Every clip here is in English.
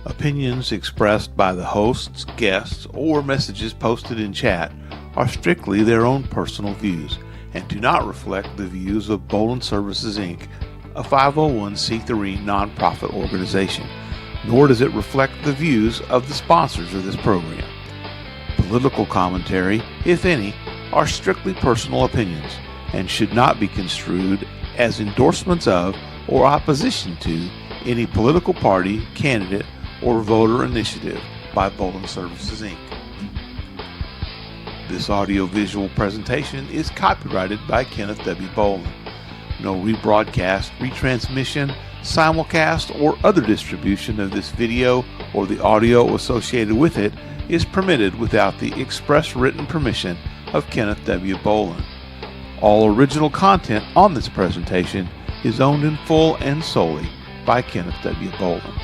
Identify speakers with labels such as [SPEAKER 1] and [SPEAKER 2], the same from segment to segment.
[SPEAKER 1] Opinions expressed by the hosts, guests, or messages posted in chat are strictly their own personal views and do not reflect the views of Bollea Services Inc., a 501c3 nonprofit organization, nor does it reflect the views of the sponsors of this program. Political commentary, if any, are strictly personal opinions and should not be construed as endorsements of or opposition to any political party, candidate, or voter initiative by Bollea Services Inc. This audio-visual presentation is copyrighted by Kenneth W. Bollea. No rebroadcast, retransmission, simulcast, or other distribution of this video or the audio associated with it is permitted without the express written permission of Kenneth W. Bollea. All original content on this presentation is owned in full and solely by Kenneth W. Bollea.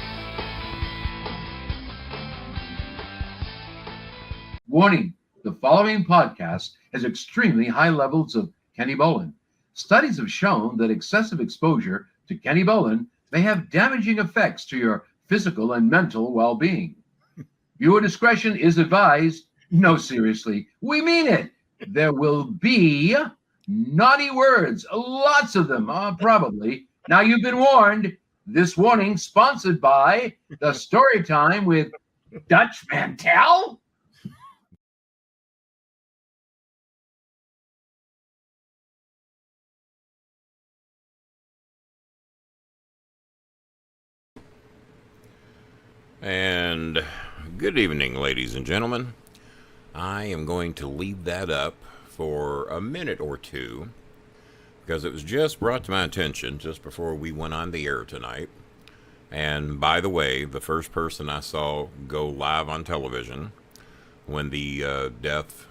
[SPEAKER 2] Warning, the following podcast has extremely high levels of Kenny Bollea. Studies have shown that excessive exposure to Kenny Bollea may have damaging effects to your physical and mental well-being. Viewer discretion is advised. No, seriously, we mean it. There will be naughty words, lots of them, probably. Now you've been warned. This warning sponsored by the Story Time with Dutch Mantel.
[SPEAKER 3] And good evening, ladies and gentlemen. I am going to leave that up for a minute or two because it was just brought to my attention just before we went on the air tonight. And by the way, the first person I saw go live on television when the death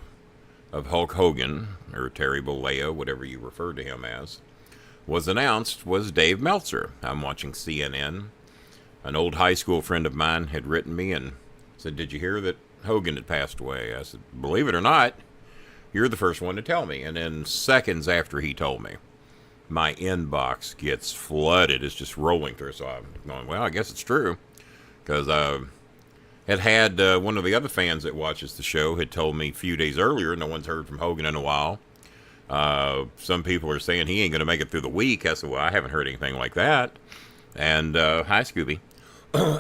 [SPEAKER 3] of Hulk Hogan, or Terry Bollea, whatever you refer to him as, was announced was Dave Meltzer. I'm watching CNN. An old high school friend of mine had written me and said, "Did you hear that Hogan had passed away?" I said, "Believe it or not, you're the first one to tell me." And then seconds after he told me, my inbox gets flooded. It's just rolling through. So I'm going, well, I guess it's true. Because had one of the other fans that watches the show had told me a few days earlier, no one's heard from Hogan in a while. Some people are saying he ain't going to make it through the week. I said, well, I haven't heard anything like that. And hi, Scooby.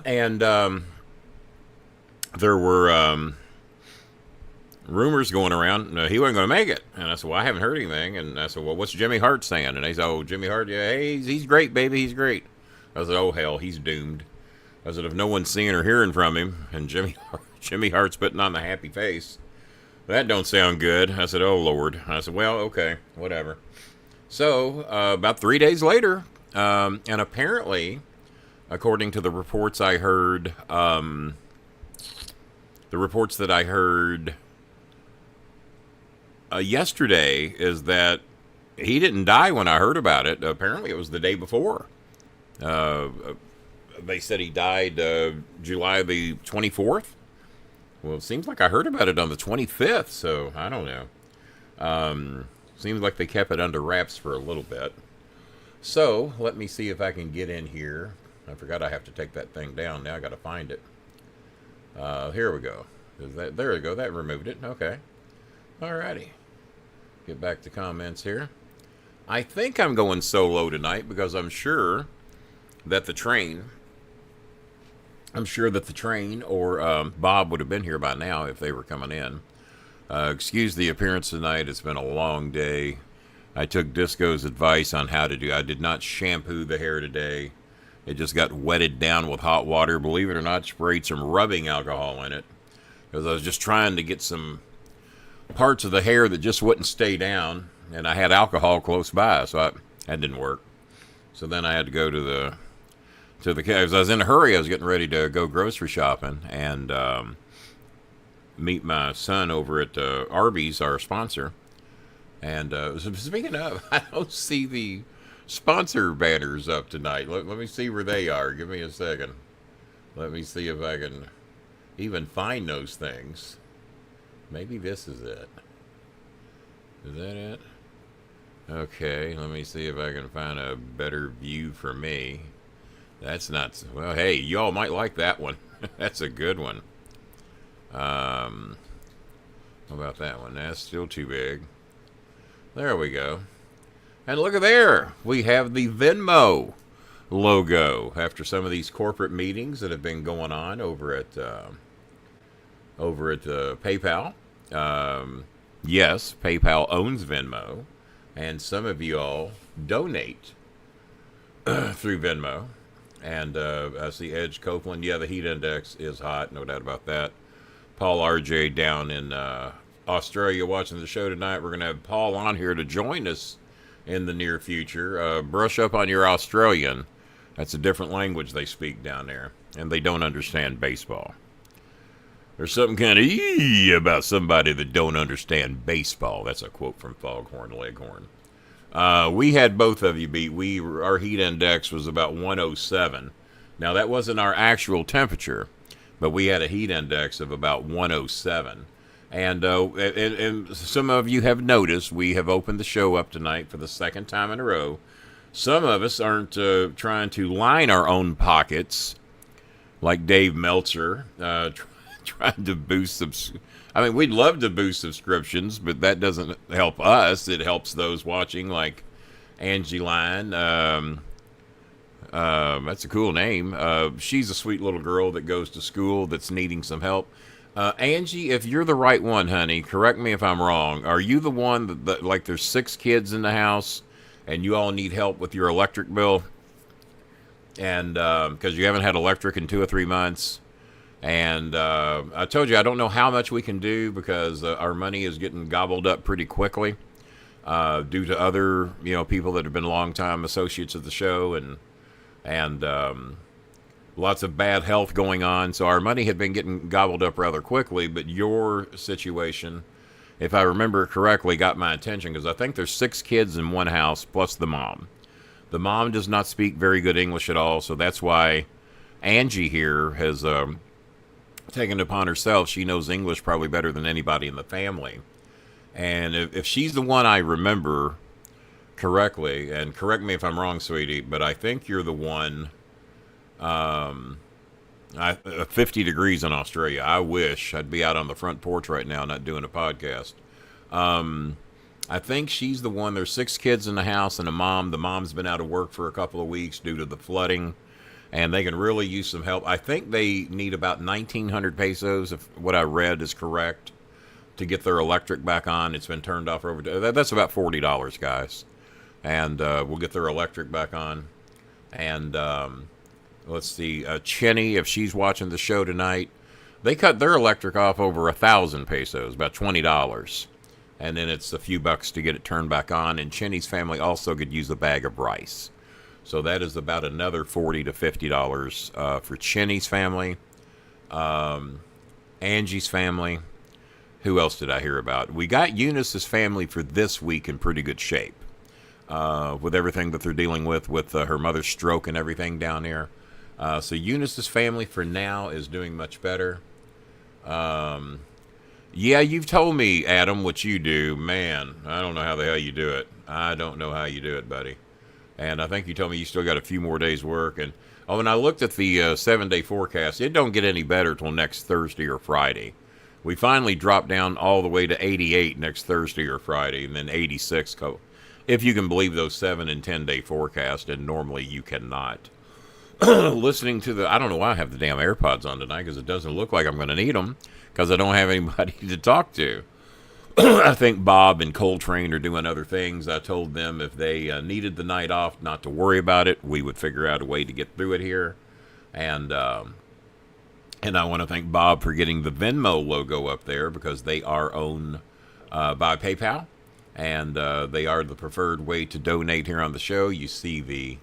[SPEAKER 3] And there were rumors going around he wasn't going to make it. And I said, well, I haven't heard anything. And I said, well, what's Jimmy Hart saying? And they said, oh, Jimmy Hart, yeah, hey, he's great, baby, he's great. I said, oh, hell, he's doomed. I said, if no one's seeing or hearing from him, and Jimmy Hart's putting on the happy face, that don't sound good. I said, oh, Lord. I said, well, okay, whatever. So about 3 days later, and apparently, according to the reports I heard, yesterday, is that he didn't die when I heard about it. Apparently, it was the day before. They said he died July the 24th. Well, it seems like I heard about it on the 25th, so I don't know. Seems like they kept it under wraps for a little bit. So, let me see if I can get in here. I forgot I have to take that thing down. Now I got to find it. Here we go. There we go. That removed it. Okay. Alrighty. Get back to comments here. I think I'm going solo tonight because I'm sure that the train or Bob would have been here by now if they were coming in. Excuse the appearance tonight. It's been a long day. I took Disco's advice on how to do. I did not shampoo the hair today. It just got wetted down with hot water. Believe it or not, sprayed some rubbing alcohol in it. Because I was just trying to get some parts of the hair that just wouldn't stay down. And I had alcohol close by, so that didn't work. So then I had to go to the because I was in a hurry. I was getting ready to go grocery shopping and meet my son over at Arby's, our sponsor. And speaking of, I don't see the sponsor banners up tonight. Let me see where they are. Give me a second. Let me see if I can even find those things. Maybe this is it. Is that it? Okay, let me see if I can find a better view for me. That's not... Well, hey, y'all might like that one. That's a good one. How about that one? That's still too big. There we go. And look at there. We have the Venmo logo after some of these corporate meetings that have been going on over at PayPal. Yes, PayPal owns Venmo, and some of you all donate through Venmo. And I see Edge Copeland. Yeah, the heat index is hot, no doubt about that. Paul RJ down in Australia watching the show tonight. We're going to have Paul on here to join us in the near future. Brush up on your Australian. That's a different language they speak down there, and they don't understand baseball. There's something kind of about somebody that don't understand baseball. That's a quote from Foghorn Leghorn. We had both of you beat. Our heat index was about 107. Now, that wasn't our actual temperature, but we had a heat index of about 107. And some of you have noticed we have opened the show up tonight for the second time in a row. Some of us aren't trying to line our own pockets like Dave Meltzer, trying to boost I mean, we'd love to boost subscriptions, but that doesn't help us. It helps those watching, like Angie Line. That's a cool name. She's a sweet little girl that goes to school that's needing some help. Angie, if you're the right one, honey, correct me if I'm wrong. Are you the one that like there's 6 kids in the house and you all need help with your electric bill? And because you haven't had electric in 2 or 3 months. And I told you I don't know how much we can do because our money is getting gobbled up pretty quickly due to other people that have been longtime associates of the show and lots of bad health going on. So our money had been getting gobbled up rather quickly. But your situation, if I remember correctly, got my attention because I think there's 6 kids in one house plus the mom. The mom does not speak very good English at all, so that's why Angie here has taken it upon herself. She knows English probably better than anybody in the family. And if she's the one I remember correctly, and correct me if I'm wrong, sweetie, but I think you're the one, 50 degrees in Australia. I wish I'd be out on the front porch right now not doing a podcast. I think she's the one. There's 6 kids in the house and a mom. The mom's been out of work for a couple of weeks due to the flooding. And they can really use some help. I think they need about 1,900 pesos, if what I read is correct, to get their electric back on. It's been turned off over. That's about $40, guys. And we'll get their electric back on. And let's see, Chenny, if she's watching the show tonight, they cut their electric off over 1,000 pesos, about $20. And then it's a few bucks to get it turned back on. And Chenny's family also could use a bag of rice. So that is about another $40 to $50 for Chenny's family, Angie's family. Who else did I hear about? We got Eunice's family for this week in pretty good shape with everything that they're dealing with her mother's stroke and everything down there. So Eunice's family for now is doing much better. Yeah, you've told me, Adam, what you do. Man, I don't know how the hell you do it. I don't know how you do it, buddy. And I think you told me you still got a few more days' work. And when I looked at the 7-day forecast, it don't get any better till next Thursday or Friday. We finally dropped down all the way to 88 next Thursday or Friday, and then 86, if you can believe those 7 and 10-day forecasts, and normally you cannot. Listening to I don't know why I have the damn AirPods on tonight, because it doesn't look like I'm going to need them, because I don't have anybody to talk to. I think Bob and Coltrane are doing other things. I told them if they needed the night off, not to worry about it. We would figure out a way to get through it here. And I want to thank Bob for getting the Venmo logo up there because they are owned by PayPal. And they are the preferred way to donate here on the show. You see the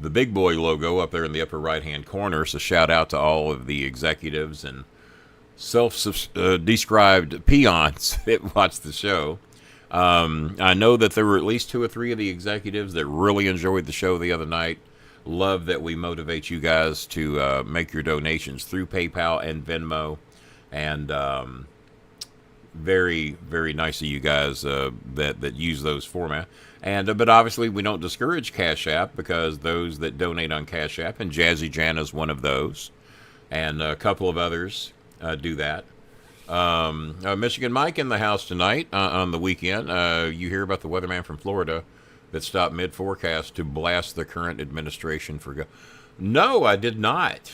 [SPEAKER 3] big boy logo up there in the upper right-hand corner. So shout out to all of the executives and self-described peons that watch the show. I know that there were at least 2 or 3 of the executives that really enjoyed the show the other night. Love that we motivate you guys to make your donations through PayPal and Venmo. And very, very nice of you guys that use those formats. And but obviously we don't discourage Cash App because those that donate on Cash App, and Jazzy Jan is one of those. and a couple of others do that. Michigan Mike in the house tonight on the weekend. You hear about the weatherman from Florida that stopped mid-forecast to blast the current administration for... No, I did not.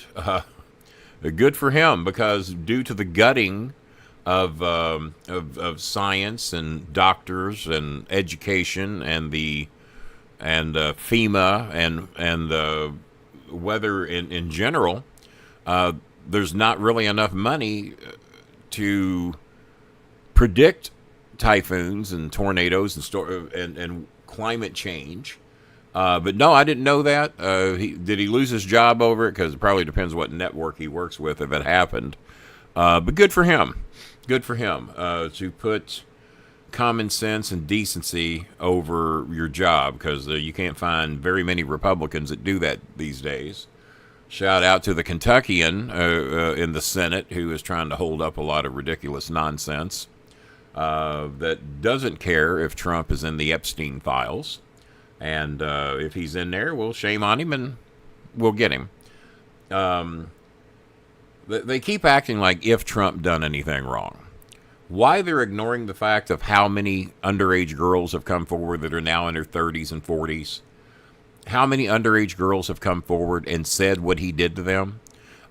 [SPEAKER 3] Good for him, because due to the gutting of science and doctors and education and FEMA and weather in general, there's not really enough money to predict typhoons and tornadoes and climate change. But no, I didn't know that. Did he lose his job over it? Because it probably depends what network he works with if it happened. But good for him. Good for him to put common sense and decency over your job, because you can't find very many Republicans that do that these days. Shout out to the Kentuckian in the Senate who is trying to hold up a lot of ridiculous nonsense that doesn't care if Trump is in the Epstein files. And if he's in there, we'll shame on him and we'll get him. They keep acting like if Trump done anything wrong. Why they're ignoring the fact of how many underage girls have come forward that are now in their 30s and 40s. How many underage girls have come forward and said what he did to them?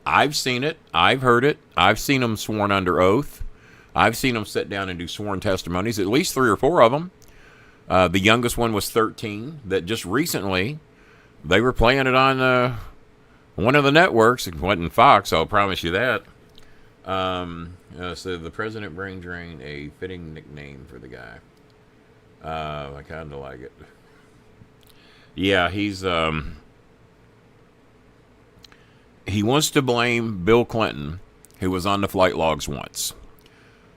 [SPEAKER 3] I've seen it. I've heard it. I've seen them sworn under oath. I've seen them sit down and do sworn testimonies, at least 3 or 4 of them. The youngest one was 13, that just recently, they were playing it on one of the networks. It wasn't Fox, I'll promise you that. So the President Brain Drain, a fitting nickname for the guy. I kind of like it. Yeah, he wants to blame Bill Clinton, who was on the flight logs once.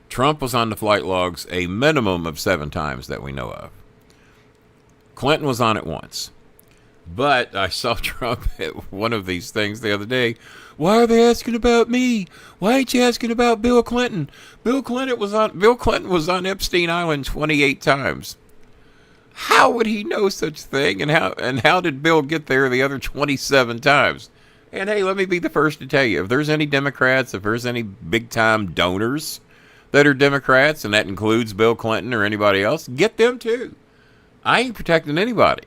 [SPEAKER 3] Trump was on the flight logs a minimum of 7 times that we know of. Clinton was on it once. But I saw Trump at one of these things the other day. Why are they asking about me? Why ain't you asking about Bill Clinton? Bill Clinton was on Epstein Island 28 times. How would he know such a thing? And how did Bill get there the other 27 times? And hey, let me be the first to tell you, if there's any Democrats, if there's any big-time donors that are Democrats, and that includes Bill Clinton or anybody else, get them too. I ain't protecting anybody.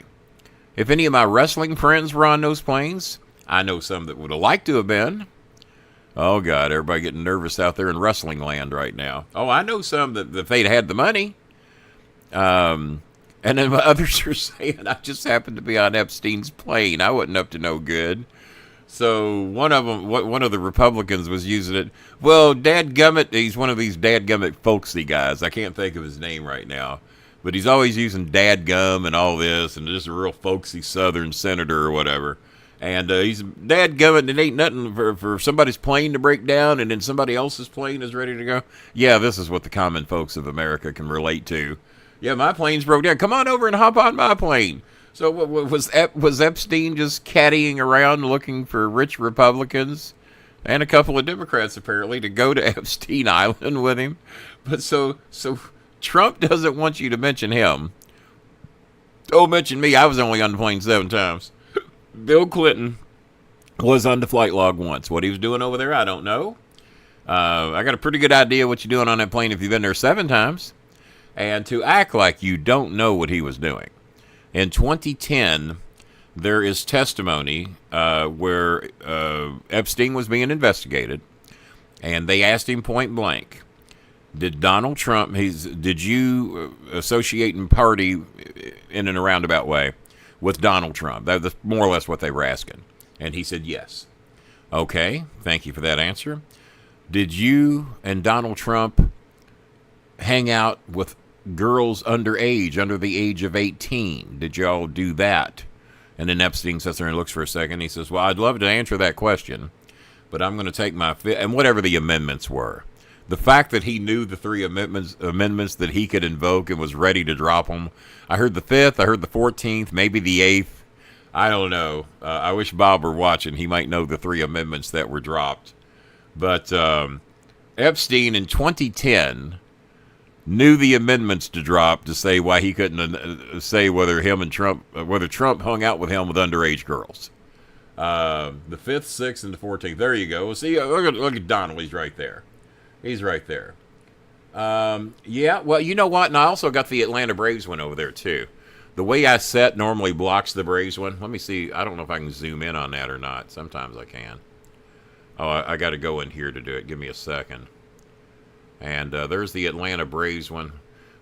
[SPEAKER 3] If any of my wrestling friends were on those planes, I know some that would have liked to have been. Oh, God, everybody getting nervous out there in wrestling land right now. Oh, I know some that if they'd had the money. And then others are saying, I just happened to be on Epstein's plane. I wasn't up to no good. So one of the Republicans was using it. Well, dadgummit, he's one of these dadgummit folksy guys. I can't think of his name right now. But he's always using dadgum and all this, and just a real folksy Southern senator or whatever. And he's dadgummit, it ain't nothing for somebody's plane to break down, and then somebody else's plane is ready to go. Yeah, this is what the common folks of America can relate to. Yeah, my plane's broke down. Come on over and hop on my plane. So was Epstein just caddying around looking for rich Republicans and a couple of Democrats apparently to go to Epstein Island with him? But so Trump doesn't want you to mention him. Don't mention me. I was only on the plane 7 times. Bill Clinton was on the flight log once. What he was doing over there, I don't know. I got a pretty good idea what you're doing on that plane if you've been there 7 times. And to act like you don't know what he was doing. In 2010, there is testimony where Epstein was being investigated, and they asked him point blank, did Donald Trump, did you associate and party in and a roundabout way with Donald Trump? That was more or less what they were asking. And he said yes. Okay, thank you for that answer. Did you and Donald Trump hang out with girls under the age of 18? Did y'all do that? And then Epstein sits there and looks for a second. He says, well, I'd love to answer that question, but I'm going to take my and whatever the amendments were. The fact that he knew the 3 amendments that he could invoke and was ready to drop them. I heard the 5th, I heard the 14th, maybe the 8th. I don't know. I wish Bob were watching. He might know the 3 amendments that were dropped. But Epstein in 2010 knew the amendments to drop to say why he couldn't say whether Trump hung out with him with underage girls. The 5th, 6th, and the 14th. There you go. See, look at Donald. He's right there. He's right there. Yeah, well, you know what? And I also got the Atlanta Braves one over there, too. The way I set normally blocks the Braves one. Let me see. I don't know if I can zoom in on that or not. Sometimes I can. Oh, I got to go in here to do it. Give me a second. And there's the Atlanta Braves one.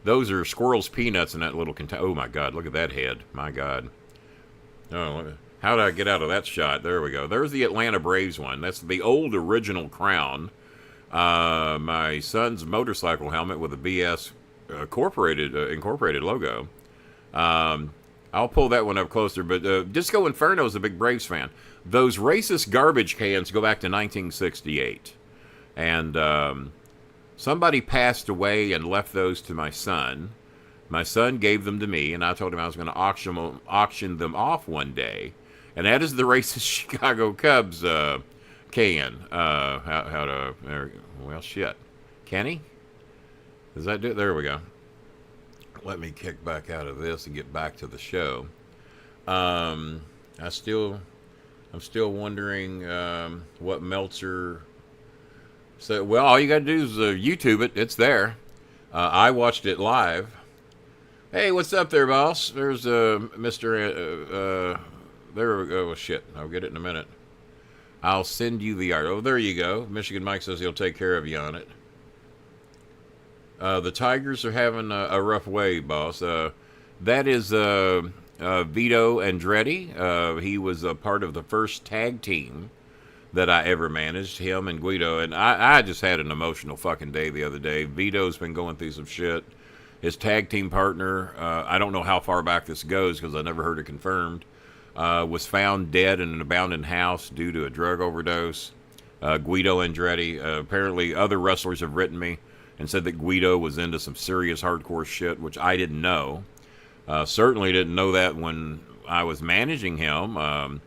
[SPEAKER 3] Those are squirrels, peanuts in that little container. Oh, my God. Look at that head. My God. Oh, how did I get out of that shot? There we go. There's the Atlanta Braves one. That's the old original crown. My son's motorcycle helmet with a BS incorporated logo. I'll pull that one up closer, but Disco Inferno is a big Braves fan. Those racist garbage cans go back to 1968. And somebody passed away and left those to my son. My son gave them to me, and I told him I was going to auction them off one day. And that is the racist Chicago Cubs can. Well, shit. Can he? Does that do it? There we go. Let me kick back out of this and get back to the show. I'm still wondering what Meltzer said. Well, all you got to do is YouTube it. It's there. I watched it live. Hey, what's up there, boss? There's Mr. There we go. Oh, shit. I'll get it in a minute. I'll send you the art. Oh, there you go. Michigan Mike says he'll take care of you on it. The Tigers are having a rough way, boss. That is Vito Andretti. He was a part of the first tag team that I ever managed, him and Guido. And I just had an emotional fucking day the other day. Vito's been going through some shit. His tag team partner, I don't know how far back this goes because I never heard it confirmed, was found dead in an abandoned house due to a drug overdose. Guido Andretti. Apparently other wrestlers have written me and said that Guido was into some serious hardcore shit, which I didn't know. Certainly didn't know that when I was managing him.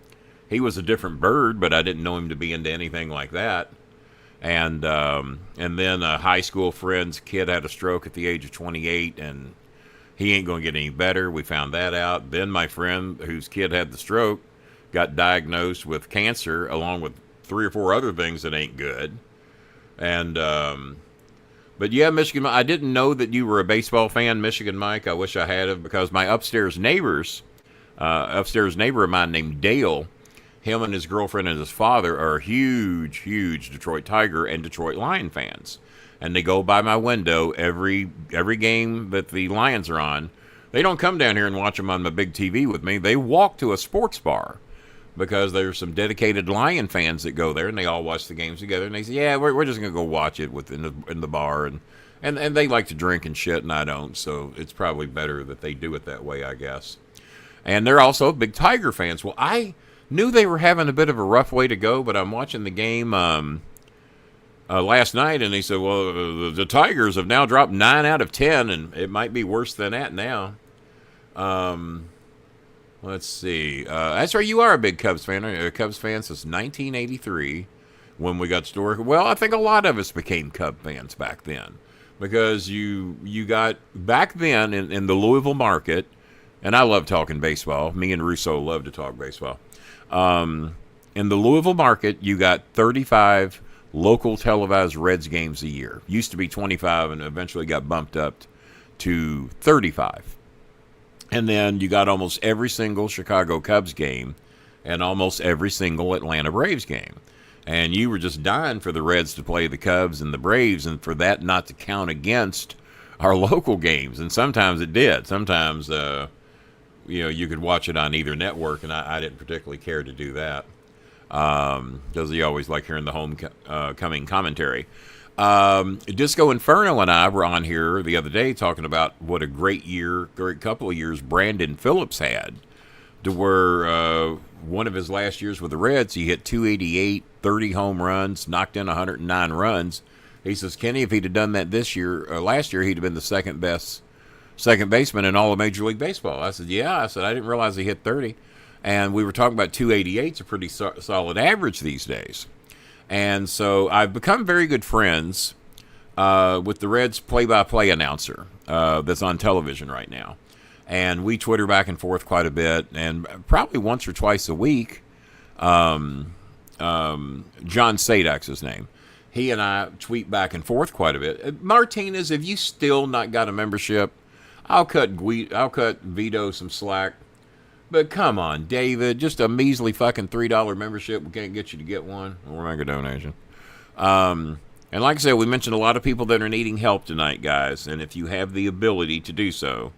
[SPEAKER 3] He was a different bird, but I didn't know him to be into anything like that. And then a high school friend's kid had a stroke at the age of 28, and he ain't going to get any better. We found that out. Then my friend whose kid had the stroke got diagnosed with cancer, along with 3 or 4 other things that ain't good. And but yeah, Michigan Mike, I didn't know that you were a baseball fan, Michigan Mike. I wish I had have, because my upstairs neighbor of mine named Dale, him and his girlfriend and his father are huge Detroit Tiger and Detroit Lion fans. And they go by my window every game that the Lions are on. They don't come down here and watch them on my big TV with me. They walk to a sports bar because there's some dedicated Lion fans that go there, and they all watch the games together. And they say, yeah, we're just going to go watch it in the bar. And they like to drink and shit, and I don't. So it's probably better that they do it that way, I guess. And they're also big Tiger fans. Well, I knew they were having a bit of a rough way to go, but I'm watching the game last night, and he said, well, the Tigers have now dropped 9 out of 10, and it might be worse than that now. Let's see. That's right, you are a big Cubs fan. A Cubs fan since 1983 when we got started. Well, I think a lot of us became Cub fans back then because you got, back then in the Louisville market, and I love talking baseball. Me and Russo love to talk baseball. In the Louisville market, you got 35 local televised Reds games a year. Used to be 25 and eventually got bumped up to 35. And then you got almost every single Chicago Cubs game and almost every single Atlanta Braves game. And you were just dying for the Reds to play the Cubs and the Braves and for that not to count our local games. And sometimes it did. Sometimes, you could watch it on either network, and I didn't particularly care to do that. Because you always like hearing the homecoming commentary. Disco Inferno and I were on here the other day talking about what a great couple of years Brandon Phillips had, to where one of his last years with the Reds, he hit 288, 30 home runs, knocked in 109 runs. He says, Kenny, if he'd have done that last year, he'd have been the second best second baseman in all of Major League Baseball. I said, yeah. I said, I didn't realize he hit 30. And we were talking about 288's a pretty solid average these days. And so I've become very good friends with the Reds play-by-play announcer that's on television right now. And we Twitter back and forth quite a bit. And probably once or twice a week, John Sadek's his name. He and I tweet back and forth quite a bit. Martinez, if you still not got a membership, I'll cut Vito some slack. But come on, David, just a measly fucking $3 membership. We can't get you to get one. We'll make a donation. And like I said, we mentioned a lot of people that are needing help tonight, guys. And if you have the ability to do so,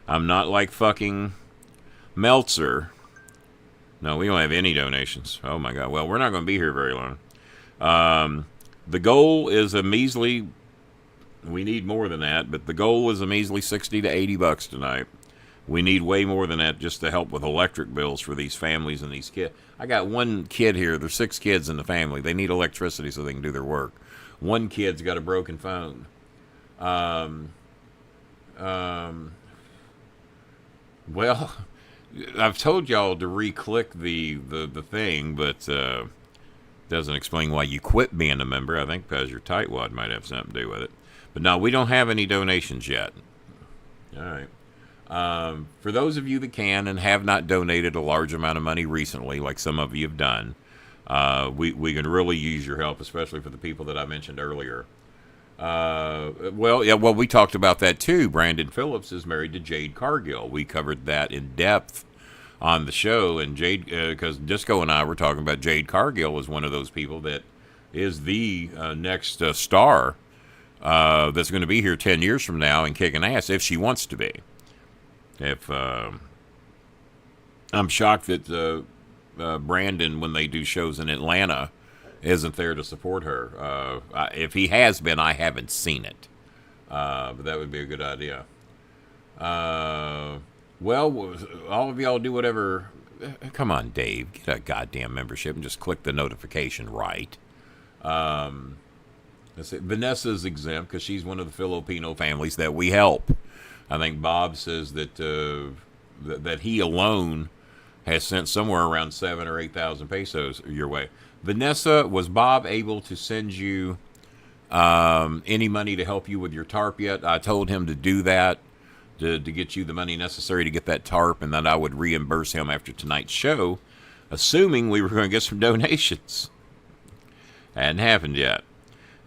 [SPEAKER 3] I'm not like fucking Meltzer. No, we don't have any donations. Oh, my God. Well, we're not going to be here very long. The goal is a measly, we need more than that, but the goal is a measly $60 to $80 tonight. We need way more than that just to help with electric bills for these families and these kids. I got one kid here. There's 6 kids in the family. They need electricity so they can do their work. One kid's got a broken phone. Well, I've told y'all to re-click the thing, but doesn't explain why you quit being a member. I think because your tightwad might have something to do with it. But no, we don't have any donations yet. All right. For those of you that can and have not donated a large amount of money recently, like some of you have done, we can really use your help, especially for the people that I mentioned earlier. Well, we talked about that too. Brandon Phillips is married to Jade Cargill. We covered that in depth on the show, and Jade, because Disco and I were talking about Jade Cargill is one of those people that is the next star that's going to be here 10 years from now and kicking ass if she wants to be. If I'm shocked that Brandon, when they do shows in Atlanta, isn't there to support her. If he has been, I haven't seen it. But that would be a good idea. Well, all of y'all do whatever. Come on, Dave. Get a goddamn membership and just click the notification right. Let's see. Vanessa's exempt because she's one of the Filipino families that we help. I think Bob says that that he alone has sent somewhere around 7,000 or 8,000 pesos your way. Vanessa, was Bob able to send you any money to help you with your tarp yet? I told him to do that, to get you the money necessary to get that tarp, and that I would reimburse him after tonight's show, assuming we were going to get some donations. Hadn't happened yet.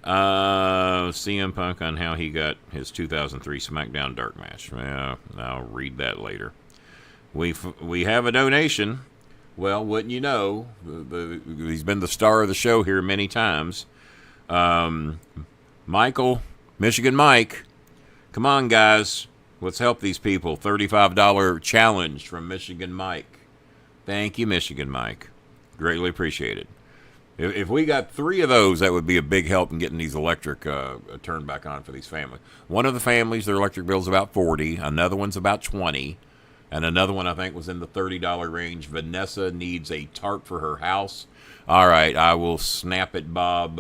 [SPEAKER 3] CM Punk on how he got his 2003 SmackDown Dark Match. Well, I'll read that later. We have a donation. Well, wouldn't you know, he's been the star of the show here many times. Michael, Michigan Mike, come on, guys. Let's help these people. $35 challenge from Michigan Mike. Thank you, Michigan Mike. Greatly appreciated. If we got 3 of those, that would be a big help in getting these electric turned back on for these families. One of the families, their electric bill's about $40. Another one's about $20. And another one, I think, was in the $30 range. Vanessa needs a tarp for her house. All right, I will snap it, Bob.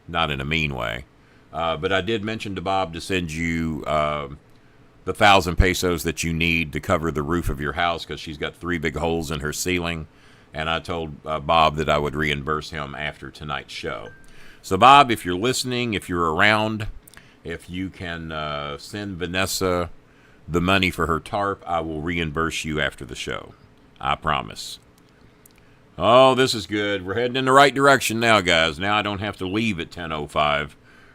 [SPEAKER 3] Not in a mean way. But I did mention to Bob to send you the 1,000 pesos that you need to cover the roof of your house because she's got 3 big holes in her ceiling. And I told Bob that I would reimburse him after tonight's show. So, Bob, if you're listening, if you're around, if you can send Vanessa the money for her tarp, I will reimburse you after the show. I promise. Oh, this is good. We're heading in the right direction now, guys. Now I don't have to leave at 10:05.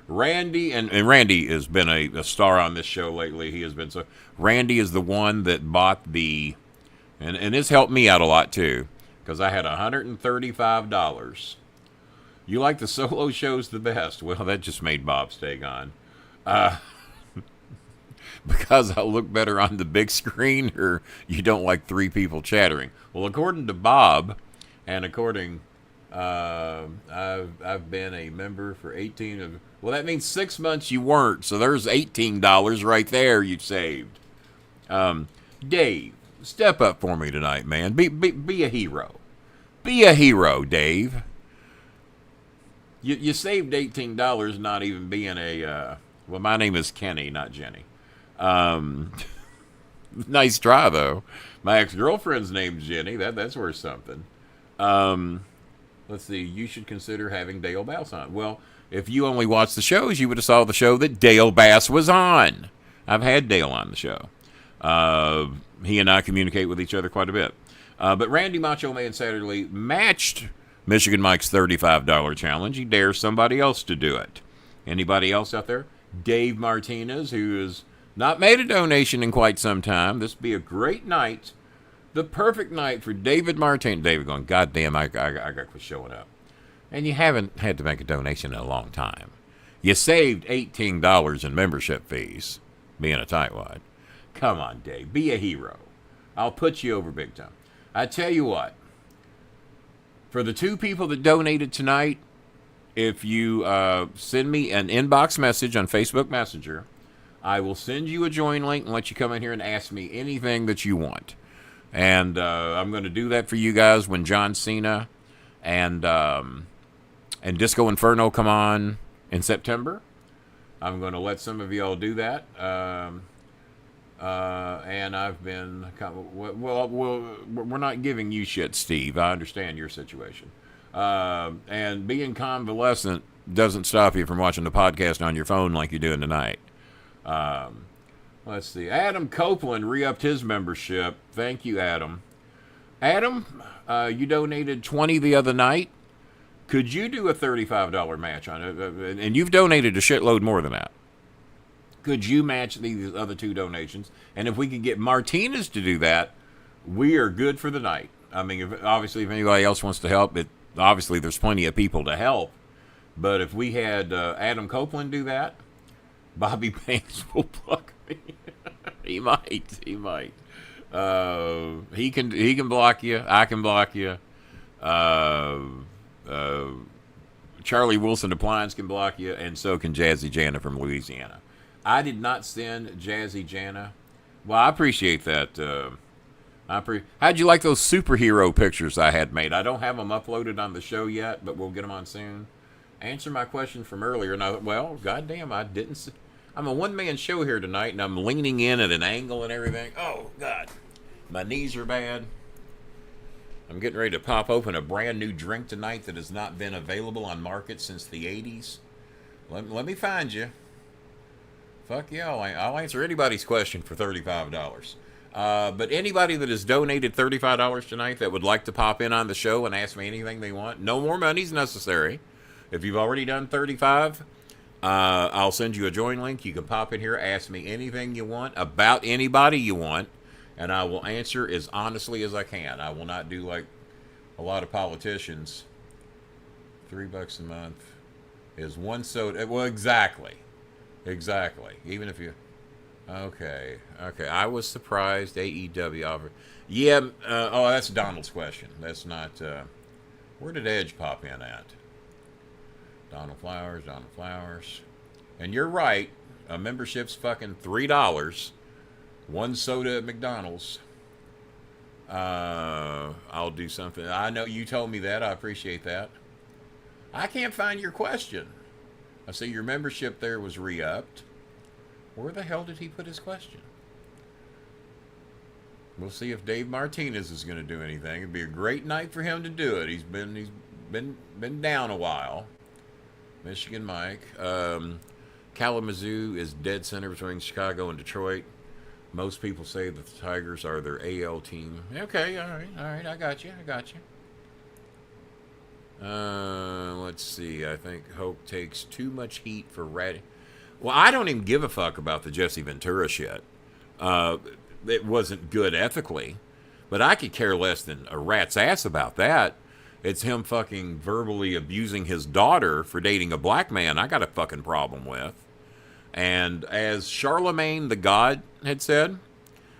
[SPEAKER 3] Randy, and Randy has been a star on this show lately. He has been so. Randy is the one that bought the, and this helped me out a lot too, because I had $135. You like the solo shows the best. Well, that just made Bob stay gone. Because I look better on the big screen, or you don't like 3 people chattering. Well, according to Bob, and according, I've been a member for 18 of. Well, that means 6 months you weren't. So there's $18 right there you saved. Dave, step up for me tonight, man. Be a hero. Be a hero, Dave. You saved $18, not even being a. Well, my name is Kenny, not Jenny. Nice try though. My ex-girlfriend's name's Jenny. That's worth something. Let's see. You should consider having Dale Bass on. Well, if you only watched the shows, you would have saw the show that Dale Bass was on. I've had Dale on the show. He and I communicate with each other quite a bit. But Randy Macho Man Satterley matched Michigan Mike's $35 challenge. He dares somebody else to do it. Anybody else out there? Dave Martinez, who has not made a donation in quite some time. This would be a great night. The perfect night for David Martinez. David going, God damn, I got to quit showing up. And you haven't had to make a donation in a long time. You saved $18 in membership fees being a tightwad. Come on, Dave. Be a hero. I'll put you over big time. I tell you what. For the 2 people that donated tonight, if you send me an inbox message on Facebook Messenger, I will send you a join link and let you come in here and ask me anything that you want. And I'm going to do that for you guys when John Cena and Disco Inferno come on in September. I'm going to let some of y'all do that. And I've been, well, we're not giving you shit, Steve. I understand your situation. And being convalescent doesn't stop you from watching the podcast on your phone like you're doing tonight. Let's see. Adam Copeland re-upped his membership. Thank you, Adam. Adam, you donated $20 the other night. Could you do a $35 match on it? And you've donated a shitload more than that. Could you match these other 2 donations? And if we could get Martinez to do that, we are good for the night. I mean, if anybody else wants to help, obviously there's plenty of people to help. But if we had Adam Copeland do that, Bobby Banks will pluck me. He might. He can block you. I can block you. Charlie Wilson Appliance can block you, and so can Jazzy Jana from Louisiana. I did not send Jazzy Jana. Well, I appreciate that. How'd you like those superhero pictures I had made? I don't have them uploaded on the show yet, but we'll get them on soon. Answer my question from earlier. And goddamn, I didn't. I'm a one-man show here tonight, and I'm leaning in at an angle and everything. Oh, God. My knees are bad. I'm getting ready to pop open a brand new drink tonight that has not been available on market since the 80s. Let me find you. Fuck yeah, I'll answer anybody's question for $35. But anybody that has donated $35 tonight that would like to pop in on the show and ask me anything they want, no more money's necessary. If you've already done $35, I'll send you a join link. You can pop in here, ask me anything you want about anybody you want, and I will answer as honestly as I can. I will not do like a lot of politicians. $3 a month is one soda. Well, exactly. Even if you... Okay. I was surprised AEW offered... Yeah, that's Donald's question. That's not... where did Edge pop in at? Donald Flowers. And you're right. A membership's fucking $3. One soda at McDonald's. I'll do something. I know you told me that. I appreciate that. I can't find your question. I see your membership there was re-upped. Where the hell did he put his question? We'll see if Dave Martinez is going to do anything. It'd be a great night for him to do it. He's been down a while. Michigan Mike. Kalamazoo is dead center between Chicago and Detroit. Most people say that the Tigers are their AL team. Okay, all right. I got you. Let's see. I think Hope takes too much heat for Ratty. Well, I don't even give a fuck about the Jesse Ventura shit. It wasn't good ethically, but I could care less than a rat's ass about that. It's him fucking verbally abusing his daughter for dating a black man I got a fucking problem with. And as Charlemagne the God had said,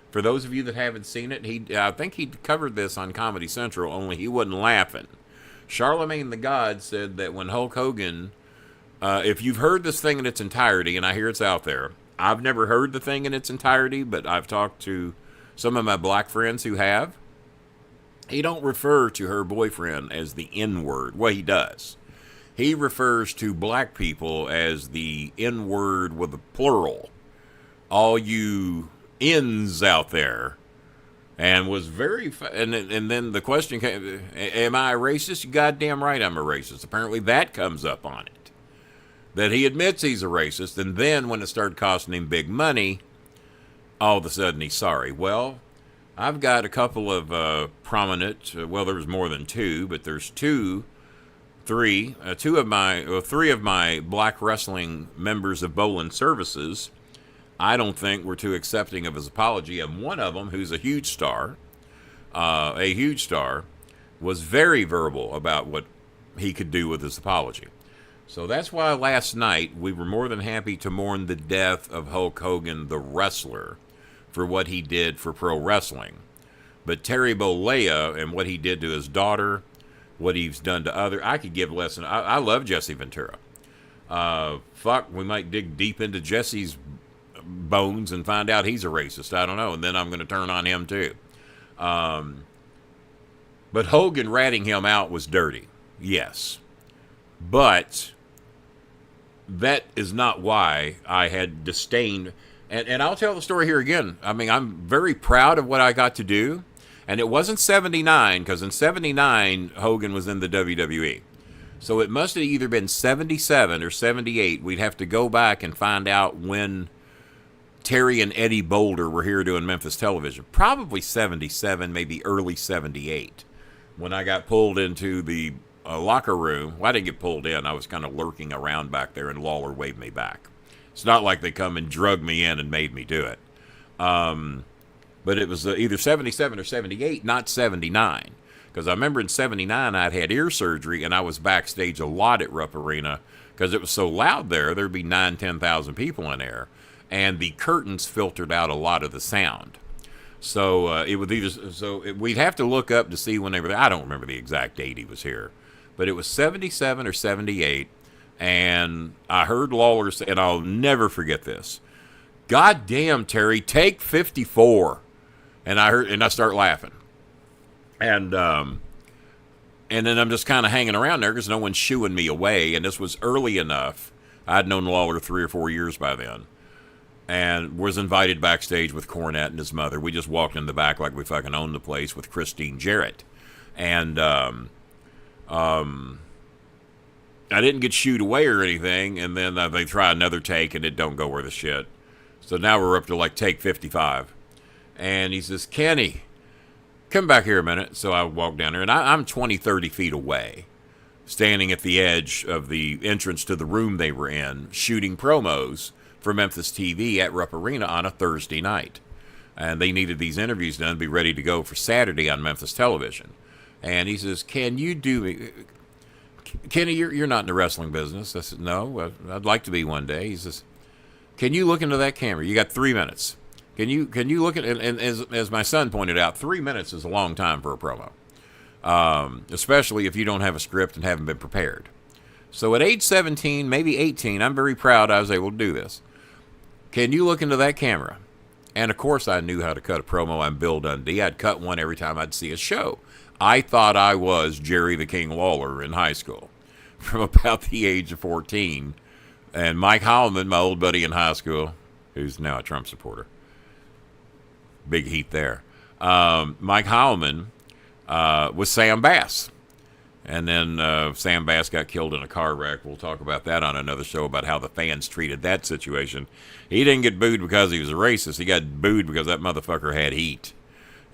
[SPEAKER 3] for those of you that haven't seen it, I think he covered this on Comedy Central, only he wasn't laughing. Charlemagne the God said that when Hulk Hogan, if you've heard this thing in its entirety, and I hear it's out there, I've never heard the thing in its entirety, but I've talked to some of my black friends who have. He don't refer to her boyfriend as the N-word. Well, he does. He refers to black people as the N-word with a plural. All you N's out there. And was very... And then the question came, am I a racist? Goddamn right I'm a racist. Apparently that comes up on it. That he admits he's a racist, and then when it started costing him big money, all of a sudden he's sorry. Well, I've got a couple of prominent. Well, there's more than two, but there's three three of my black wrestling members of Bolin Services. I don't think were too accepting of his apology, and one of them, who's a huge star, was very verbal about what he could do with his apology. So that's why last night we were more than happy to mourn the death of Hulk Hogan, the wrestler, for what he did for pro wrestling. But Terry Bollea and what he did to his daughter, what he's done to other, I could give less than, I love Jesse Ventura. We might dig deep into Jesse's bones and find out he's a racist. I don't know. And then I'm going to turn on him too. But Hogan ratting him out was dirty. Yes. But that is not why I had disdain. And I'll tell the story here again. I mean, I'm very proud of what I got to do. And it wasn't 79, because in 79, Hogan was in the WWE. So it must have either been 77 or 78. We'd have to go back and find out when Terry and Eddie Boulder were here doing Memphis Television. Probably 77, maybe early 78. When I got pulled into the locker room. Well, I didn't get pulled in. I was kind of lurking around back there, and Lawler waved me back. It's not like they come and drug me in and made me do it. But it was either 77 or 78, not 79. Because I remember in 79, I'd had ear surgery, and I was backstage a lot at Rupp Arena because it was so loud there. There'd be 10,000 people in there. And the curtains filtered out a lot of the sound. So we'd have to look up to see when they were there. I don't remember the exact date he was here. But it was 77 or 78. And I heard Lawler say, and I'll never forget this, "God damn, Terry, take 54. And I start laughing. And then I'm just kind of hanging around there because no one's shooing me away. And this was early enough. I'd known Lawler 3 or 4 years by then. And was invited backstage with Cornette and his mother. We just walked in the back like we fucking owned the place with Christine Jarrett. And I didn't get shooed away or anything. And then they try another take and it don't go worth a shit. So now we're up to like take 55. And he says, "Kenny, come back here a minute." So I walk down there, and I'm 20, 30 feet away, standing at the edge of the entrance to the room they were in, shooting promos for Memphis TV at Rupp Arena on a Thursday night. And they needed these interviews done to be ready to go for Saturday on Memphis Television. And he says, "Can you do me... Kenny, you're not in the wrestling business." I said, "No, I'd like to be one day." He says, "Can you look into that camera? You got 3 minutes. Can you look at it?" And as my son pointed out, 3 minutes is a long time for a promo, especially if you don't have a script and haven't been prepared. So at age 17, maybe 18, I'm very proud I was able to do this. "Can you look into that camera?" And of course, I knew how to cut a promo on Bill Dundee. I'd cut one every time I'd see a show. I thought I was Jerry the King Lawler in high school from about the age of 14. And Mike Heilman, my old buddy in high school, who's now a Trump supporter. Big heat there. Mike Heilman was Sam Bass. And then Sam Bass got killed in a car wreck. We'll talk about that on another show, about how the fans treated that situation. He didn't get booed because he was a racist. He got booed because that motherfucker had heat.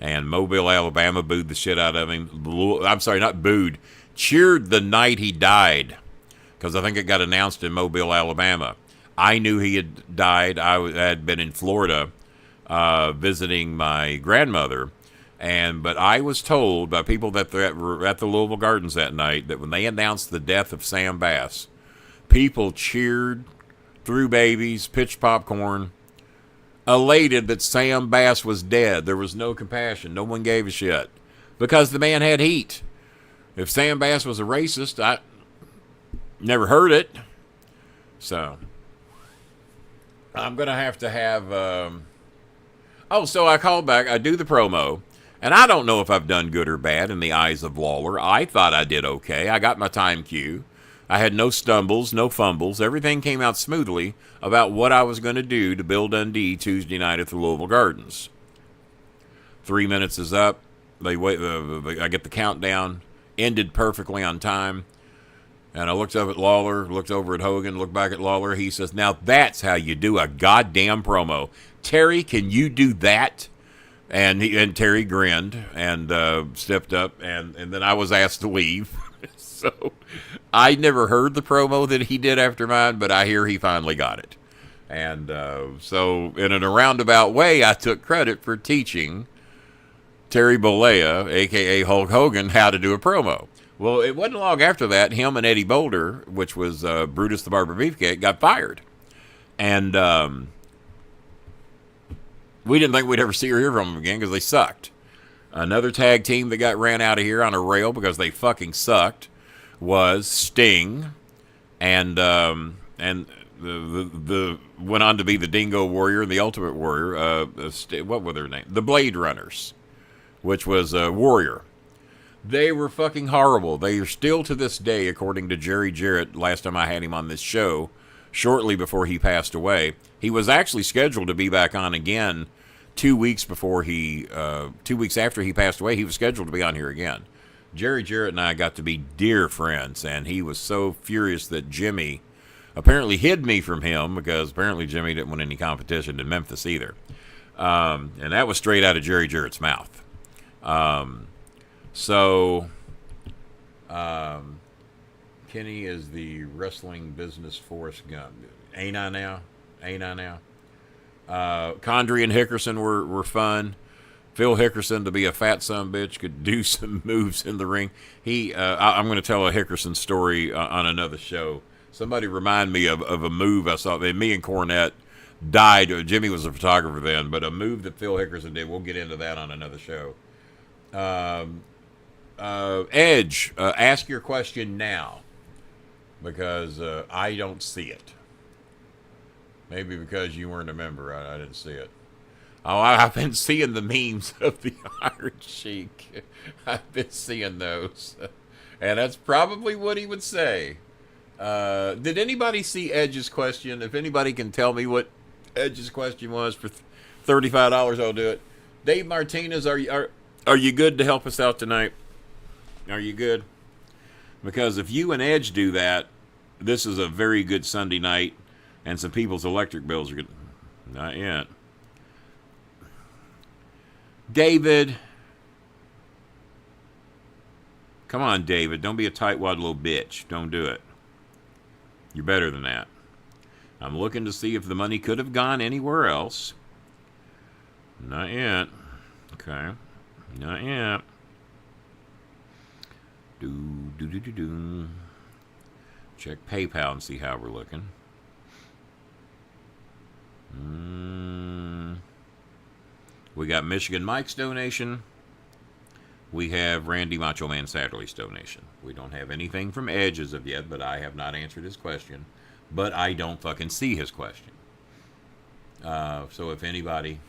[SPEAKER 3] And Mobile, Alabama booed the shit out of him. I'm sorry, not booed. Cheered the night he died. Because I think it got announced in Mobile, Alabama. I knew he had died. I had been in Florida visiting my grandmother. But I was told by people that were at the Louisville Gardens that night that when they announced the death of Sam Bass, people cheered, threw babies, pitched popcorn, elated that Sam Bass was dead. There was no compassion. No one gave a shit because the man had heat. If Sam Bass was a racist, I never heard it. So I'm going to have... so I called back. I do the promo. And I don't know if I've done good or bad in the eyes of Lawler. I thought I did okay. I got my time cue. I had no stumbles, no fumbles. Everything came out smoothly about what I was going to do to Bill Dundee Tuesday night at the Louisville Gardens. 3 minutes is up. I get the countdown. Ended perfectly on time. And I looked up at Lawler, looked over at Hogan, looked back at Lawler. He says, "Now that's how you do a goddamn promo. Terry, can you do that?" And Terry grinned and stepped up, and then I was asked to leave. So I never heard the promo that he did after mine, but I hear he finally got it. And so in a roundabout way, I took credit for teaching Terry Bollea, a.k.a. Hulk Hogan, how to do a promo. Well, it wasn't long after that, him and Eddie Boulder, which was Brutus the Barber Beefcake, got fired. And we didn't think we'd ever see or hear from them again because they sucked. Another tag team that got ran out of here on a rail because they fucking sucked was Sting, and the went on to be the Dingo Warrior and the Ultimate Warrior. What were their names? The Blade Runners, which was Warrior. They were fucking horrible. They are still to this day, according to Jerry Jarrett, last time I had him on this show, shortly before he passed away. He was actually scheduled to be back on again 2 weeks after he passed away. He was scheduled to be on here again. Jerry Jarrett and I got to be dear friends, and he was so furious that Jimmy apparently hid me from him, because apparently Jimmy didn't win any competition in Memphis either. And that was straight out of Jerry Jarrett's mouth. Kenny is the wrestling business Forrest Gump. Ain't I now? Condrey and Hickerson were fun. Phil Hickerson, to be a fat son-of-a-bitch, could do some moves in the ring. I'm going to tell a Hickerson story on another show. Somebody remind me of a move I saw. Me and Cornette died. Jimmy was a photographer then, but a move that Phil Hickerson did. We'll get into that on another show. Edge, ask your question now, because I don't see it. Maybe because you weren't a member, I didn't see it. Oh, I've been seeing the memes of the Iron Sheik. I've been seeing those. And that's probably what he would say. Did anybody see Edge's question? If anybody can tell me what Edge's question was for $35, I'll do it. Dave Martinez, are you good to help us out tonight? Are you good? Because if you and Edge do that, this is a very good Sunday night, and some people's electric bills are good. Not yet. David. Come on, David. Don't be a tightwad little bitch. Don't do it. You're better than that. I'm looking to see if the money could have gone anywhere else. Not yet. Okay. Not yet. Do. Check PayPal and see how we're looking. We got Michigan Mike's donation. We have Randy Macho Man Satterley's donation. We don't have anything from Edge as of yet, but I have not answered his question. But I don't fucking see his question. So if anybody...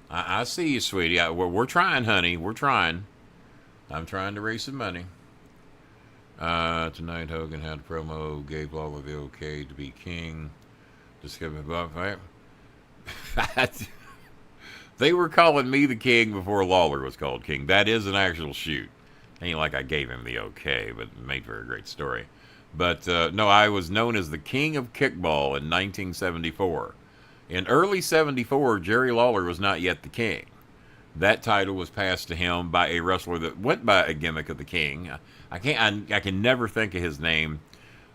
[SPEAKER 3] I see you, sweetie. We're trying, honey. We're trying. I'm trying to raise some money. Tonight, Hogan had a promo, gave Lawler the okay to be king. Discovered about right? They were calling me the king before Lawler was called king. That is an actual shoot. Ain't like I gave him the okay, but it made for a great story. But no, I was known as the king of kickball in 1974. In early 74, Jerry Lawler was not yet the king. That title was passed to him by a wrestler that went by a gimmick of the king. I can never think of his name.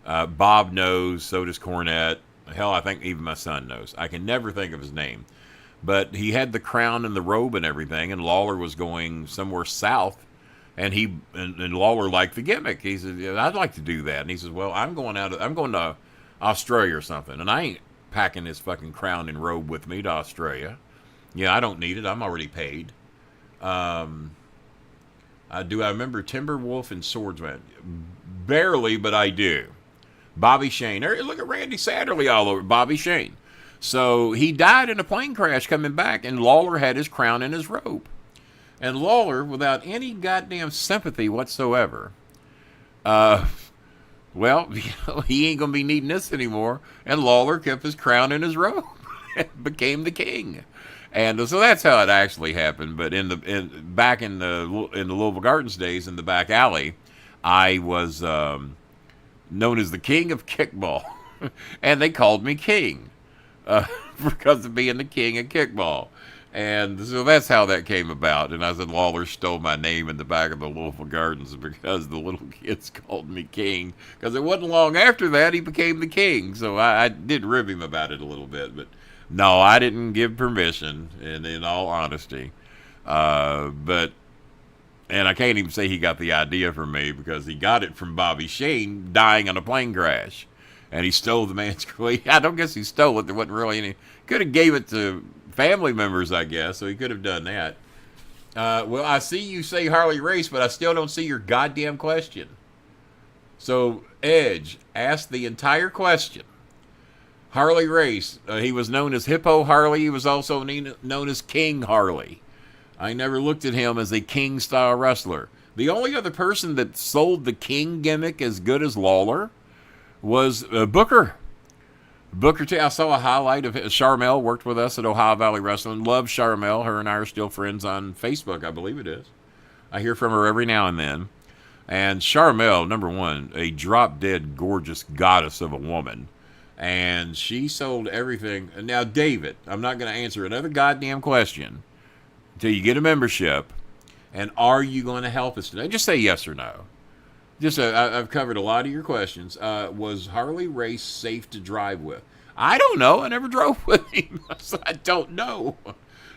[SPEAKER 3] Bob knows, so does Cornette. Hell, I think even my son knows. I can never think of his name. But he had the crown and the robe and everything, and Lawler was going somewhere south, and Lawler liked the gimmick. He said, yeah, I'd like to do that. And he says, well, I'm going to Australia or something, and I ain't packing this fucking crown and robe with me to Australia. Yeah, I don't need it. I'm already paid. I remember Timberwolf and Swordsman? Barely, but I do. Bobby Shane. Look at Randy Satterley all over. Bobby Shane. So he died in a plane crash coming back, and Lawler had his crown and his robe. And Lawler, without any goddamn sympathy whatsoever, well, he ain't going to be needing this anymore. And Lawler kept his crown and his robe and became the king. And so that's how it actually happened. But back in the Louisville Gardens days, in the back alley, I was known as the king of kickball. And they called me king. because of being the king of kickball. And so that's how that came about. And I said Lawler stole my name in the back of the Louisville Gardens because the little kids called me king. Because it wasn't long after that he became the king. So I did rib him about it a little bit. But no, I didn't give permission, and in all honesty. And I can't even say he got the idea from me because he got it from Bobby Shane dying in a plane crash. And he stole the man's I don't guess he stole it. There wasn't really any. Could have gave it to family members, I guess, so he could have done that. Well, I see you say Harley Race, but I still don't see your goddamn question. So, Edge, ask the entire question. Harley Race, he was known as Hippo Harley. He was also known as King Harley. I never looked at him as a king-style wrestler. The only other person that sold the king gimmick as good as Lawler was Booker. Booker T. I saw a highlight of Charmel worked with us at Ohio Valley Wrestling. Love Charmel. Her and I are still friends on Facebook, I believe it is. I hear from her every now and then. And Charmel, number one, a drop-dead gorgeous goddess of a woman. And she sold everything. Now, David, I'm not going to answer another goddamn question until you get a membership. And are you going to help us today? Just say yes or no. I've covered a lot of your questions. Was Harley Race safe to drive with? I don't know. I never drove with him, so I don't know.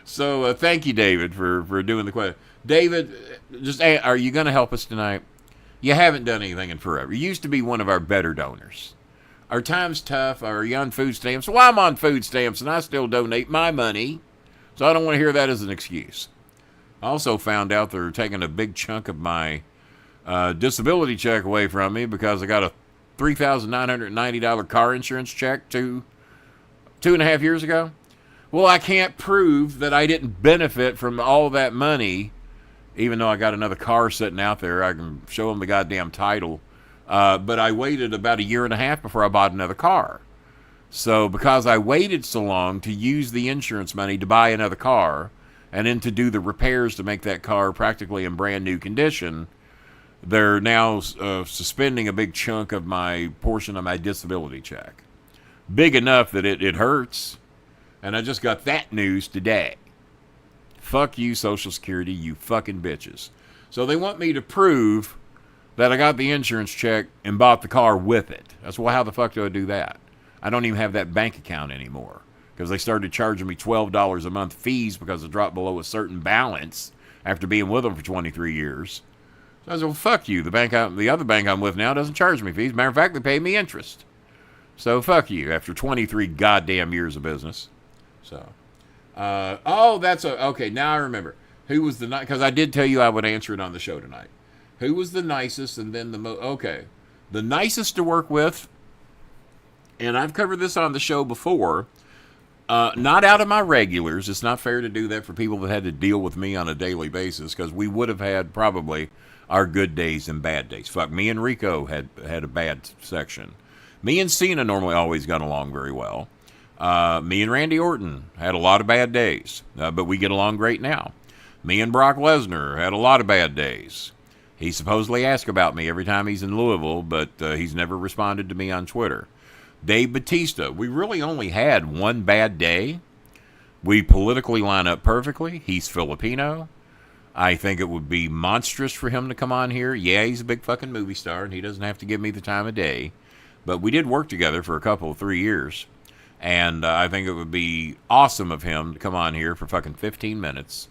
[SPEAKER 3] So thank you, David, for doing the question. David, are you going to help us tonight? You haven't done anything in forever. You used to be one of our better donors. Our time's tough. Are you on food stamps? Well, I'm on food stamps, and I still donate my money, so I don't want to hear that as an excuse. I also found out they're taking a big chunk of my disability check away from me because I got a $3,990 car insurance check two and a half years ago. Well, I can't prove that I didn't benefit from all that money, even though I got another car sitting out there. I can show them the goddamn title. But I waited about a year and a half before I bought another car. So because I waited so long to use the insurance money to buy another car and then to do the repairs to make that car practically in brand new condition, they're now suspending a big chunk of my portion of my disability check. Big enough that it hurts. And I just got that news today. Fuck you, Social Security, you fucking bitches. So they want me to prove that I got the insurance check and bought the car with it. That's why, how the fuck do I do that? I don't even have that bank account anymore because they started charging me $12 a month fees because it dropped below a certain balance after being with them for 23 years. So I said, well, fuck you. The other bank I'm with now doesn't charge me fees. Matter of fact, they pay me interest. So fuck you after 23 goddamn years of business. So, okay, now I remember. Who was the because I did tell you I would answer it on the show tonight. Who was the nicest and then okay. The nicest to work with, and I've covered this on the show before, not out of my regulars. It's not fair to do that for people that had to deal with me on a daily basis because we would have had probably our good days and bad days. Fuck, me and Rico had a bad section. Me and Cena normally always got along very well. Me and Randy Orton had a lot of bad days, but we get along great now. Me and Brock Lesnar had a lot of bad days. He supposedly asks about me every time he's in Louisville, but he's never responded to me on Twitter. Dave Bautista, we really only had one bad day. We politically line up perfectly. He's Filipino. I think it would be monstrous for him to come on here. Yeah, he's a big fucking movie star, and he doesn't have to give me the time of day. But we did work together for 3 years. And I think it would be awesome of him to come on here for fucking 15 minutes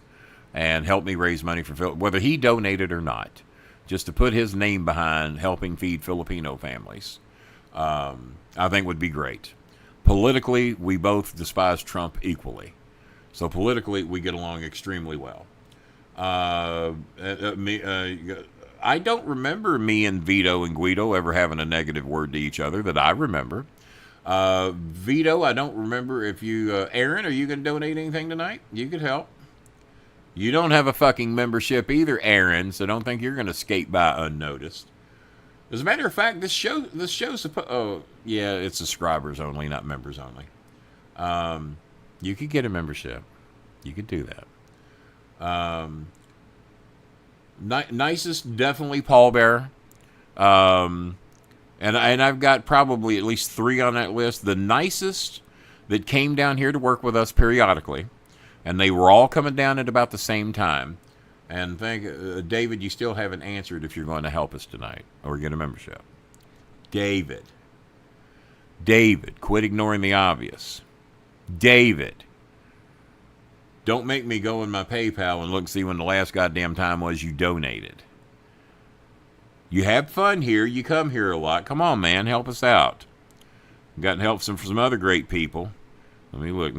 [SPEAKER 3] and help me raise money for whether he donated or not, just to put his name behind helping feed Filipino families. I think would be great. Politically, we both despise Trump equally. So politically, we get along extremely well. I don't remember me and Vito and Guido ever having a negative word to each other that I remember. Vito, I don't remember if you... Aaron, are you going to donate anything tonight? You could help. You don't have a fucking membership either, Aaron, so don't think you're going to skate by unnoticed. As a matter of fact, this show's supposed... Oh, yeah, it's subscribers only, not members only. You could get a membership. You could do that. Nicest, definitely Paul Bearer. And I've got probably at least 3 on that list. The nicest, that came down here to work with us periodically, and they were all coming down at about the same time. And David, you still haven't answered if you're going to help us tonight or get a membership. David, quit ignoring the obvious. David, don't make me go in my PayPal and look and see when the last goddamn time was you donated. You have fun here. You come here a lot. Come on, man. Help us out. Gotten help from some other great people. Let me look.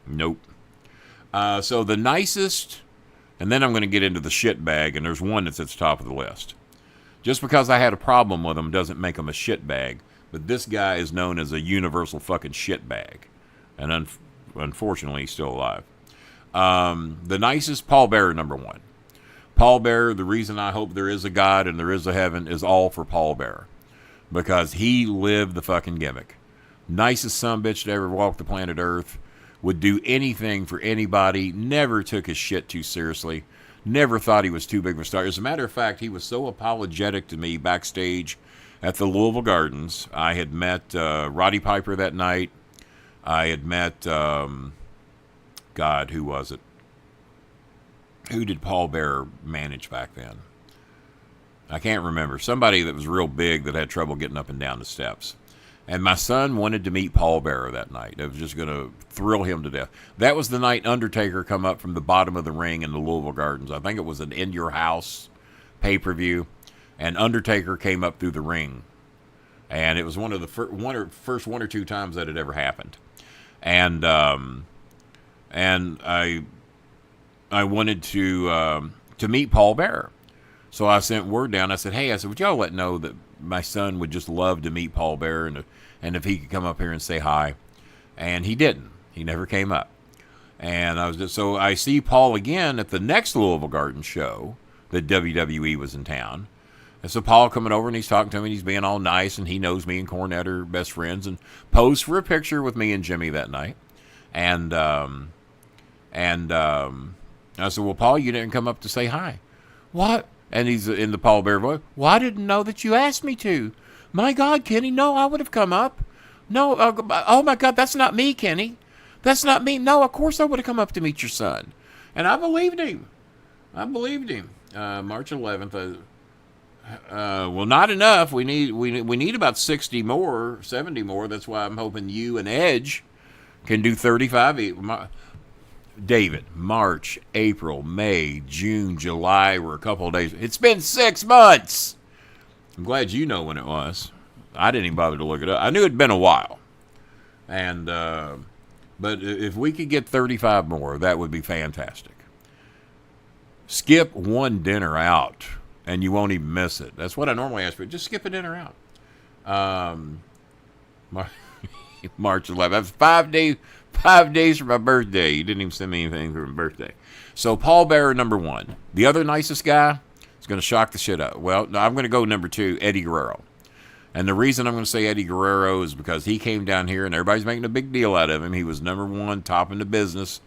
[SPEAKER 3] Nope. So the nicest, and then I'm going to get into the shit bag, and there's one that's at the top of the list. Just because I had a problem with him doesn't make him a shit bag, but this guy is known as a universal fucking shit bag, and unfortunately he's still alive. The nicest, Paul Bearer, number one. Paul Bearer, the reason I hope there is a God and there is a heaven is all for Paul Bearer, because he lived the fucking gimmick. Nicest sumbitch to ever walk the planet Earth. Would do anything for anybody. Never took his shit too seriously. Never thought he was too big of a star. As a matter of fact, he was so apologetic to me backstage at the Louisville Gardens. I had met Roddy Piper that night. I had met, God, who was it? Who did Paul Bearer manage back then? I can't remember. Somebody that was real big that had trouble getting up and down the steps. And my son wanted to meet Paul Bearer that night. It was just going to thrill him to death. That was the night Undertaker come up from the bottom of the ring in the Louisville Gardens. I think it was an In Your House pay-per-view. And Undertaker came up through the ring. And it was one of the first one or two times that had ever happened. And I wanted to meet Paul Bearer. So I sent word down. I said, would y'all let know that my son would just love to meet Paul Bearer and if he could come up here and say hi. And he didn't. He never came up. And so I see Paul again at the next Louisville Garden show that WWE was in town. And so Paul coming over and he's talking to me and he's being all nice and he knows me and Cornette are best friends and posed for a picture with me and Jimmy that night. And I said, well, Paul, you didn't come up to say hi. What? And he's in the Paul Bearer voice. Well, I didn't know that you asked me to. My God, Kenny, no, I would have come up. No, oh my God, that's not me, Kenny. That's not me. No, of course I would have come up to meet your son. And I believed him. March 11th. Well, not enough. We need about 60 more, 70 more. That's why I'm hoping you and Edge can do 35. David, March, April, May, June, July were a couple of days. It's been 6 months. I'm glad you know when it was. I didn't even bother to look it up. I knew it'd been a while. And but if we could get 35 more, that would be fantastic. Skip one dinner out, and you won't even miss it. That's what I normally ask for. Just skip a dinner out. March 11th. That's 5 days. 5 days for my birthday. You didn't even send me anything for my birthday. So Paul Bearer, number one. The other nicest guy is going to shock the shit out. Well, no, I'm going to go number two, Eddie Guerrero. And the reason I'm going to say Eddie Guerrero is because he came down here and everybody's making a big deal out of him. He was number one, top in the business,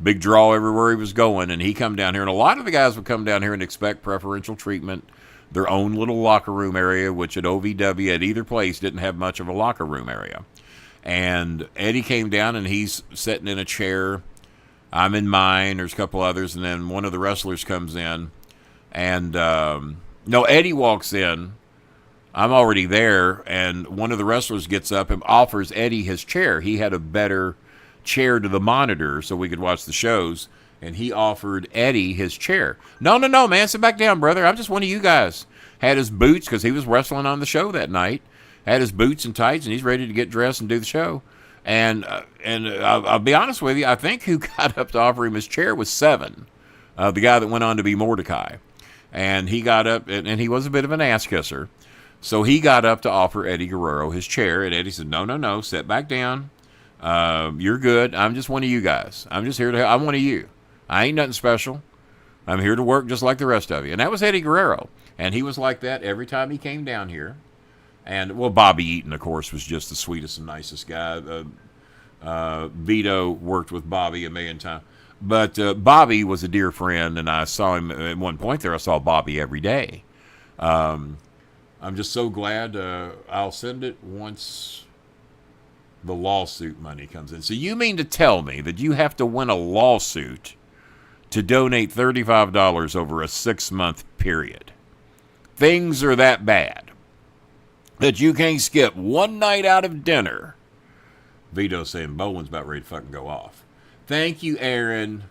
[SPEAKER 3] big draw everywhere he was going. And he come down here. And a lot of the guys would come down here and expect preferential treatment, their own little locker room area, which at OVW at either place didn't have much of a locker room area. And Eddie came down, and he's sitting in a chair. I'm in mine. There's a couple others, and then one of the wrestlers comes in. And, Eddie walks in. I'm already there, and one of the wrestlers gets up and offers Eddie his chair. He had a better chair to the monitor so we could watch the shows, and he offered Eddie his chair. No, man, sit back down, brother. I'm just one of you guys. Had his boots, because he was wrestling on the show that night. Had his boots and tights, and he's ready to get dressed and do the show. And I'll be honest with you, I think who got up to offer him his chair was Seven, the guy that went on to be Mordecai. And he got up, and he was a bit of an ass kisser. So he got up to offer Eddie Guerrero his chair, and Eddie said, no, sit back down. You're good. I'm just one of you guys. I'm just here to help. I'm one of you. I ain't nothing special. I'm here to work just like the rest of you. And that was Eddie Guerrero. And he was like that every time he came down here. And, well, Bobby Eaton, of course, was just the sweetest and nicest guy. Vito worked with Bobby a million times. But Bobby was a dear friend, and I saw him at one point there. I saw Bobby every day. I'm just so glad. I'll send it once. the lawsuit money comes in. So you mean to tell me that you have to win a lawsuit to donate $35 over a 6-month period? Things are that bad that you can't skip one night out of dinner. Vito saying Bowen's about ready to fucking go off. Thank you, Aaron.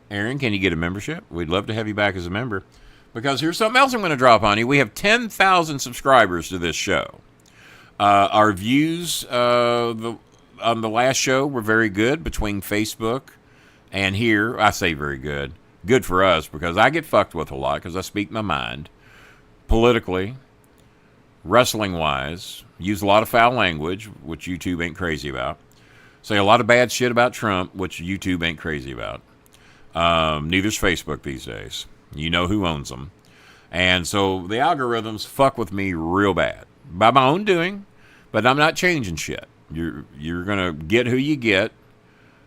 [SPEAKER 3] Aaron, can you get a membership? We'd love to have you back as a member. Because here's something else I'm going to drop on you. We have 10,000 subscribers to this show. Our views on the last show were very good between Facebook and here. I say very good. Good for us because I get fucked with a lot because I speak my mind. Politically, wrestling-wise, use a lot of foul language, which YouTube ain't crazy about. Say a lot of bad shit about Trump, which YouTube ain't crazy about. Neither's Facebook these days. You know who owns them. And so the algorithms fuck with me real bad. By my own doing, but I'm not changing shit. You're going to get who you get.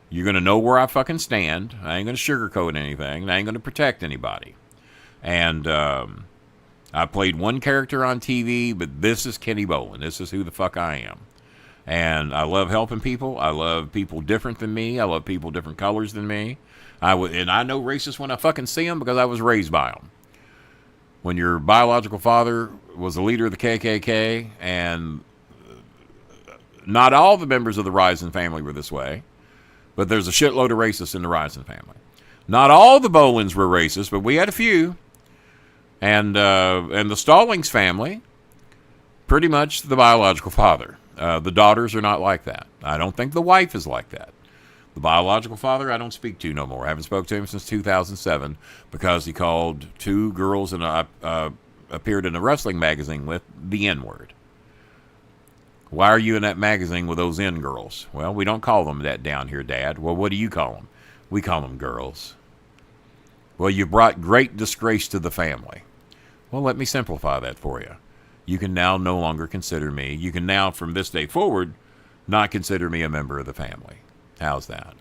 [SPEAKER 3] You're going to know where I fucking stand. I ain't going to sugarcoat anything. I ain't going to protect anybody. And I played one character on TV, but this is Kenny Bolin. This is who the fuck I am. And I love helping people. I love people different than me. I love people different colors than me. And I know racists when I fucking see them because I was raised by them. When your biological father was the leader of the KKK, and not all the members of the Risen family were this way, but there's a shitload of racists in the Risen family. Not all the Bolins were racist, but we had a few. And the Stallings family, pretty much the biological father. The daughters are not like that. I don't think the wife is like that. The biological father I don't speak to no more. I haven't spoke to him since 2007 because he called 2 girls and appeared in a wrestling magazine with the N-word. Why are you in that magazine with those N girls? Well, we don't call them that down here, Dad. Well, what do you call them? We call them girls. Well, you brought great disgrace to the family. Well, let me simplify that for you. You can now no longer consider me. You can now, from this day forward, not consider me a member of the family. How's that?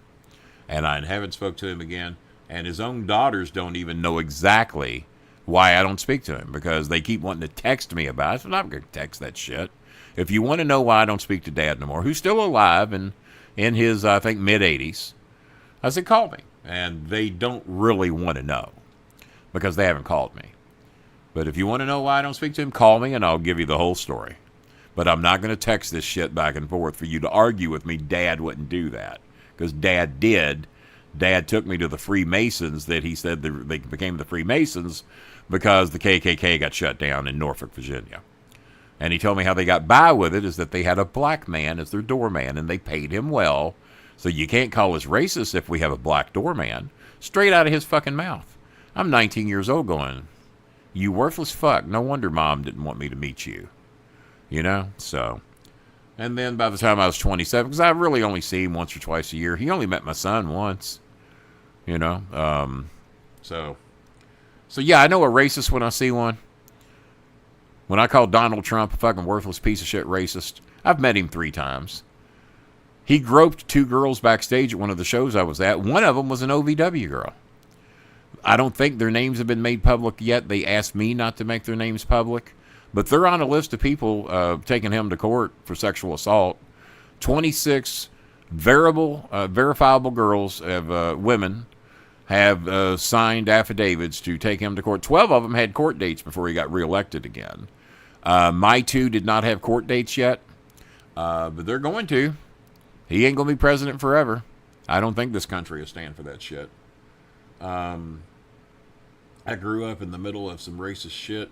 [SPEAKER 3] And I haven't spoke to him again. And his own daughters don't even know exactly why I don't speak to him because they keep wanting to text me about it. So I'm not going to text that shit. If you want to know why I don't speak to Dad no more, who's still alive and in his, I think, mid-80s, I said, call me. And they don't really want to know because they haven't called me. But if you want to know why I don't speak to him, call me and I'll give you the whole story. But I'm not going to text this shit back and forth for you to argue with me. Dad wouldn't do that because Dad did. Dad took me to the Freemasons that he said they became the Freemasons because the KKK got shut down in Norfolk, Virginia. And he told me how they got by with it is that they had a black man as their doorman and they paid him well. So you can't call us racist if we have a black doorman. Straight out of his fucking mouth. I'm 19 years old going, you worthless fuck. No wonder Mom didn't want me to meet you. You know? So. And then by the time I was 27, because I really only see him once or twice a year. He only met my son once. You know? So yeah, I know a racist when I see one. When I call Donald Trump a fucking worthless piece of shit racist, I've met him 3 times. He groped 2 girls backstage at one of the shows I was at. One of them was an OVW girl. I don't think their names have been made public yet. They asked me not to make their names public. But they're on a list of people taking him to court for sexual assault. 26 verifiable girls, women, have signed affidavits to take him to court. 12 of them had court dates before he got reelected again. My 2 did not have court dates yet, but they're going to. He ain't going to be president forever. I don't think this country will stand for that shit. I grew up in the middle of some racist shit.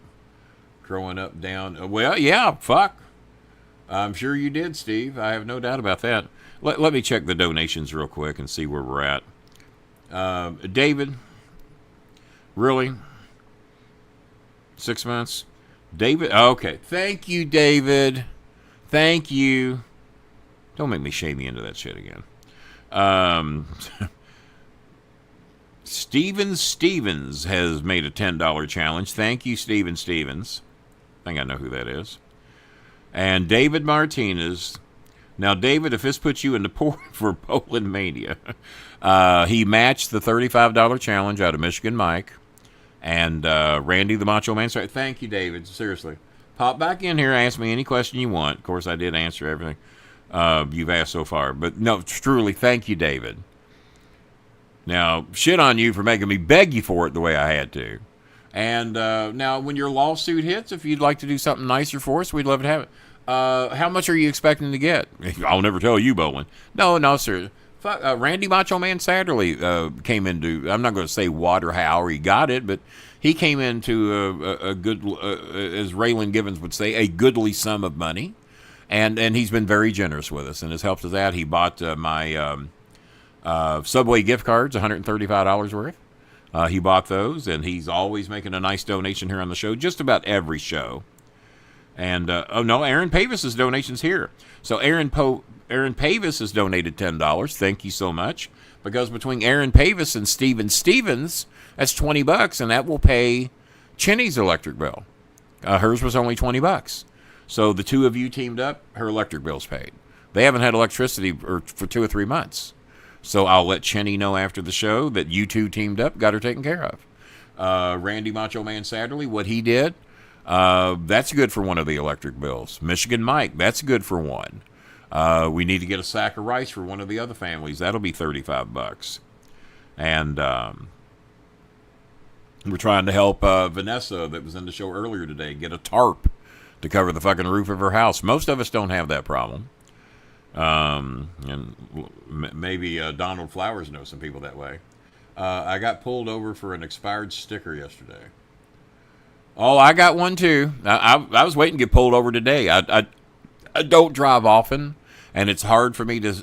[SPEAKER 3] Growing up down... well, yeah, fuck. I'm sure you did, Steve. I have no doubt about that. Let me check the donations real quick and see where we're at. David. Really? 6 months? David? Okay. Thank you, David. Thank you. Don't make me shame you into that shit again. Steven Stevens has made a $10 challenge. Thank you, Steven Stevens. I think I know who that is. And David Martinez. Now, David, if this puts you in the port for Poland Mania, he matched the $35 challenge out of Michigan Mike. And Randy the Macho Man. Thank you, David. Seriously. Pop back in here. Ask me any question you want. Of course, I did answer everything. you've asked so far. But no, truly, thank you, David. Now, shit on you for making me beg you for it the way I had to. And now, when your lawsuit hits, if you'd like to do something nicer for us, we'd love to have it. How much are you expecting to get? I'll never tell you, Bolin. No, sir. Randy Macho Man Satterley came into, I'm not going to say what or how or he got it, but he came into a good, as Raylan Givens would say, a goodly sum of money. And he's been very generous with us and has helped us out. He bought my Subway gift cards, $135 worth. He bought those, and he's always making a nice donation here on the show, just about every show. And, Aaron Pavis's donation's here. So Aaron Pavis has donated $10. Thank you so much. Because between Aaron Pavis and Steven Stevens, that's $20, and that will pay Chinny's electric bill. Hers was only $20. So the two of you teamed up, her electric bill's paid. They haven't had electricity for 2 or 3 months. So I'll let Chinny know after the show that you two teamed up, got her taken care of. Randy Macho Man Satterley, what he did, that's good for one of the electric bills. Michigan Mike, that's good for one. We need to get a sack of rice for one of the other families. That'll be $35. And we're trying to help Vanessa, that was in the show earlier today, get a tarp to cover the fucking roof of her house. Most of us don't have that problem. And maybe Donald Flowers knows some people that way. I got pulled over for an expired sticker yesterday. Oh, I got one too. I was waiting to get pulled over today. I don't drive often, and it's hard for me to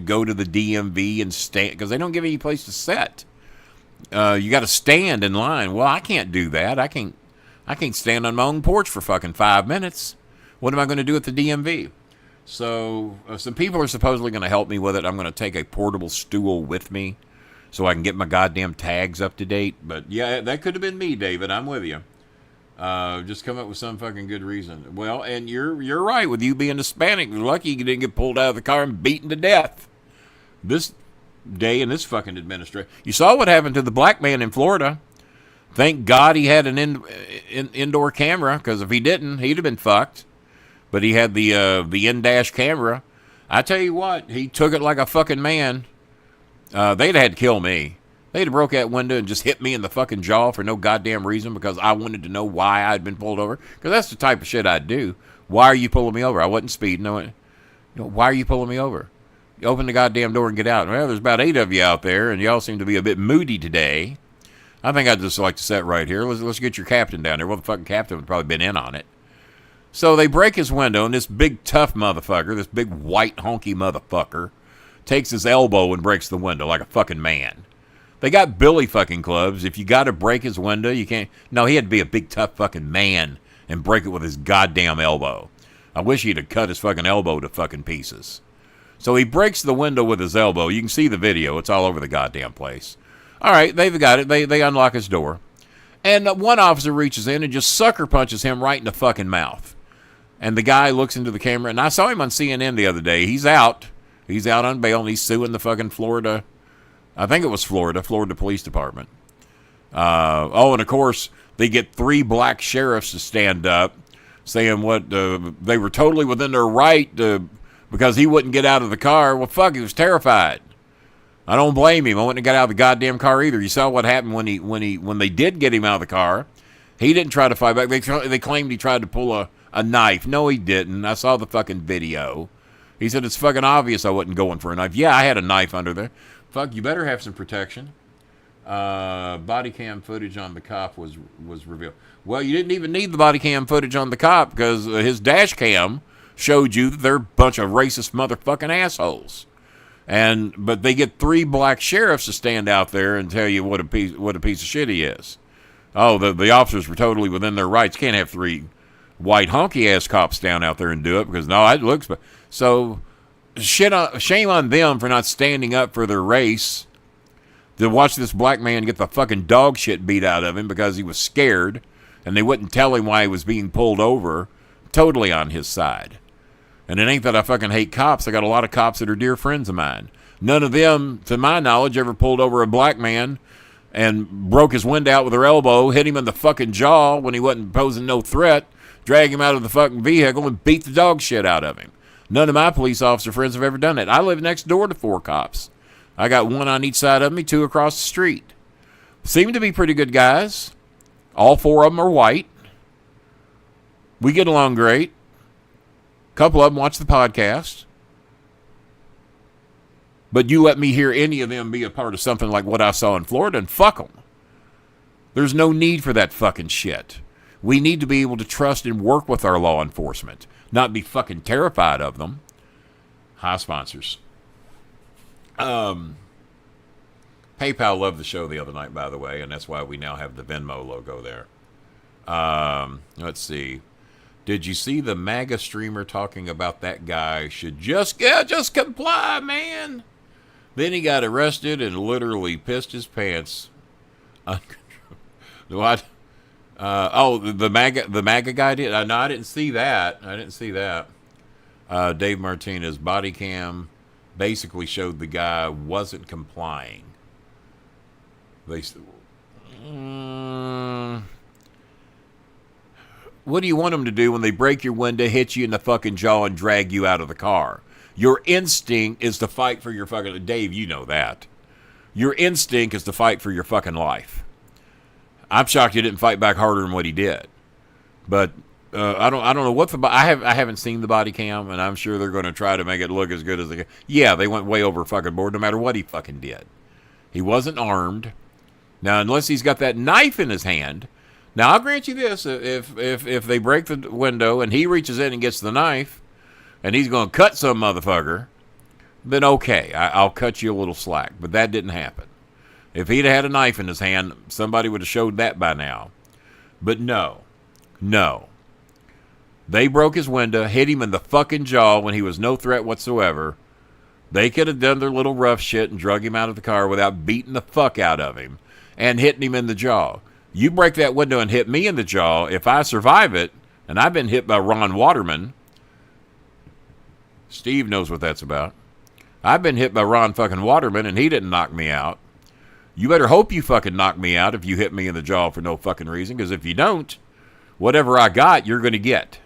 [SPEAKER 3] go to the DMV and stand because they don't give you any place to sit. You got to stand in line. Well, I can't do that. I can't stand on my own porch for fucking 5 minutes. What am I going to do at the DMV? So some people are supposedly going to help me with it. I'm going to take a portable stool with me so I can get my goddamn tags up to date. But yeah, that could have been me, David. I'm with you. Just come up with some fucking good reason. Well, and you're right with you being Hispanic. You're lucky you didn't get pulled out of the car and beaten to death. This day in this fucking administration. You saw what happened to the black man in Florida. Thank God he had an indoor camera, because if he didn't, he'd have been fucked. But he had the in-dash camera. I tell you what, he took it like a fucking man. They'd have had to kill me. They'd have broke that window and just hit me in the fucking jaw for no goddamn reason because I wanted to know why I'd been pulled over. Because that's the type of shit I'd do. Why are you pulling me over? I wasn't speeding. No, why are you pulling me over? You open the goddamn door and get out. Well, there's about 8 of you out there, and y'all seem to be a bit moody today. I think I'd just like to sit right here. Let's get your captain down there. Well, the fucking captain would probably been in on it. So they break his window, and this big tough motherfucker, this big white honky motherfucker, takes his elbow and breaks the window like a fucking man. They got billy fucking clubs. If you got to break his window, you can't. No, he had to be a big tough fucking man and break it with his goddamn elbow. I wish he'd have cut his fucking elbow to fucking pieces. So he breaks the window with his elbow. You can see the video. It's all over the goddamn place. All right, they've got it. They unlock his door. And one officer reaches in and just sucker punches him right in the fucking mouth. And the guy looks into the camera, and I saw him on CNN the other day. He's out. He's out on bail, and he's suing the fucking Florida, I think it was Florida Police Department. And of course, they get 3 black sheriffs to stand up, saying what they were totally within their right because he wouldn't get out of the car. Well, fuck, he was terrified. I don't blame him. I wouldn't have got out of the goddamn car either. You saw what happened when they did get him out of the car. He didn't try to fight back. They claimed he tried to pull a knife. No, he didn't. I saw the fucking video. He said, it's fucking obvious I wasn't going for a knife. Yeah, I had a knife under there. Fuck, you better have some protection. Body cam footage on the cop was revealed. Well, you didn't even need the body cam footage on the cop because his dash cam showed you that they're a bunch of racist motherfucking assholes. But they get 3 black sheriffs to stand out there and tell you what a piece of shit he is. Oh, the officers were totally within their rights. Can't have 3 white honky ass cops down out there and do it because no, it looks. So shame on them for not standing up for their race. To watch this black man get the fucking dog shit beat out of him because he was scared, and they wouldn't tell him why he was being pulled over. Totally on his side. And it ain't that I fucking hate cops. I got a lot of cops that are dear friends of mine. None of them, to my knowledge, ever pulled over a black man and broke his window out with their elbow, hit him in the fucking jaw when he wasn't posing no threat, drag him out of the fucking vehicle and beat the dog shit out of him. None of my police officer friends have ever done that. I live next door to 4 cops. I got 1 on each side of me, 2 across the street. Seem to be pretty good guys. All 4 of them are white. We get along great. A couple of them watch the podcast. But you let me hear any of them be a part of something like what I saw in Florida, and fuck them. There's no need for that fucking shit. We need to be able to trust and work with our law enforcement, not be fucking terrified of them. Hi, sponsors. PayPal loved the show the other night, by the way, and that's why we now have the Venmo logo there. Let's see. Did you see the MAGA streamer talking about that guy should just comply, man? Then he got arrested and literally pissed his pants. What? The MAGA guy did? No, I didn't see that. Dave Martinez, body cam basically showed the guy wasn't complying. They said, what do you want them to do when they break your window, hit you in the fucking jaw, and drag you out of the car? Your instinct is to fight for your fucking... Dave, you know that. Your instinct is to fight for your fucking life. I'm shocked you didn't fight back harder than what he did. But I don't know what the... I haven't seen the body cam, and I'm sure they're going to try to make it look as good as they can. Yeah, they went way over fucking board no matter what he fucking did. He wasn't armed. Now, unless he's got that knife in his hand... Now, I'll grant you this. If they break the window and he reaches in and gets the knife and he's going to cut some motherfucker, then okay, I'll cut you a little slack. But that didn't happen. If he'd had a knife in his hand, somebody would have showed that by now. But no. They broke his window, hit him in the fucking jaw when he was no threat whatsoever. They could have done their little rough shit and drug him out of the car without beating the fuck out of him and hitting him in the jaw. You break that window and hit me in the jaw, if I survive it, and I've been hit by Ron Waterman. Steve knows what that's about. I've been hit by Ron fucking Waterman, and he didn't knock me out. You better hope you fucking knock me out if you hit me in the jaw for no fucking reason, because if you don't, whatever I got, you're going to get.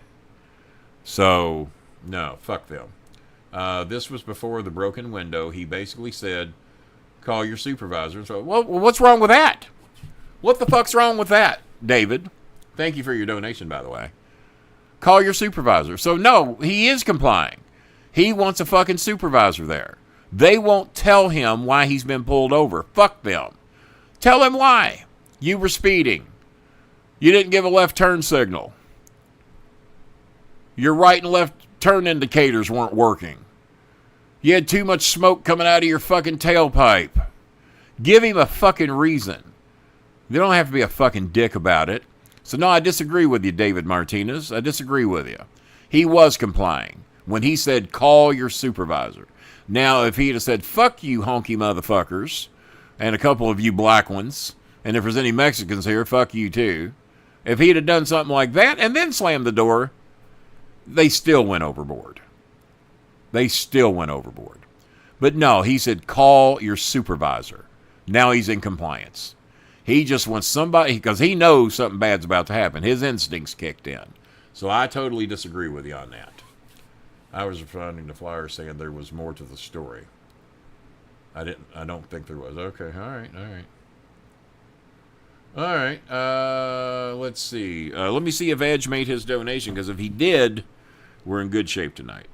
[SPEAKER 3] So, no, fuck them. This was before the broken window. He basically said, call your supervisor. So, well, what's wrong with that? What the fuck's wrong with that, David? Thank you for your donation, by the way. Call your supervisor. So, no, he is complying. He wants a fucking supervisor there. They won't tell him why he's been pulled over. Fuck them. Tell him why. You were speeding. You didn't give a left turn signal. Your right and left turn indicators weren't working. You had too much smoke coming out of your fucking tailpipe. Give him a fucking reason. You don't have to be a fucking dick about it. So, no, I disagree with you, David Martinez. I disagree with you. He was complying when he said, call your supervisor. Now, if he'd have said, fuck you, honky motherfuckers, and a couple of you black ones, and if there's any Mexicans here, fuck you too. If he'd have done something like that and then slammed the door, they still went overboard. But no, he said, call your supervisor. Now he's in compliance. He just wants somebody, because he knows something bad's about to happen. His instincts kicked in. So I totally disagree with you on that. I was finding the flyer saying there was more to the story. I don't think there was. Okay, all right. Let's see. Let me see if Edge made his donation, because if he did, we're in good shape tonight.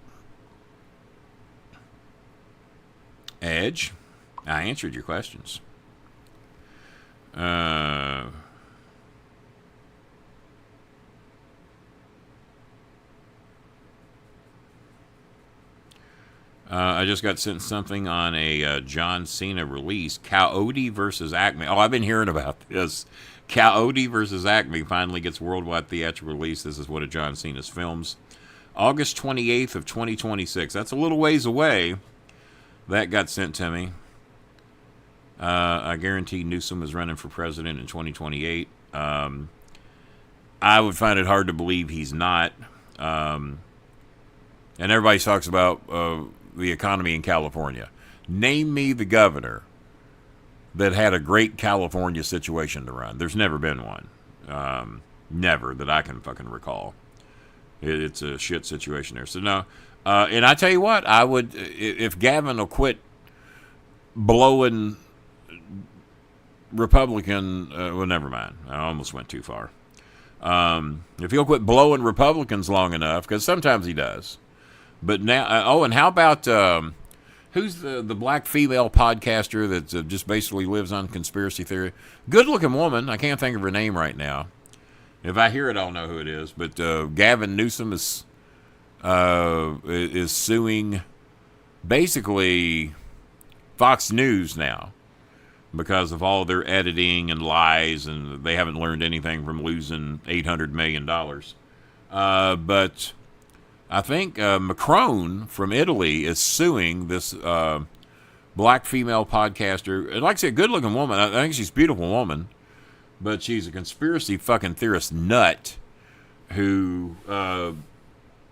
[SPEAKER 3] Edge, I answered your questions. I just got sent something on a John Cena release. Coyote versus Acme. Oh, I've been hearing about this. Coyote versus Acme finally gets worldwide theatrical release. This is one of John Cena's films. August 28th of 2026. That's a little ways away. That got sent to me. I guarantee Newsom is running for president in 2028. I would find it hard to believe he's not. And everybody talks about the economy in California. Name me the governor that had a great California situation to run. There's never been one. Never that I can fucking recall. It's a shit situation there. So no, and I tell you what, I would if Gavin will quit blowing Republican. Well, never mind. I almost went too far. If he'll quit blowing Republicans long enough, because sometimes he does. But now, and how about who's the black female podcaster that just basically lives on conspiracy theory? Good-looking woman. I can't think of her name right now. If I hear it, I'll know who it is. But Gavin Newsom is suing basically Fox News now because of all their editing and lies, and they haven't learned anything from losing $800 million. But I think Macron from Italy is suing this black female podcaster. And like I said, good-looking woman. I think she's a beautiful woman. But she's a conspiracy fucking theorist nut who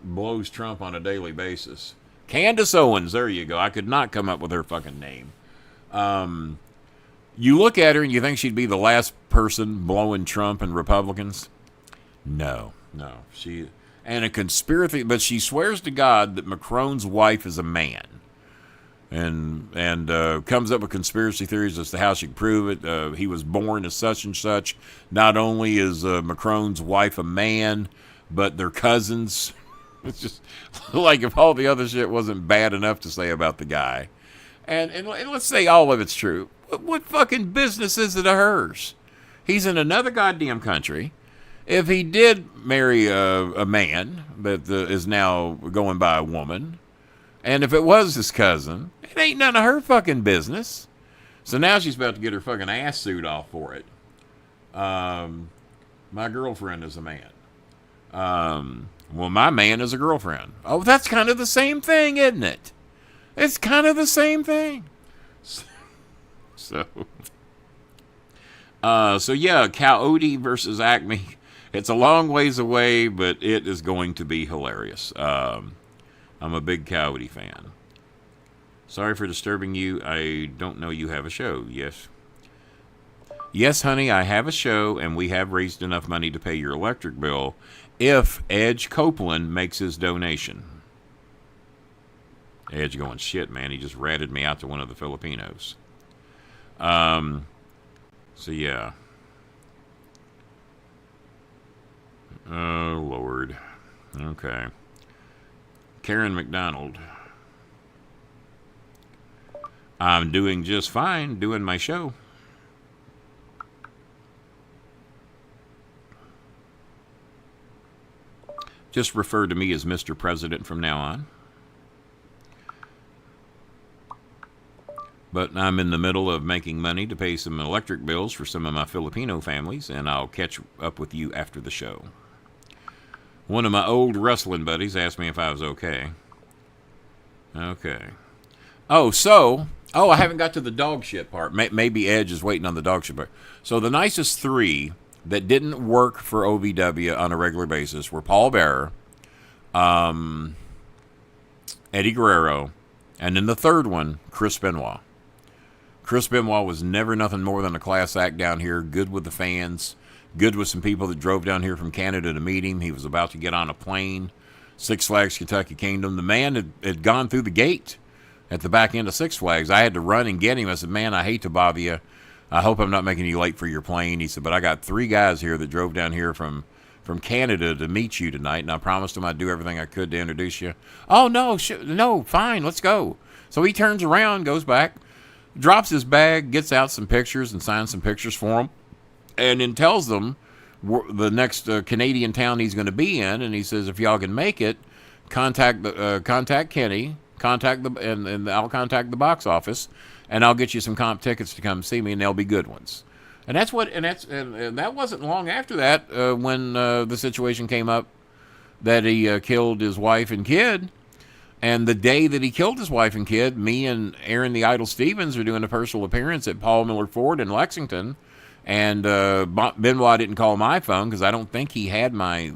[SPEAKER 3] blows Trump on a daily basis. Candace Owens, there you go. I could not come up with her fucking name. You look at her and you think she'd be the last person blowing Trump and Republicans? No. And a conspiracy, but she swears to God that Macron's wife is a man. And comes up with conspiracy theories as to how she can prove it. He was born as such and such. Not only is Macron's wife a man, but they're cousins. It's just like if all the other shit wasn't bad enough to say about the guy. And let's say all of it's true. What fucking business is it of hers? He's in another goddamn country. If he did marry a man that is now going by a woman, and if it was his cousin, it ain't none of her fucking business. So now she's about to get her fucking ass suit off for it. My girlfriend is a man. Well, my man is a girlfriend. Oh, that's kind of the same thing, isn't it? It's kind of the same thing. So yeah, Coyote versus Acme. It's a long ways away, but it is going to be hilarious. I'm a big Coyote fan. Sorry for disturbing you. I don't know you have a show. Yes. Yes, honey, I have a show, and we have raised enough money to pay your electric bill if Edge Copeland makes his donation. Edge going, shit, man, he just ratted me out to one of the Filipinos. So, yeah. Oh, Lord. Okay. Karen McDonald. I'm doing just fine doing my show. Just refer to me as Mr. President from now on. But I'm in the middle of making money to pay some electric bills for some of my Filipino families, and I'll catch up with you after the show. One of my old wrestling buddies asked me if I was okay. Okay. I haven't got to the dog shit part. Maybe Edge is waiting on the dog shit part. So the nicest three that didn't work for OVW on a regular basis were Paul Bearer, Eddie Guerrero, and then the third one, Chris Benoit. Chris Benoit was never nothing more than a class act down here, good with the fans, good with some people that drove down here from Canada to meet him. He was about to get on a plane, Six Flags Kentucky Kingdom. The man had gone through the gate at the back end of Six Flags. I had to run and get him. I said, man, I hate to bother you. I hope I'm not making you late for your plane. He said, but I got 3 guys here that drove down here from Canada to meet you tonight, and I promised them I'd do everything I could to introduce you. Oh, no, no, fine, let's go. So he turns around, goes back, drops his bag, gets out some pictures and signs some pictures for them, and then tells them the next Canadian town he's going to be in, and he says, if y'all can make it, contact Kenny, and I'll contact the box office, and I'll get you some comp tickets to come see me, and they'll be good ones. And that wasn't long after that when the situation came up that he killed his wife and kid. And the day that he killed his wife and kid, me and Aaron the Idol Stevens are doing a personal appearance at Paul Miller Ford in Lexington. And Benoit didn't call my phone because I don't think he had my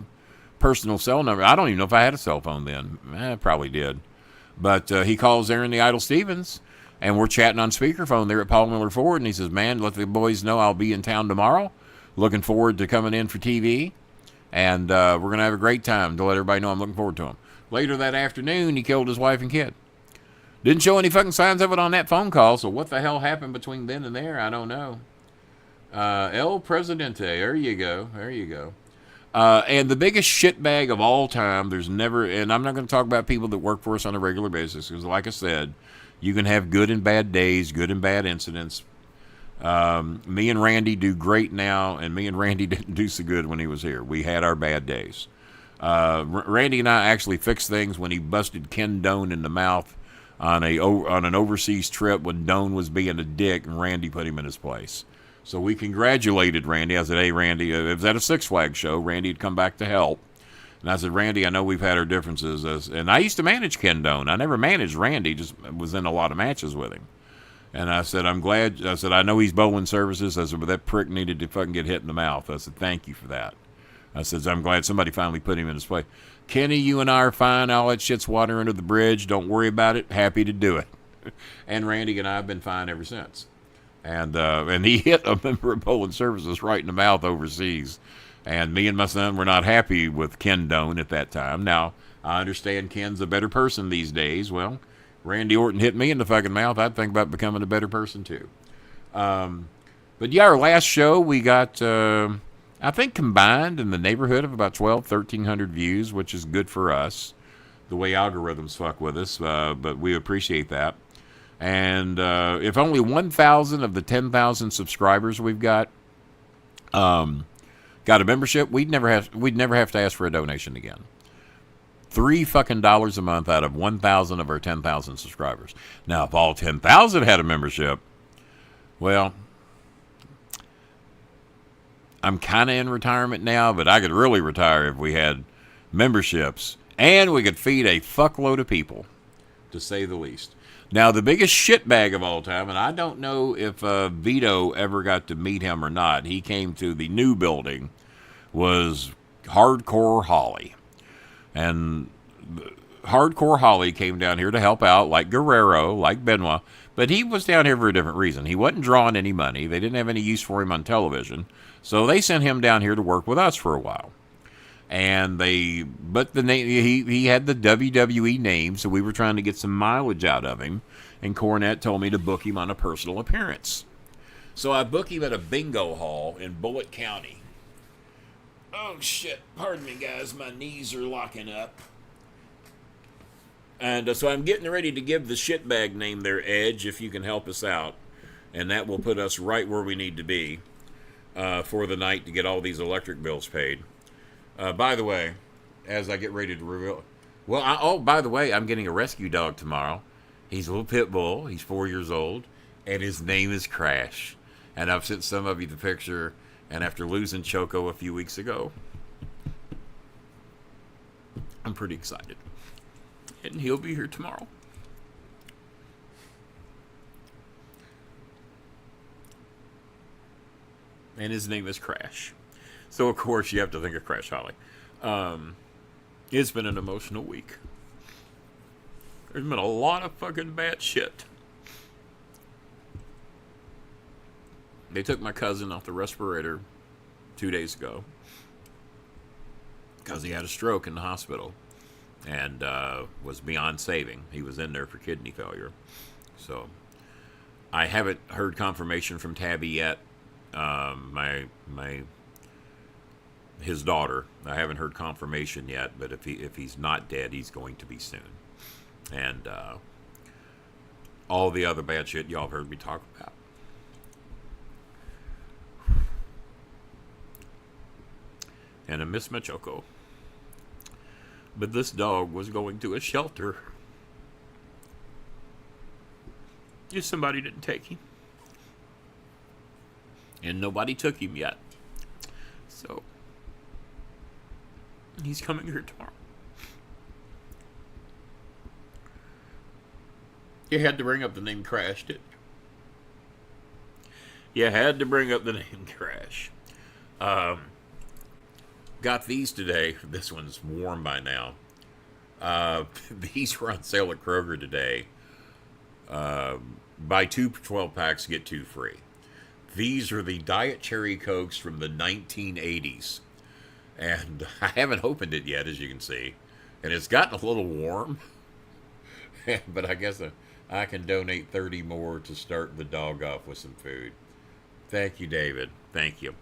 [SPEAKER 3] personal cell number. I don't even know if I had a cell phone then. I probably did. But he calls Aaron the Idol Stevens, and we're chatting on speakerphone there at Paul Miller Ford. And he says, man, let the boys know I'll be in town tomorrow. Looking forward to coming in for TV. And we're going to have a great time to let everybody know I'm looking forward to him. Later that afternoon, he killed his wife and kid. Didn't show any fucking signs of it on that phone call, so what the hell happened between then and there, I don't know. El Presidente, there you go. And the biggest shitbag of all time, there's never, and I'm not going to talk about people that work for us on a regular basis, because like I said, you can have good and bad days, good and bad incidents. Me and Randy do great now, and me and Randy didn't do so good when he was here. We had our bad days. Randy and I actually fixed things when he busted Ken Doan in the mouth on an overseas trip when Doan was being a dick, and Randy put him in his place. So we congratulated Randy. I said, hey, Randy, it was at a Six Flags show. Randy had come back to help. And I said, Randy, I know we've had our differences. And I used to manage Ken Doan. I never managed Randy, just was in a lot of matches with him. And I said, I'm glad. I said, I know he's bowling services. I said, but that prick needed to fucking get hit in the mouth. I said, thank you for that. I said, I'm glad somebody finally put him in his place. Kenny, you and I are fine. All that shit's water under the bridge. Don't worry about it. Happy to do it. And Randy and I have been fine ever since. And he hit a member of Bowling Services right in the mouth overseas. And me and my son were not happy with Ken Doan at that time. Now, I understand Ken's a better person these days. Well, Randy Orton hit me in the fucking mouth. I'd think about becoming a better person, too. But yeah, our last show, we got, I think, combined in the neighborhood of about 1,300 views, which is good for us. The way algorithms fuck with us, but we appreciate that. And if only 1,000 of the 10,000 subscribers we've got a membership, we'd never have to ask for a donation again. $3 fucking a month out of 1,000 of our 10,000 subscribers. Now, if all 10,000 had a membership, well, I'm kind of in retirement now, but I could really retire if we had memberships and we could feed a fuckload of people, to say the least. Now, the biggest shitbag of all time, and I don't know if Vito ever got to meet him or not. He came to the new building, was Hardcore Holly. And Hardcore Holly came down here to help out, like Guerrero, like Benoit. But he was down here for a different reason. He wasn't drawing any money. They didn't have any use for him on television. So they sent him down here to work with us for a while. And he had the WWE name, so we were trying to get some mileage out of him. And Cornette told me to book him on a personal appearance. So I booked him at a bingo hall in Bullitt County. Oh, shit. Pardon me, guys. My knees are locking up. And so I'm getting ready to give the shitbag name there, Edge, if you can help us out. And that will put us right where we need to be for the night to get all these electric bills paid. By the way, as I get ready to reveal... Well, by the way, I'm getting a rescue dog tomorrow. He's a little pit bull. He's 4 years old. And his name is Crash. And I've sent some of you the picture. And after losing Choco a few weeks ago, I'm pretty excited. And he'll be here tomorrow. And his name is Crash. So, of course, you have to think of Crash Holly. It's been an emotional week. There's been a lot of fucking bad shit. They took my cousin off the respirator 2 days ago because he had a stroke in the hospital and was beyond saving. He was in there for kidney failure. So I haven't heard confirmation from Tabby yet. His daughter. I haven't heard confirmation yet, but if he's not dead, he's going to be soon. And all the other bad shit y'all have heard me talk about. And I miss my Choco. But this dog was going to a shelter. If somebody didn't take him. And nobody took him yet. So, he's coming here tomorrow. You had to bring up the name Crash, didn't you? You had to bring up the name Crash. Got these today. This one's warm by now. These were on sale at Kroger today. Buy 2 12 packs, get 2 free. These are the Diet Cherry Cokes from the 1980s. And I haven't opened it yet, as you can see. And it's gotten a little warm. But I guess I can donate 30 more to start the dog off with some food. Thank you, David. Thank you.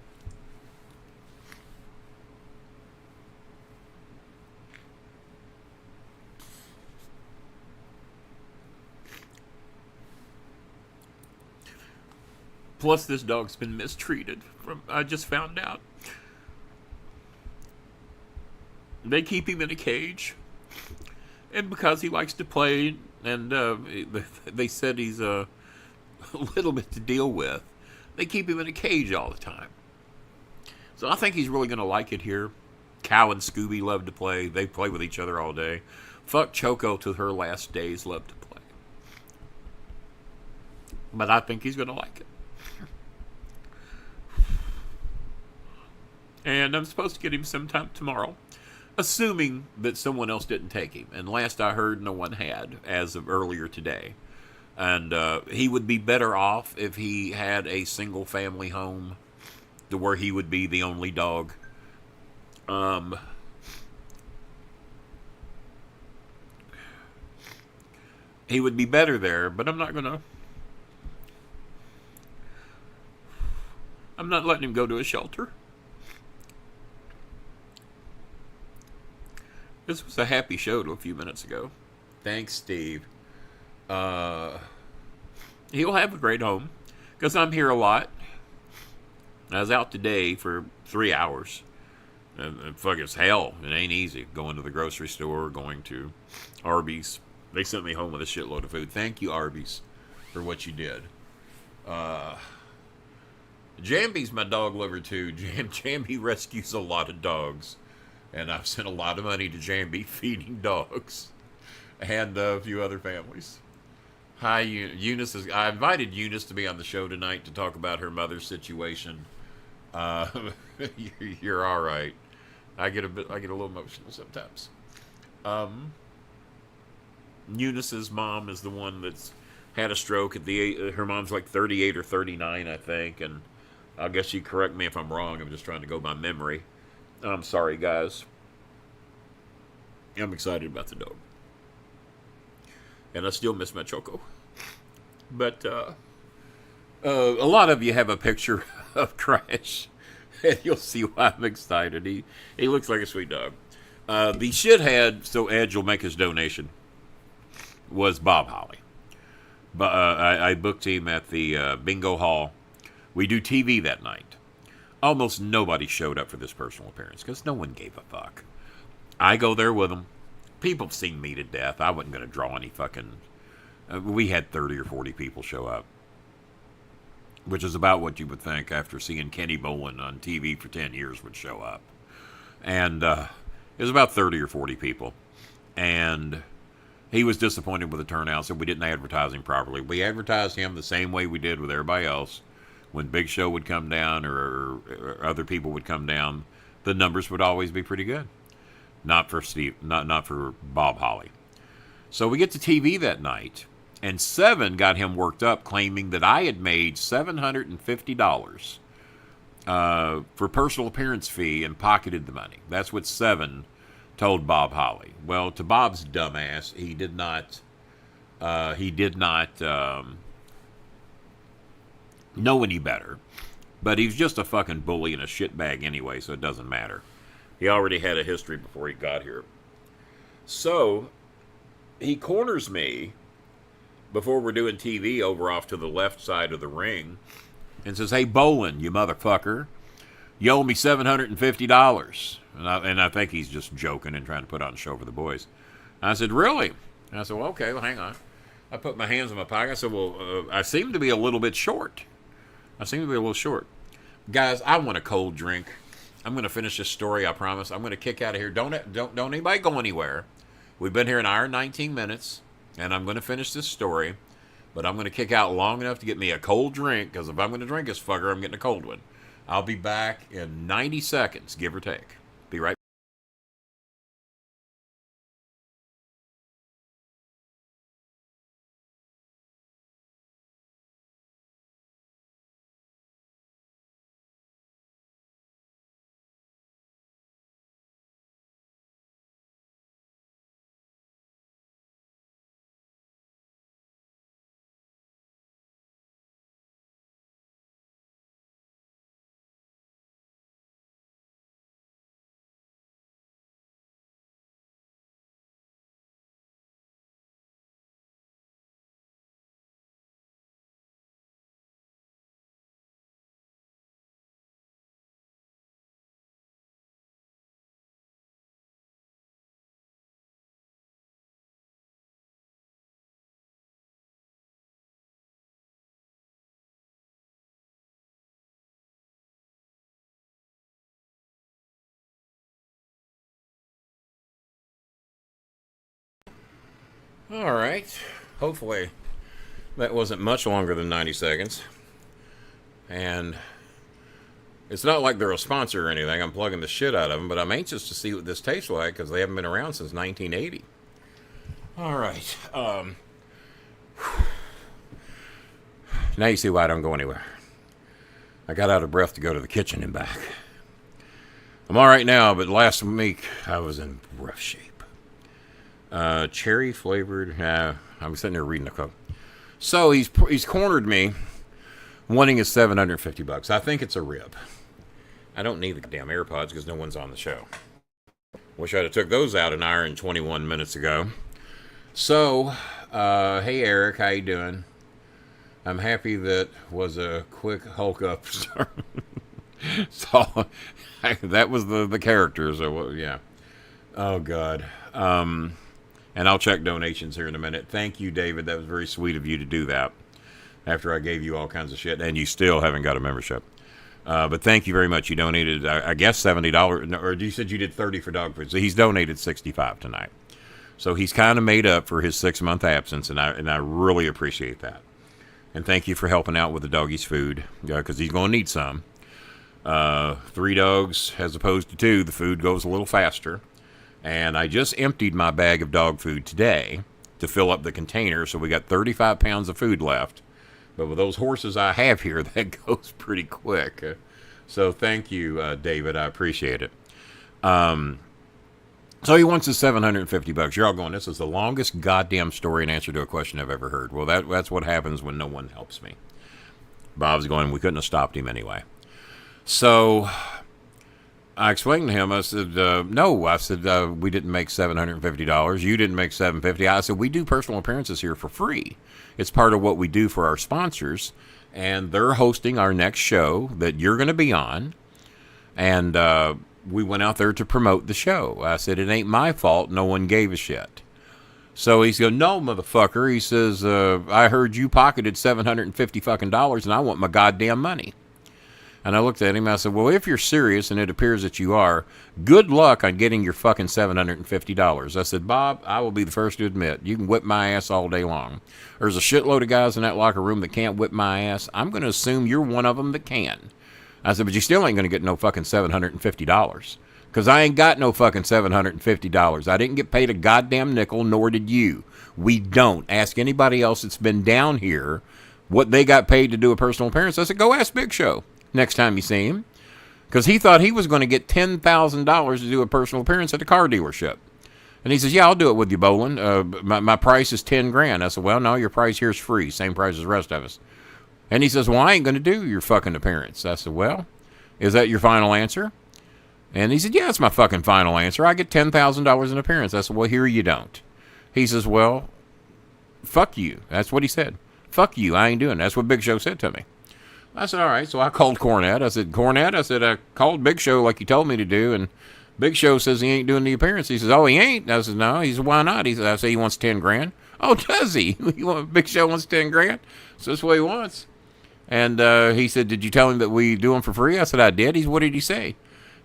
[SPEAKER 3] Plus, this dog's been mistreated. I just found out. They keep him in a cage. And because he likes to play, and they said he's a little bit to deal with, they keep him in a cage all the time. So I think he's really going to like it here. Cow and Scooby love to play. They play with each other all day. Fuck Choco to her last days, love to play. But I think he's going to like it. And I'm supposed to get him sometime tomorrow, assuming that someone else didn't take him. And last I heard, no one had, as of earlier today. And he would be better off if he had a single family home to where he would be the only dog. He would be better there, but I'm not letting him go to a shelter. This was a happy show a few minutes ago. Thanks, Steve. He'll have a great home, because I'm here a lot. I was out today for 3 hours. And fuck, it's hell. It ain't easy. Going to the grocery store, going to Arby's. They sent me home with a shitload of food. Thank you, Arby's, for what you did. Jambi's my dog lover, too. Jambi rescues a lot of dogs. And I've sent a lot of money to Jambi feeding dogs. And a few other families. Hi, Eunice. I invited Eunice to be on the show tonight to talk about her mother's situation. You're all right. I get a little emotional sometimes. Eunice's mom is the one that's had a stroke at her mom's like 38 or 39, I think, and I guess she'd correct me if I'm wrong. I'm just trying to go by memory. I'm sorry, guys. I'm excited about the dog. And I still miss my Choco. But a lot of you have a picture of Crash. And you'll see why I'm excited. He looks like a sweet dog. The shithead, so Edge will make his donation, was Bob Holly. But I booked him at the bingo hall. We do TV that night. Almost nobody showed up for this personal appearance because no one gave a fuck. I go there with them. People have seen me to death. I wasn't going to draw any fucking... we had 30 or 40 people show up, which is about what you would think after seeing Kenny Bolin on TV for 10 years would show up. And it was about 30 or 40 people. And he was disappointed with the turnout, said we didn't advertise him properly. We advertised him the same way we did with everybody else. When Big Show would come down or other people would come down, the numbers would always be pretty good. Not for Steve, not for Bob Holly. So we get to TV that night, and Seven got him worked up, claiming that I had made $750 for personal appearance fee and pocketed the money. That's what Seven told Bob Holly. Well, to Bob's dumbass, he did not know any better. But he's just a fucking bully and a shitbag anyway, so it doesn't matter. He already had a history before he got here. So, he corners me before we're doing TV over off to the left side of the ring and says, "Hey, Bolin, you motherfucker, you owe me $750. And I think he's just joking and trying to put on a show for the boys. I said, "Really?" And I said, "Well, okay, well, hang on." I put my hands in my pocket. I said, "Well, I seem to be a little bit short. Guys, I want a cold drink. I'm going to finish this story, I promise. I'm going to kick out of here. Don't anybody go anywhere. We've been here an hour and 19 minutes, and I'm going to finish this story, but I'm going to kick out long enough to get me a cold drink, because if I'm going to drink this fucker, I'm getting a cold one. I'll be back in 90 seconds, give or take. Be right back. All right. Hopefully that wasn't much longer than 90 seconds. And it's not like they're a sponsor or anything. I'm plugging the shit out of them, but I'm anxious to see what this tastes like because they haven't been around since 1980. All right. Now you see why I don't go anywhere. I got out of breath to go to the kitchen and back. I'm all right now, but last week I was in rough shape. Cherry flavored. I'm sitting there reading the code. So he's cornered me, wanting his $750. I think it's a rib. I don't need the damn AirPods because no one's on the show. Wish I'd have took those out an hour and 21 minutes ago. So, hey Eric, how you doing? I'm happy that was a quick Hulk up. So that was the characters. So yeah. Oh God. And I'll check donations here in a minute. Thank you, David. That was very sweet of you to do that. After I gave you all kinds of shit, and you still haven't got a membership. But thank you very much. You donated, I guess, $70, or you said you did $30 for dog food. So he's donated $65 tonight. So he's kind of made up for his 6-month absence, and I really appreciate that. And thank you for helping out with the doggy's food, because he's going to need some. 3 dogs as opposed to 2, the food goes a little faster. And I just emptied my bag of dog food today to fill up the container, so we got 35 pounds of food left. But with those horses I have here, that goes pretty quick. So thank you, David. I appreciate it. So he wants his $750. You're all going, this is the longest goddamn story and answer to a question I've ever heard. Well, that's what happens when no one helps me. Bob's going, we couldn't have stopped him anyway. So I explained to him, I said, no. I said, we didn't make $750. You didn't make $750. I said, we do personal appearances here for free. It's part of what we do for our sponsors. And they're hosting our next show that you're going to be on. And we went out there to promote the show. I said, it ain't my fault. No one gave a shit. So he's going, no, motherfucker. He says, I heard you pocketed $750 fucking dollars, and I want my goddamn money. And I looked at him. I said, well, if you're serious, and it appears that you are, good luck on getting your fucking $750. I said, Bob, I will be the first to admit, you can whip my ass all day long. There's a shitload of guys in that locker room that can't whip my ass. I'm going to assume you're one of them that can. I said, but you still ain't going to get no fucking $750. Because I ain't got no fucking $750. I didn't get paid a goddamn nickel, nor did you. We don't. Ask anybody else that's been down here what they got paid to do a personal appearance. I said, go ask Big Show next time you see him. Because he thought he was going to get $10,000 to do a personal appearance at the car dealership. And he says, yeah, I'll do it with you, Bolin. My price is $10,000. I said, well, no, your price here is free. Same price as the rest of us. And he says, well, I ain't going to do your fucking appearance. I said, well, is that your final answer? And he said, yeah, it's my fucking final answer. I get $10,000 in appearance. I said, well, here you don't. He says, well, fuck you. That's what he said. Fuck you. I ain't doing it. That's what Big Show said to me. I said, all right. So I called Cornette. I said, Cornette, I called Big Show like you told me to do. And Big Show says he ain't doing the appearance. He says, oh, he ain't? I said, no. He said, why not? He said, I say he wants $10,000. Oh, does he? Big Show wants $10,000? So that's what he wants. And he said, did you tell him that we do them for free? I said, I did. He said, what did he say?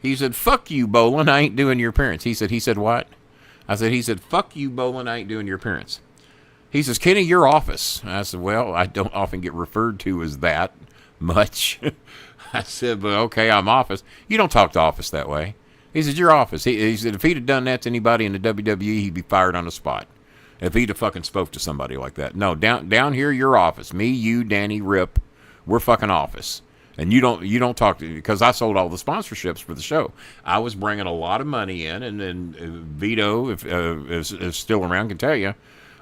[SPEAKER 3] He said, fuck you, Bolin. I ain't doing your appearance. He said what? I said, he said, fuck you, Bolin. I ain't doing your appearance. He says, Kenny, your office. I said, well, I don't often get referred to as that much. I said, but okay, I'm office. You don't talk to office that way. He said, your office. He said, if he'd have done that to anybody in the WWE, he'd be fired on the spot. If he'd have fucking spoke to somebody like that. No, down here, your office. Me, you, Danny, Rip. We're fucking office. And you don't talk to, because I sold all the sponsorships for the show. I was bringing a lot of money in, and Vito, if is still around, can tell you,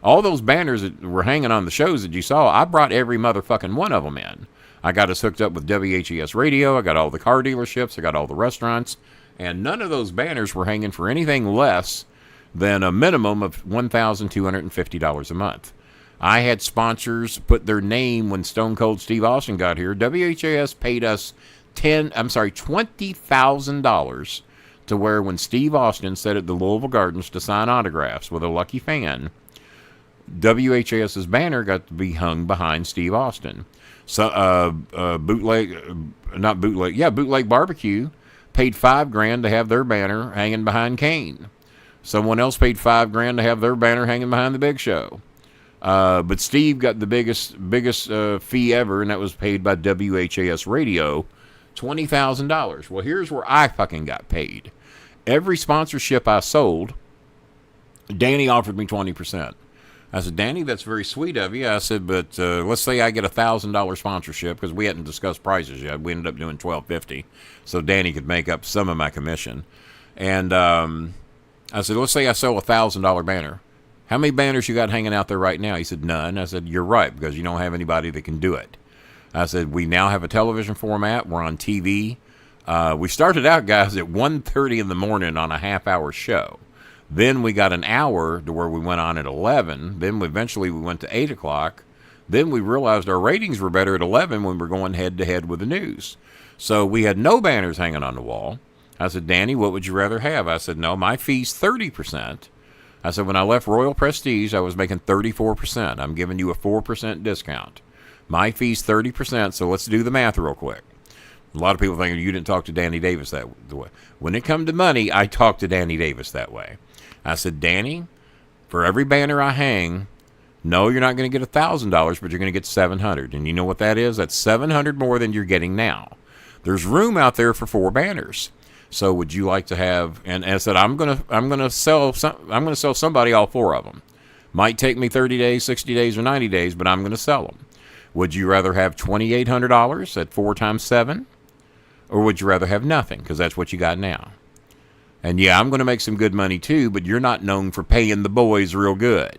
[SPEAKER 3] all those banners that were hanging on the shows that you saw, I brought every motherfucking one of them in. I got us hooked up with WHES radio. I got all the car dealerships. I got all the restaurants. And none of those banners were hanging for anything less than a minimum of $1,250 a month. I had sponsors put their name when Stone Cold Steve Austin got here. WHAS paid us $20,000 to where when Steve Austin sat at the Louisville Gardens to sign autographs with a lucky fan, WHAS's banner got to be hung behind Steve Austin. So Bootleg Barbecue paid $5,000 to have their banner hanging behind Kane. Someone else paid $5,000 to have their banner hanging behind the big show. But Steve got the biggest fee ever, and that was paid by WHAS Radio, $20,000. Well, here's where I fucking got paid. Every sponsorship I sold, Danny offered me 20%. I said, Danny, that's very sweet of you. I said, but let's say I get a $1,000 sponsorship, because we hadn't discussed prices yet. We ended up doing $1,250, so Danny could make up some of my commission. And I said, let's say I sell a $1,000 banner. How many banners you got hanging out there right now? He said, none. I said, you're right, because you don't have anybody that can do it. I said, we now have a television format. We're on TV. We started out, guys, at 1:30 in the morning on a half-hour show. Then we got an hour to where we went on at 11. Then eventually we went to 8 o'clock. Then we realized our ratings were better at 11 when we were going head-to-head with the news. So we had no banners hanging on the wall. I said, Danny, what would you rather have? I said, no, my fee's 30%. I said, when I left Royal Prestige, I was making 34%. I'm giving you a 4% discount. My fee's 30%, so let's do the math real quick. A lot of people think you didn't talk to Danny Davis that way. When it come to money, I talk to Danny Davis that way. I said, Danny, for every banner I hang, no, you're not going to get $1,000, but you're going to get $700. And you know what that is? That's $700 more than you're getting now. There's room out there for 4 banners. So would you like to have? And I said, I'm gonna sell somebody all 4 of them. Might take me 30 days, 60 days, or 90 days, but I'm gonna sell them. Would you rather have $2,800 at 4 times 7, or would you rather have nothing? Because that's what you got now. And yeah, I'm gonna make some good money too, but you're not known for paying the boys real good.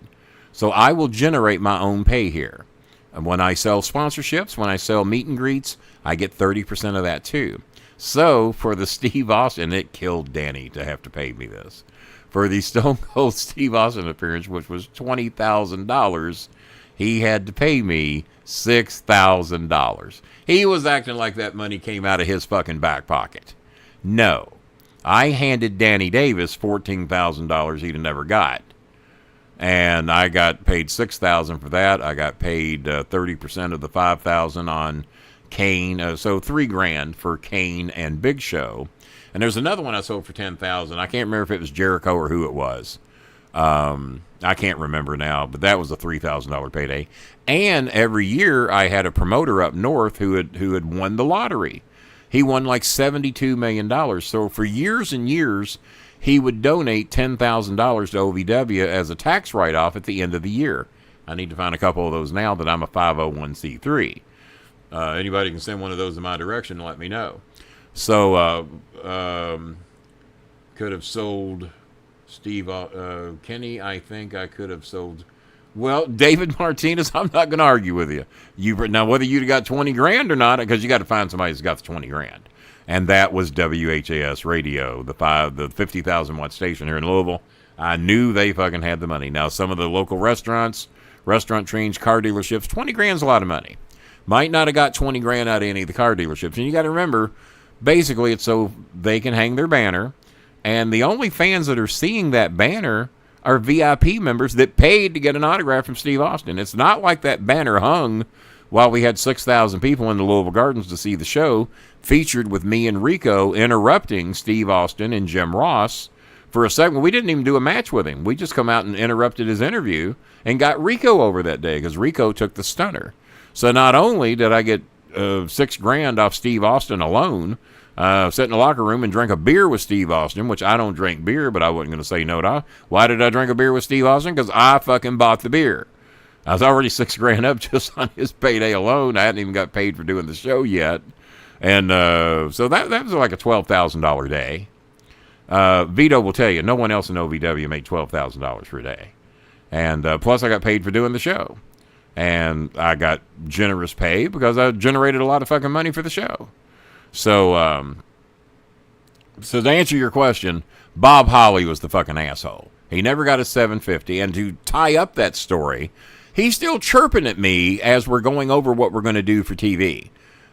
[SPEAKER 3] So I will generate my own pay here. And when I sell sponsorships, when I sell meet and greets, I get 30% of that too. So, for the Steve Austin, it killed Danny to have to pay me this. For the Stone Cold Steve Austin appearance, which was $20,000, he had to pay me $6,000. He was acting like that money came out of his fucking back pocket. No. I handed Danny Davis $14,000 he'd never got. And I got paid $6,000 for that. I got paid 30% of the $5,000 on Kane, so $3,000 for Kane and Big Show. And there's another one I sold for $10,000. I can't remember if it was Jericho or who it was. I can't remember now, but that was a $3,000 payday. And every year I had a promoter up north who had won the lottery. He won like $72 million. So for years and years, he would donate $10,000 to OVW as a tax write-off at the end of the year. I need to find a couple of those now that I'm a 501c3. Anybody can send one of those in my direction and let me know. So, could have sold Steve, Kenny, I think I could have sold. Well, David Martinez, I'm not going to argue with you. Now, whether you'd got $20,000 or not, because you got to find somebody who's got the $20,000. And that was WHAS Radio, the 50,000 watt station here in Louisville. I knew they fucking had the money. Now, some of the local restaurants, restaurant chains, car dealerships, $20,000 is a lot of money. Might not have got $20,000 out of any of the car dealerships. And you got to remember, basically it's so they can hang their banner. And the only fans that are seeing that banner are VIP members that paid to get an autograph from Steve Austin. It's not like that banner hung while we had 6,000 people in the Louisville Gardens to see the show, featured with me and Rico interrupting Steve Austin and Jim Ross for a segment. We didn't even do a match with him. We just come out and interrupted his interview and got Rico over that day because Rico took the stunner. So not only did I get $6,000 off Steve Austin alone, sat in the locker room and drank a beer with Steve Austin, which I don't drink beer, but I wasn't going to say no to. Why did I drink a beer with Steve Austin? Because I fucking bought the beer. I was already $6,000 up just on his payday alone. I hadn't even got paid for doing the show yet. And so that was like a $12,000 day. Vito will tell you, no one else in OVW made $12,000 per day. And plus I got paid for doing the show. And I got generous pay because I generated a lot of fucking money for the show. So, so to answer your question, Bob Holly was the fucking asshole. He never got a $750. And to tie up that story, he's still chirping at me as we're going over what we're going to do for TV.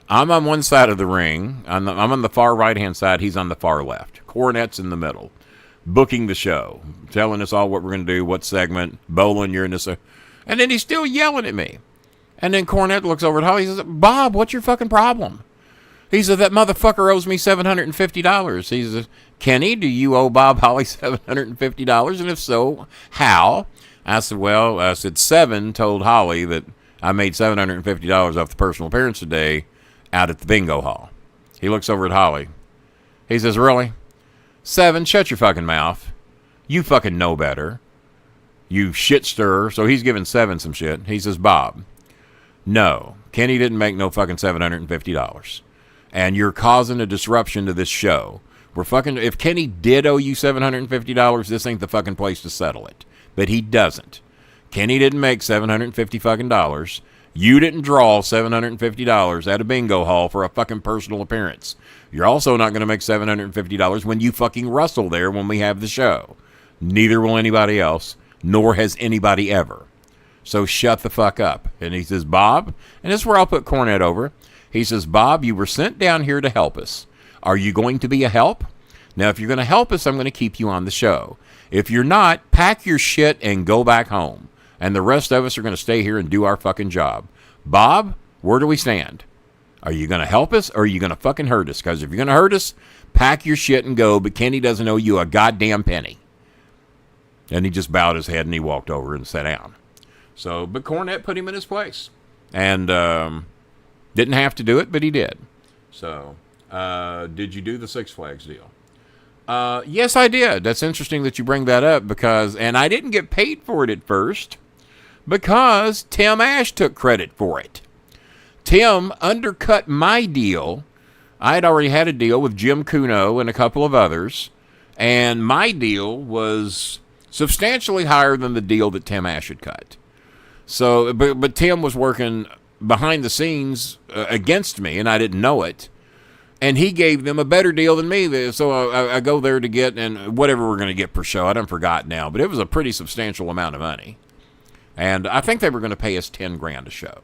[SPEAKER 3] I'm on one side of the ring. I'm on the far right-hand side. He's on the far left. Cornette's in the middle, booking the show, telling us all what we're going to do, what segment. Bolin, you're in this. And then he's still yelling at me. And then Cornette looks over at Holly. He says, Bob, what's your fucking problem? He said, that motherfucker owes me $750. He says, Kenny, do you owe Bob Holly $750? And if so, how? I said, Seven told Holly that I made $750 off the personal appearance today out at the bingo hall. He looks over at Holly. He says, really? Seven, shut your fucking mouth. You fucking know better. You shit stirrer. So he's giving Seven some shit. He says, Bob, no, Kenny didn't make no fucking $750. And you're causing a disruption to this show. If Kenny did owe you $750, this ain't the fucking place to settle it. But he doesn't. Kenny didn't make $750 fucking dollars. You didn't draw $750 at a bingo hall for a fucking personal appearance. You're also not going to make $750 when you fucking wrestle there when we have the show. Neither will anybody else, nor has anybody ever. So shut the fuck up. And he says, Bob, and this is where I'll put Cornette over. He says, Bob, you were sent down here to help us. Are you going to be a help? Now, if you're going to help us, I'm going to keep you on the show. If you're not, pack your shit and go back home. And the rest of us are going to stay here and do our fucking job. Bob, where do we stand? Are you going to help us or are you going to fucking hurt us? Because if you're going to hurt us, pack your shit and go, but Kenny doesn't owe you a goddamn penny. And he just bowed his head and he walked over and sat down. So, but Cornette put him in his place. And didn't have to do it, but he did. So, did you do the Six Flags deal? Yes, I did. That's interesting that you bring that up and I didn't get paid for it at first because Tim Ash took credit for it. Tim undercut my deal. I had already had a deal with Jim Kuno and a couple of others, and my deal was substantially higher than the deal that Tim Ash had cut. So, but Tim was working behind the scenes against me, and I didn't know it. And he gave them a better deal than me. So I go there to get, and whatever we're going to get per show, I don't forgot now, but it was a pretty substantial amount of money. And I think they were going to pay us $10,000 a show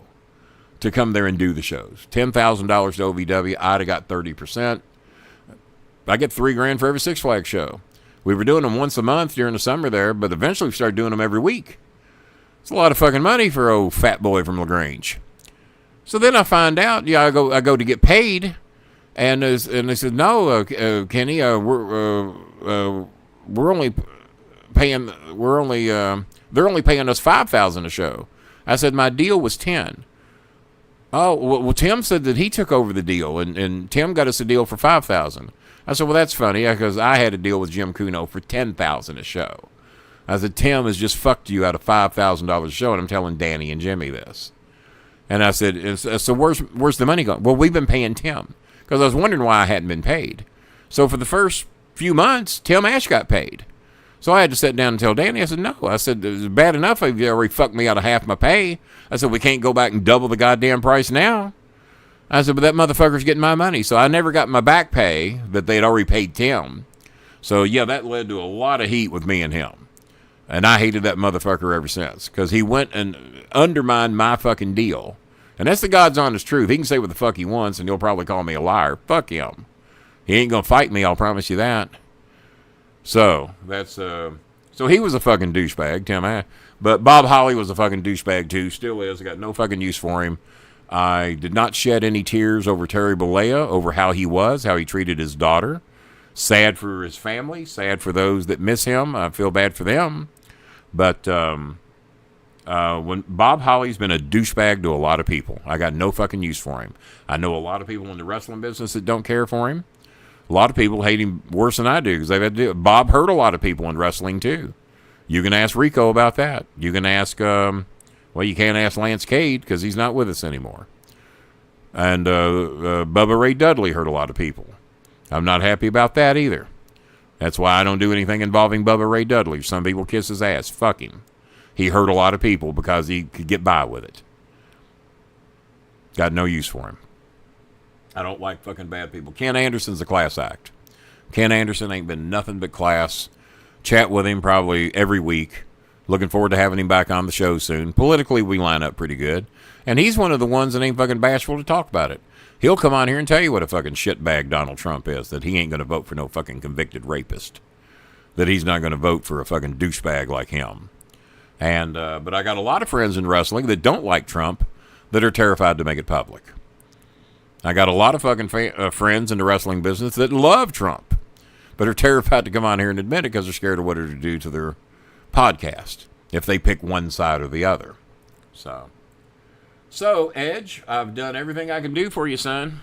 [SPEAKER 3] to come there and do the shows. $10,000 to OVW. I'd have got 30%. I get $3,000 for every Six Flags show. We were doing them once a month during the summer there, but eventually we started doing them every week. It's a lot of fucking money for old fat boy from LaGrange. So then I find out, I go to get paid. And they said, no, Kenny, they're only paying us $5,000 a show. I said my deal was $10,000. Oh, well, Tim said that he took over the deal, and Tim got us a deal for $5,000. I said, well, that's funny because I had a deal with Jim Kuno for $10,000 a show. I said, Tim has just fucked you out of $5,000 a show, and I'm telling Danny and Jimmy this. And I said, so where's the money going? Well, we've been paying Tim. Because I was wondering why I hadn't been paid. So for the first few months, Tim Ash got paid. So I had to sit down and tell Danny. I said, no. I said, it's bad enough if you already fucked me out of half my pay. I said, we can't go back and double the goddamn price now. I said, but that motherfucker's getting my money. So I never got my back pay that they'd already paid Tim. So, yeah, that led to a lot of heat with me and him. And I hated that motherfucker ever since. Because he went and undermined my fucking deal. And that's the God's honest truth. He can say what the fuck he wants, and he'll probably call me a liar. Fuck him. He ain't gonna fight me, I'll promise you that. So, that's, so he was a fucking douchebag, Tim Ash. But Bob Holly was a fucking douchebag, too. Still is. I got no fucking use for him. I did not shed any tears over Terry Bollea, over how he treated his daughter. Sad for his family. Sad for those that miss him. I feel bad for them. But, when Bob Holly's been a douchebag to a lot of people. I got no fucking use for him. I know a lot of people in the wrestling business that don't care for him. A lot of people hate him worse than I do because they've had to do it. Bob hurt a lot of people in wrestling too. You can ask Rico about that. You can ask, you can't ask Lance Cade because he's not with us anymore. And Bubba Ray Dudley hurt a lot of people. I'm not happy about that either. That's why I don't do anything involving Bubba Ray Dudley. Some people kiss his ass. Fuck him. He hurt a lot of people because he could get by with it. Got no use for him. I don't like fucking bad people. Ken Anderson's a class act. Ken Anderson ain't been nothing but class. Chat with him probably every week. Looking forward to having him back on the show soon. Politically, we line up pretty good. And he's one of the ones that ain't fucking bashful to talk about it. He'll come on here and tell you what a fucking shitbag Donald Trump is. That he ain't going to vote for no fucking convicted rapist. That he's not going to vote for a fucking douchebag like him. And but I got a lot of friends in wrestling that don't like Trump that are terrified to make it public. I got a lot of fucking friends in the wrestling business that love Trump, but are terrified to come on here and admit it because they're scared of what it'll do to their podcast if they pick one side or the other. So Edge, I've done everything I can do for you, son.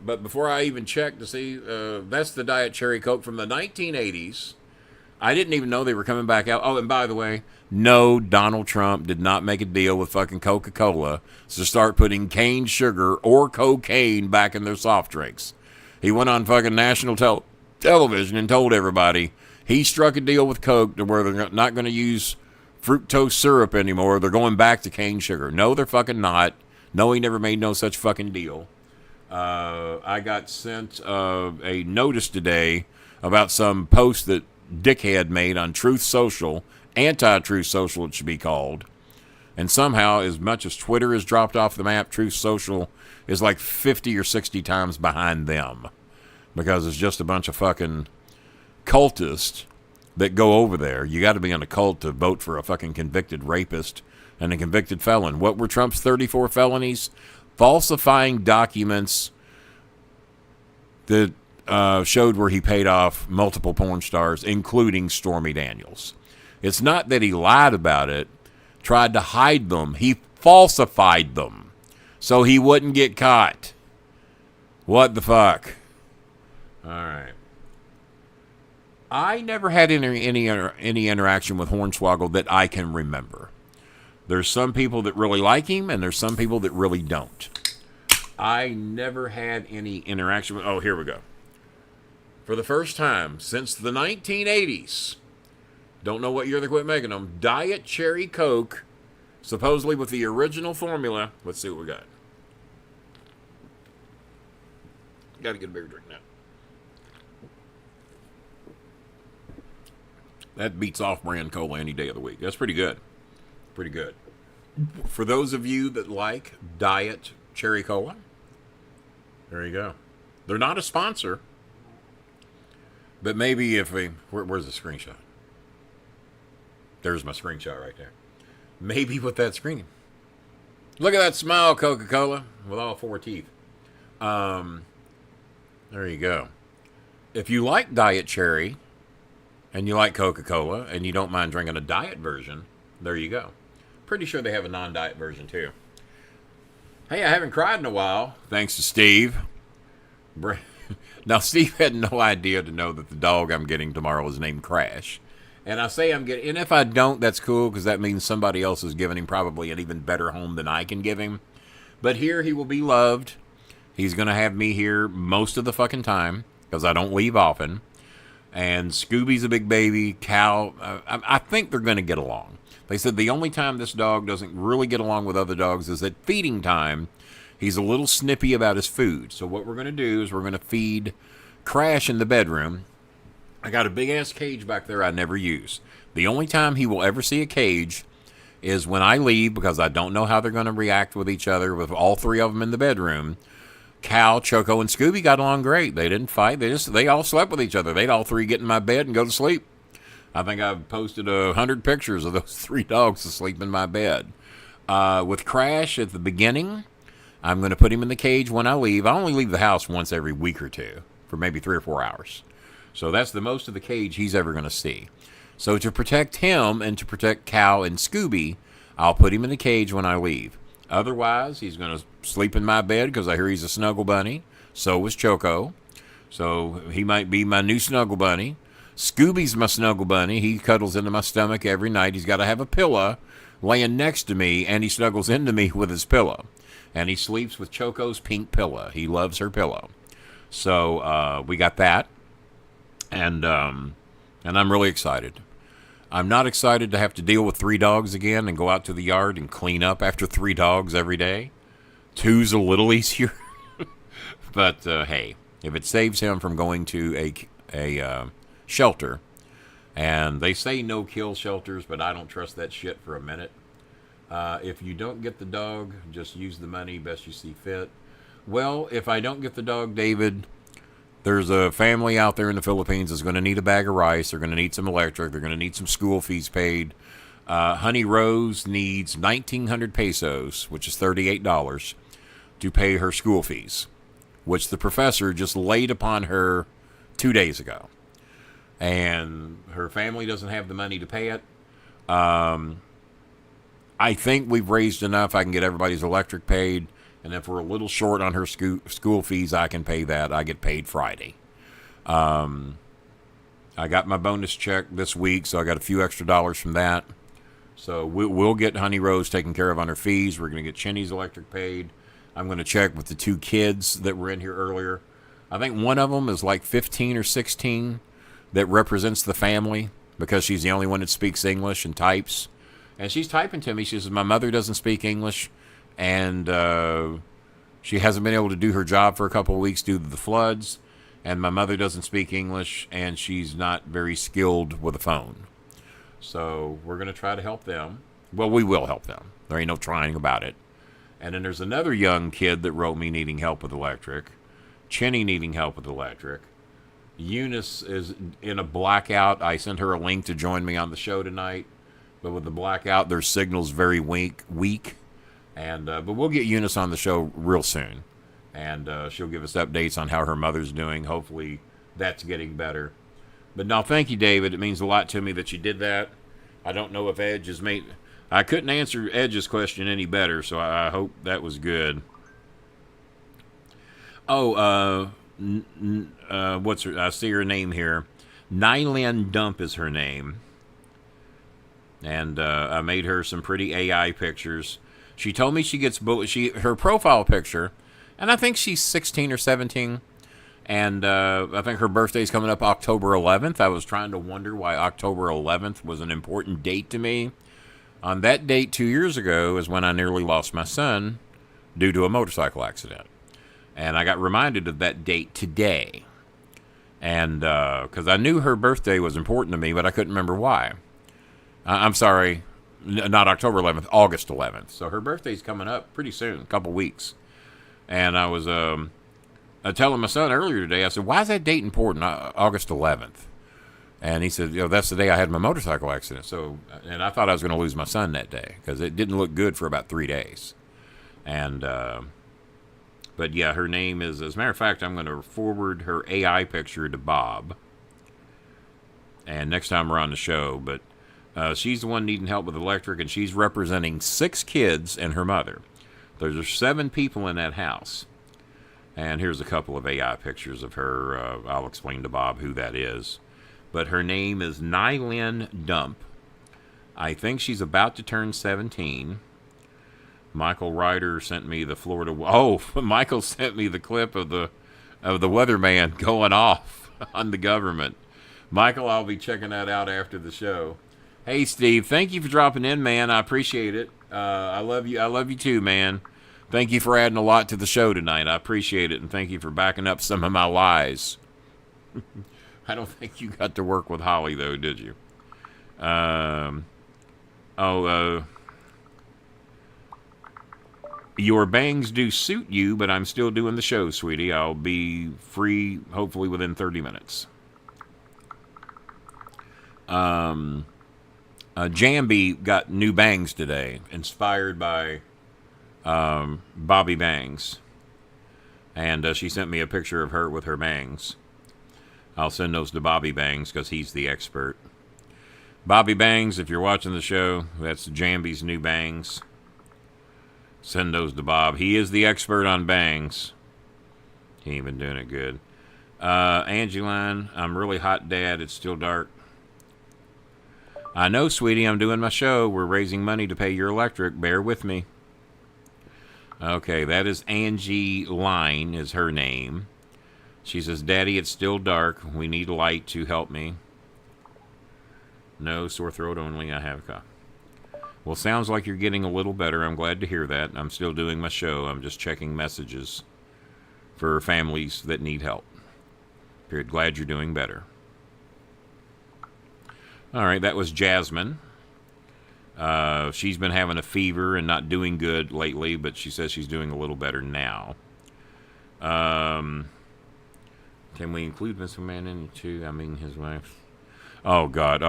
[SPEAKER 3] But before I even check to see, that's the Diet Cherry Coke from the 1980s. I didn't even know they were coming back out. Oh, and by the way, no, Donald Trump did not make a deal with fucking Coca-Cola to start putting cane sugar or cocaine back in their soft drinks. He went on fucking national television and told everybody he struck a deal with Coke to where they're not going to use fructose syrup anymore. They're going back to cane sugar. No, they're fucking not. No, he never made no such fucking deal. I got sent a notice today about some post that dickhead made on Truth Social, anti-Truth Social it should be called. And somehow, as much as Twitter has dropped off the map, Truth Social is like 50 or 60 times behind them. Because it's just a bunch of fucking cultists that go over there. You got to be in a cult to vote for a fucking convicted rapist and a convicted felon. What were Trump's 34 felonies? Falsifying documents that showed where he paid off multiple porn stars, including Stormy Daniels. It's not that he lied about it, tried to hide them. He falsified them so he wouldn't get caught. What the fuck? All right. I never had any interaction with Hornswoggle that I can remember. There's some people that really like him, and there's some people that really don't. I never had any interaction with... Oh, here we go. For the first time since the 1980s, don't know what year they quit making them, Diet Cherry Coke, supposedly with the original formula. Let's see what we got. Got to get a bigger drink now. That beats off-brand cola any day of the week. That's pretty good. Pretty good. For those of you that like Diet Cherry Cola, there you go. They're not a sponsor, but maybe if we... where's the screenshot? There's my screenshot right there. Maybe with that screen. Look at that smile, Coca-Cola, with all four teeth. There you go. If you like Diet Cherry and you like Coca-Cola and you don't mind drinking a diet version, there you go. Pretty sure they have a non-diet version too. Hey, I haven't cried in a while, thanks to Steve. Now, Steve had no idea to know that the dog I'm getting tomorrow is named Crash. And I say I'm getting, and if I don't, that's cool, because that means somebody else is giving him probably an even better home than I can give him. But here he will be loved. He's going to have me here most of the fucking time, because I don't leave often. And Scooby's a big baby. Cal, I think they're going to get along. They said the only time this dog doesn't really get along with other dogs is at feeding time. He's a little snippy about his food. So what we're going to do is we're going to feed Crash in the bedroom. I got a big-ass cage back there I never use. The only time he will ever see a cage is when I leave, because I don't know how they're going to react with each other with all three of them in the bedroom. Cal, Choco, and Scooby got along great. They didn't fight. They all slept with each other. They'd all three get in my bed and go to sleep. I think I've posted 100 pictures of those three dogs asleep in my bed. With Crash at the beginning, I'm going to put him in the cage when I leave. I only leave the house once every week or two for maybe 3 or 4 hours. So that's the most of the cage he's ever going to see. So to protect him and to protect Cal and Scooby, I'll put him in the cage when I leave. Otherwise, he's going to sleep in my bed because I hear he's a snuggle bunny. So was Choco. So he might be my new snuggle bunny. Scooby's my snuggle bunny. He cuddles into my stomach every night. He's got to have a pillow laying next to me, and he snuggles into me with his pillow. And he sleeps with Choco's pink pillow. He loves her pillow. So we got that. And I'm really excited. I'm not excited to have to deal with 3 dogs again and go out to the yard and clean up after 3 dogs every day. 2's a little easier. But, hey, if it saves him from going to a shelter, and they say no-kill shelters, but I don't trust that shit for a minute. If you don't get the dog, just use the money best you see fit. Well, if I don't get the dog, David, there's a family out there in the Philippines that's going to need a bag of rice. They're going to need some electric. They're going to need some school fees paid. Honey Rose needs 1,900 pesos, which is $38, to pay her school fees, which the professor just laid upon her 2 days ago. And her family doesn't have the money to pay it. I think we've raised enough. I can get everybody's electric paid. And if we're a little short on her school fees, I can pay that. I get paid Friday. I got my bonus check this week, so I got a few extra dollars from that. So we'll get Honey Rose taken care of on her fees. We're going to get Chinny's electric paid. I'm going to check with the 2 kids that were in here earlier. I think one of them is like 15 or 16 that represents the family because she's the only one that speaks English and types. And she's typing to me. She says, my mother doesn't speak English, and she hasn't been able to do her job for a couple of weeks due to the floods. And my mother doesn't speak English, and she's not very skilled with a phone. So we're going to try to help them. Well, we will help them. There ain't no trying about it. And then there's another young kid that wrote me needing help with electric. Chinny needing help with electric. Eunice is in a blackout. I sent her a link to join me on the show tonight. But with the blackout, their signal's very weak. And but we'll get Eunice on the show real soon. And she'll give us updates on how her mother's doing. Hopefully that's getting better. But no, thank you, David. It means a lot to me that you did that. I don't know if Edge has made... I couldn't answer Edge's question any better, so I hope that was good. Oh, what's her... I see her name here. Nylan Dump is her name. And I made her some pretty AI pictures. She told me she gets... her profile picture... And I think she's 16 or 17. And I think her birthday's coming up October 11th. I was trying to wonder why October 11th was an important date to me. On that date 2 years ago is when I nearly lost my son due to a motorcycle accident. And I got reminded of that date today. And because I knew her birthday was important to me, but I couldn't remember why. I'm sorry, not October 11th, August 11th. So her birthday's coming up pretty soon, a couple weeks. And I was telling my son earlier today, I said, why is that date important, August 11th? And he said, that's the day I had my motorcycle accident. So, and I thought I was going to lose my son that day because it didn't look good for about 3 days. And, but yeah, her name is, as a matter of fact, I'm going to forward her AI picture to Bob. And next time we're on the show, but she's the one needing help with electric, and she's representing 6 kids and her mother. There's 7 people in that house. And here's a couple of AI pictures of her. I'll explain to Bob who that is. But her name is Nylan Dump. I think she's about to turn 17. Michael Ryder sent me the Florida... Oh, Michael sent me the clip of the weatherman going off on the government. Michael, I'll be checking that out after the show. Hey, Steve, thank you for dropping in, man. I appreciate it. I love you. I love you too, man. Thank you for adding a lot to the show tonight. I appreciate it, and thank you for backing up some of my lies. I don't think you got to work with Holly, though, did you? Your bangs do suit you, but I'm still doing the show, sweetie. I'll be free, hopefully, within 30 minutes. Jambi got new bangs today, inspired by Bobby Bangs. And she sent me a picture of her with her bangs. I'll send those to Bobby Bangs because he's the expert. Bobby Bangs, if you're watching the show, that's Jambi's new bangs. Send those to Bob. He is the expert on bangs. He ain't been doing it good. Angeline, I'm really hot, Dad. It's still dark. I know, sweetie. I'm doing my show. We're raising money to pay your electric. Bear with me. Okay, that is Angie Line is her name. She says, Daddy, it's still dark. We need light to help me. No, sore throat only. I have a cough. Well, sounds like you're getting a little better. I'm glad to hear that. I'm still doing my show. I'm just checking messages for families that need help. Period. Glad you're doing better. All right, that was Jasmine. She's been having a fever and not doing good lately, but she says she's doing a little better now. Can we include Mr. Man into, I mean, his wife? Oh, God.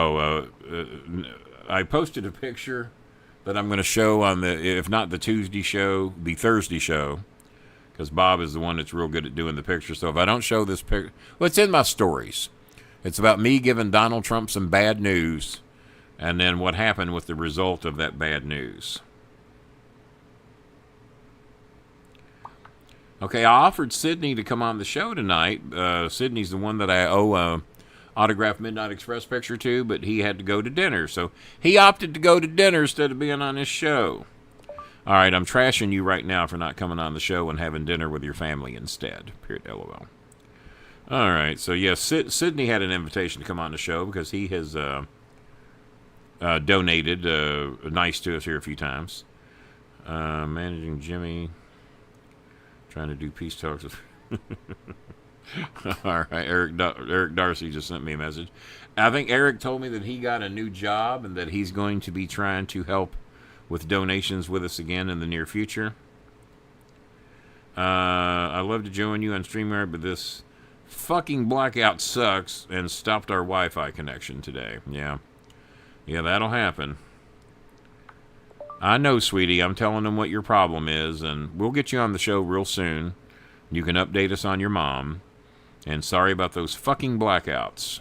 [SPEAKER 3] I posted a picture that I'm going to show on the, if not the Tuesday show, the Thursday show because Bob is the one that's real good at doing the picture. So if I don't show this picture, well, it's in my stories. It's about me giving Donald Trump some bad news, and then what happened with the result of that bad news. Okay, I offered Sydney to come on the show tonight. Sydney's the one that I owe a autographed Midnight Express picture to, but he had to go to dinner. So he opted to go to dinner instead of being on this show. All right, I'm trashing you right now for not coming on the show and having dinner with your family instead. Period. LOL. All right, so yes, Sydney had an invitation to come on the show because he has donated nice to us here a few times. Managing Jimmy, trying to do peace talks with... All right, Eric Darcy just sent me a message. I think Eric told me that he got a new job and that he's going to be trying to help with donations with us again in the near future. I'd love to join you on StreamYard, but this fucking blackout sucks and stopped our Wi-Fi connection today. Yeah, that'll happen. I know, sweetie. I'm telling them what your problem is, and we'll get you on the show real soon. You can update us on your mom. And sorry about those fucking blackouts.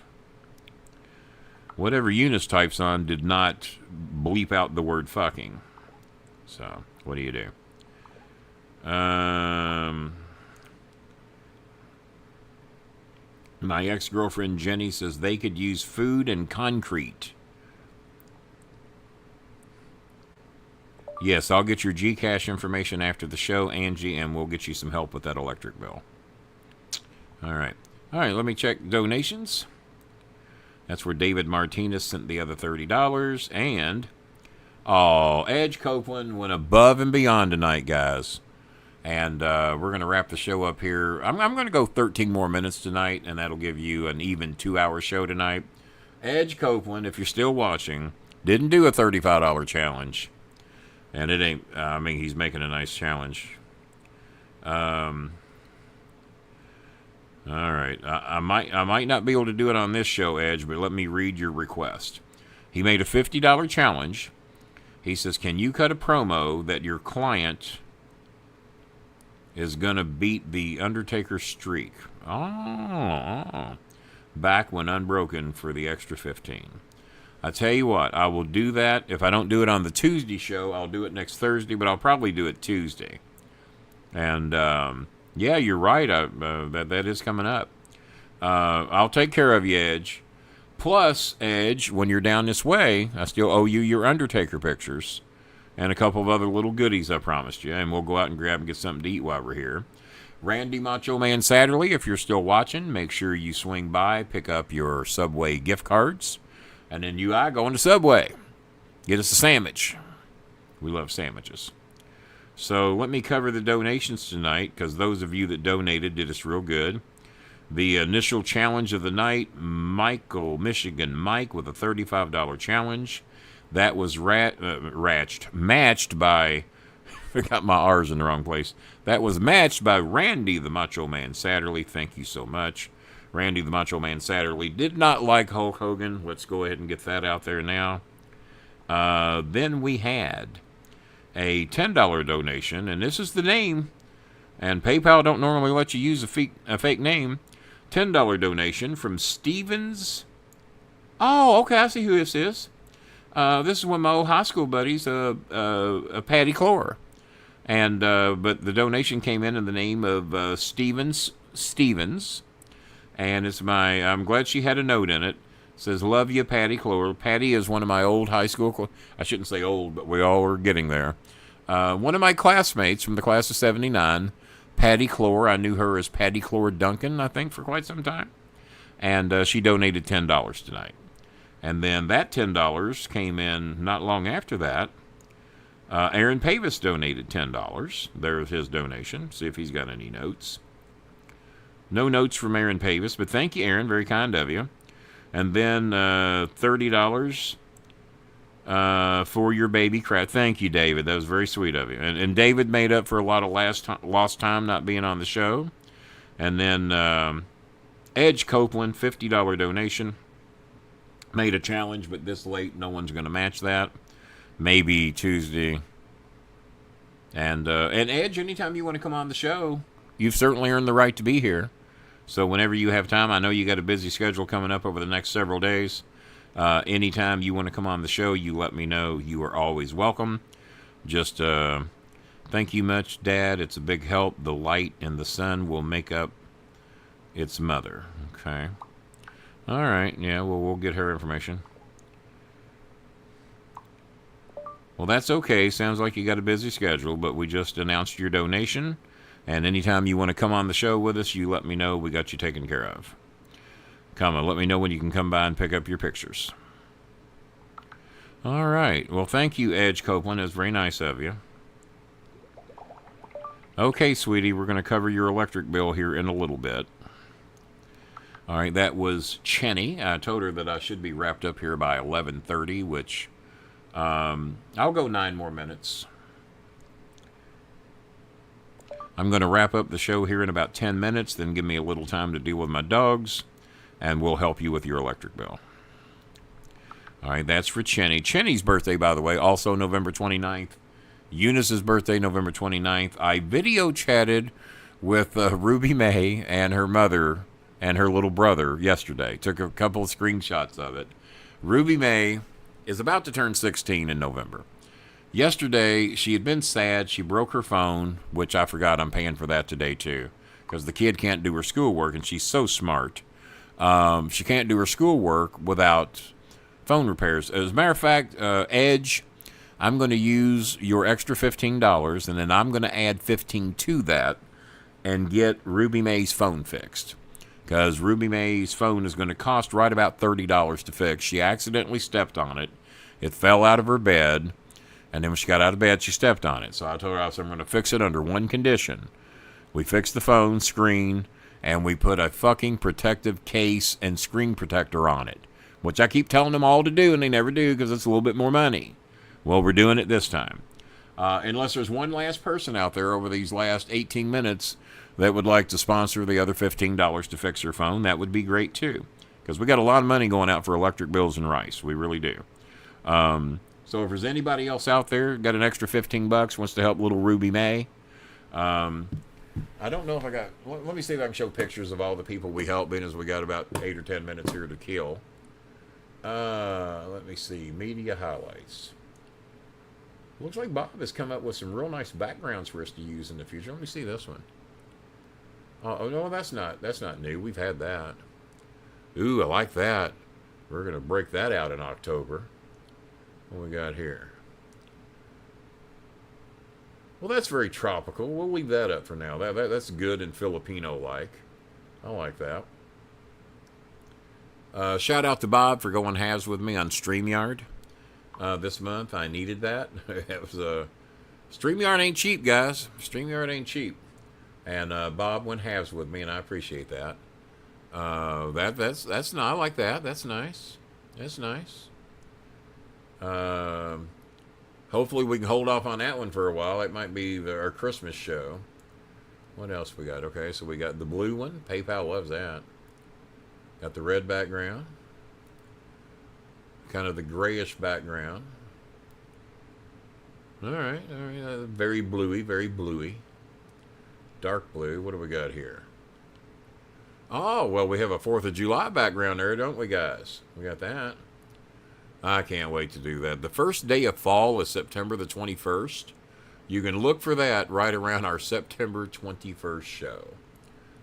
[SPEAKER 3] Whatever Eunice types on did not bleep out the word fucking. So, what do you do? My ex-girlfriend Jenny says they could use food and concrete. Yes, I'll get your Gcash information after the show, Angie, and we'll get you some help with that electric bill. All right, let me check donations. That's where David Martinez sent the other $30. And, Edge Copeland went above and beyond tonight, guys. And we're going to wrap the show up here. I'm going to go 13 more minutes tonight, and that'll give you an even 2-hour show tonight. Edge Copeland, if you're still watching, didn't do a $35 challenge. And it ain't, he's making a nice challenge. All right, I might not be able to do it on this show, Edge, but let me read your request. He made a $50 challenge. He says, can you cut a promo that your client is going to beat the Undertaker streak? Back when unbroken for the extra 15. I tell you what, I will do that. If I don't do it on the Tuesday show, I'll do it next Thursday, but I'll probably do it Tuesday. And, yeah, you're right. That is coming up. I'll take care of you, Edge. Plus, Edge, when you're down this way, I still owe you your Undertaker pictures and a couple of other little goodies I promised you, and we'll go out and grab and get something to eat while we're here. Randy Macho Man Satterley, if you're still watching, make sure you swing by, pick up your Subway gift cards, and then you and I go into Subway. Get us a sandwich. We love sandwiches. So let me cover the donations tonight, because those of you that donated did us real good. The initial challenge of the night, Michael, Michigan Mike, with a $35 challenge. That was matched by, I got my R's in the wrong place. That was matched by Randy the Macho Man Satterley. Thank you so much. Randy the Macho Man Satterley did not like Hulk Hogan. Let's go ahead and get that out there now. Then we had a $10 donation, and this is the name, and PayPal don't normally let you use a fake name. $10 donation from Stevens. Oh, okay, I see who this is. This is one of my old high school buddies, Patty Clore. And but the donation came in the name of Stevens, and it's I'm glad she had a note in it. It says, love you, Patty Clore. Patty is one of my old high school, I shouldn't say old, but we all are getting there. One of my classmates from the class of 79, Patty Clore. I knew her as Patty Clore Duncan, I think, for quite some time. And she donated $10 tonight. And then that $10 came in not long after that. Aaron Pavis donated $10. There's his donation. See if he's got any notes. No notes from Aaron Pavis, but thank you, Aaron. Very kind of you. And then $30 for your baby cry. Thank you, David. That was very sweet of you. And David made up for a lot of lost time not being on the show. And then Edge Copeland, $50 donation. Made a challenge, but this late, no one's going to match that. Maybe Tuesday. And Edge, anytime you want to come on the show, you've certainly earned the right to be here. So whenever you have time, I know you got a busy schedule coming up over the next several days. Anytime you want to come on the show, you let me know. You are always welcome. Just thank you much, Dad. It's a big help. The light and the sun will make up its mother. Okay. All right. Yeah, well, we'll get her information. Well, that's okay. Sounds like you got a busy schedule, but we just announced your donation. And anytime you want to come on the show with us, you let me know. We got you taken care of. Come on, let me know when you can come by and pick up your pictures. All right. Well, thank you, Edge Copeland. It was very nice of you. Okay, sweetie, we're going to cover your electric bill here in a little bit. All right, that was Chenny. I told her that I should be wrapped up here by 11:30, which I'll go 9 more minutes. I'm going to wrap up the show here in about 10 minutes, then give me a little time to deal with my dogs, and we'll help you with your electric bill. All right, that's for Chenny. Chenny's birthday, by the way, also November 29th. Eunice's birthday, November 29th. I video chatted with Ruby May and her mother and her little brother yesterday. Took a couple of screenshots of it. Ruby May is about to turn 16 in November. Yesterday, she had been sad. She broke her phone, which I forgot I'm paying for that today, too, because the kid can't do her schoolwork, and she's so smart. She can't do her schoolwork without phone repairs. As a matter of fact, Edge, I'm going to use your extra $15, and then I'm going to add $15 to that and get Ruby May's phone fixed, because Ruby May's phone is going to cost right about $30 to fix. She accidentally stepped on it. It fell out of her bed. And then when she got out of bed, she stepped on it. So I told her, I'm going to fix it under one condition. We fixed the phone screen, and we put a fucking protective case and screen protector on it, which I keep telling them all to do, and they never do because it's a little bit more money. Well, we're doing it this time. Unless there's one last person out there over these last 18 minutes that would like to sponsor the other $15 to fix her phone, that would be great, too. Because we got a lot of money going out for electric bills and rice. We really do. So if there's anybody else out there got an extra $15, wants to help little Ruby May, I don't know if I got. Let me see if I can show pictures of all the people we helped, being as we got about 8 or 10 minutes here to kill. Let me see media highlights. Looks like Bob has come up with some real nice backgrounds for us to use in the future. Let me see this one. Oh no, that's not new. We've had that. Ooh, I like that. We're gonna break that out in October. What we got here? Well, that's very tropical. We'll leave that up for now. That's good and Filipino-like. I like that. Shout out to Bob for going halves with me on StreamYard this month. I needed that. It was StreamYard ain't cheap, guys. StreamYard ain't cheap. And Bob went halves with me, and I appreciate that. That's nice. I like that. That's nice. That's nice. Hopefully we can hold off on that one for a while. It might be our Christmas show. What else we got? Okay, so we got the blue one. PayPal loves that. Got the red background. Kind of the grayish background. All right. Very bluey. Dark blue. What do we got here? Oh, well, we have a 4th of July background there, don't we, guys? We got that. I can't wait to do that. The first day of fall is September the 21st. You can look for that right around our September 21st show.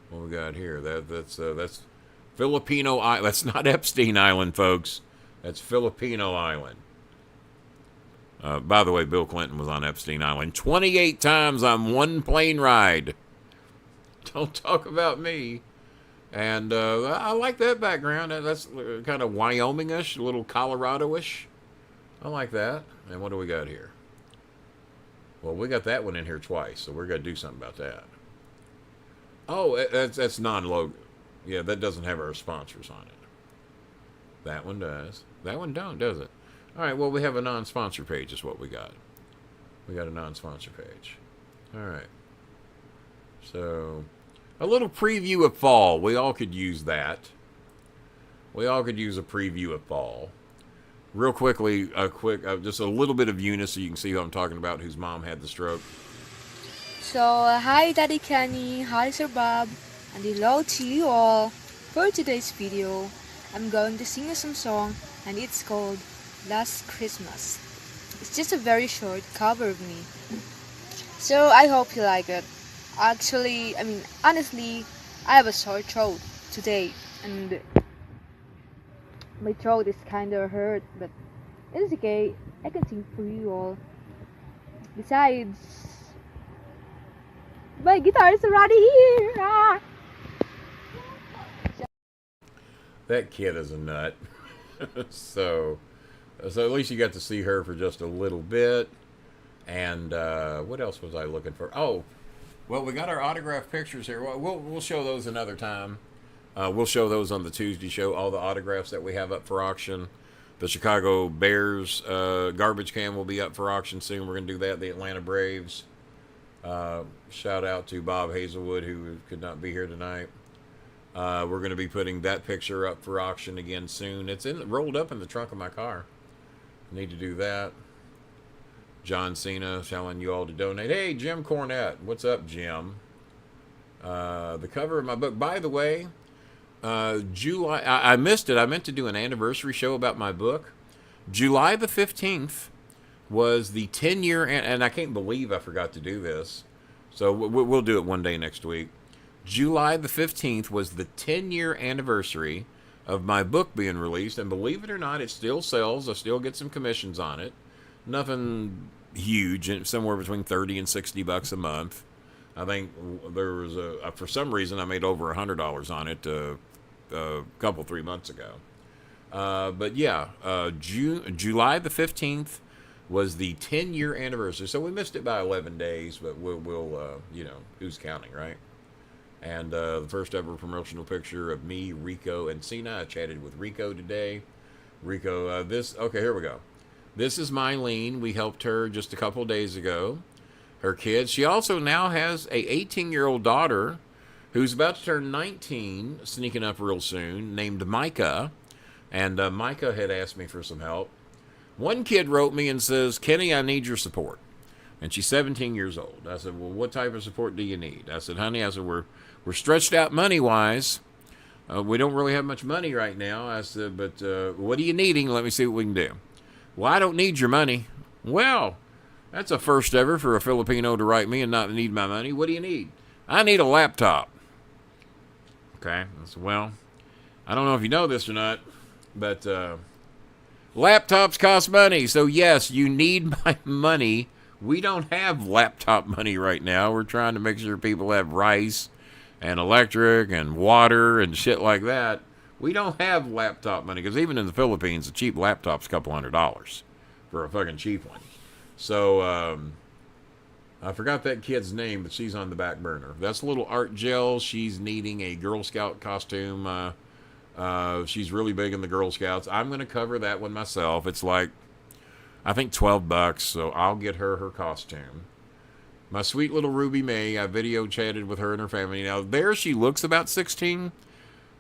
[SPEAKER 3] What we got here? That's Filipino Island. That's not Epstein Island, folks. That's Filipino Island. By the way, Bill Clinton was on Epstein Island 28 times on one plane ride. Don't talk about me. And I like that background. That's kind of Wyoming-ish, a little Colorado-ish. I like that. And what do we got here? Well, we got that one in here twice, so we're going to do something about that. Oh, that's non-logo. Yeah, that doesn't have our sponsors on it. That one does. That one don't, does it? All right, well, we have a non-sponsor page is what we got. We got a non-sponsor page. All right. So, a little preview of fall. We all could use that. We all could use a preview of fall. Real quickly, just a little bit of Eunice so you can see who I'm talking about, whose mom had the stroke.
[SPEAKER 4] Hi Daddy Kenny, hi Sir Bob, and hello to you all. For today's video, I'm going to sing you some song, and it's called Last Christmas. It's just a very short cover of me. So I hope you like it. Honestly, I have a sore throat today, and my throat is kinda hurt, but it's okay. I can sing for you all. Besides, my guitar is already here. Ah!
[SPEAKER 3] That kid is a nut. so, so at least you got to see her for just a little bit. And what else was I looking for? Oh, well, we got our autograph pictures here. We'll show those another time. We'll show those on the Tuesday show. All the autographs that we have up for auction. The Chicago Bears garbage can will be up for auction soon. We're going to do that. The Atlanta Braves. Shout out to Bob Hazelwood, who could not be here tonight. We're going to be putting that picture up for auction again soon. It's rolled up in the trunk of my car. Need to do that. John Cena telling you all to donate. Hey, Jim Cornette. What's up, Jim? The cover of my book. By the way, July. I missed it. I meant to do an anniversary show about my book. July the 15th was the 10-year, and I can't believe I forgot to do this. So we'll do it one day next week. July the 15th was the 10-year anniversary of my book being released, and believe it or not, it still sells. I still get some commissions on it. Nothing huge, somewhere between $30 and $60 a month. I think there was for some reason I made over $100 on it a couple 3 months ago. But yeah, July the 15th was the 10-year anniversary. So we missed it by 11 days, but we'll who's counting, right? And the first ever promotional picture of me, Rico, and Cena. I chatted with Rico today. Rico, okay, here we go. This is Mylene. We helped her just a couple days ago. Her kids. She also now has a 18-year-old daughter who's about to turn 19, sneaking up real soon, named Micah. And Micah had asked me for some help. One kid wrote me and says, Kenny, I need your support. And she's 17 years old. I said, well, what type of support do you need? I said, honey, we're stretched out money-wise. We don't really have much money right now. I said, but what are you needing? Let me see what we can do. Well, I don't need your money. Well, that's a first ever for a Filipino to write me and not need my money. What do you need? I need a laptop. Okay. I said, well, I don't know if you know this or not, but laptops cost money. So, yes, you need my money. We don't have laptop money right now. We're trying to make sure people have rice and electric and water and shit like that. We don't have laptop money, because even in the Philippines, a cheap laptop's $200 for a fucking cheap one. So, I forgot that kid's name, but she's on the back burner. That's a little art gel. She's needing a Girl Scout costume. She's really big in the Girl Scouts. I'm going to cover that one myself. It's like, I think $12, so I'll get her costume. My sweet little Ruby May, I video chatted with her and her family. Now, there she looks about 16.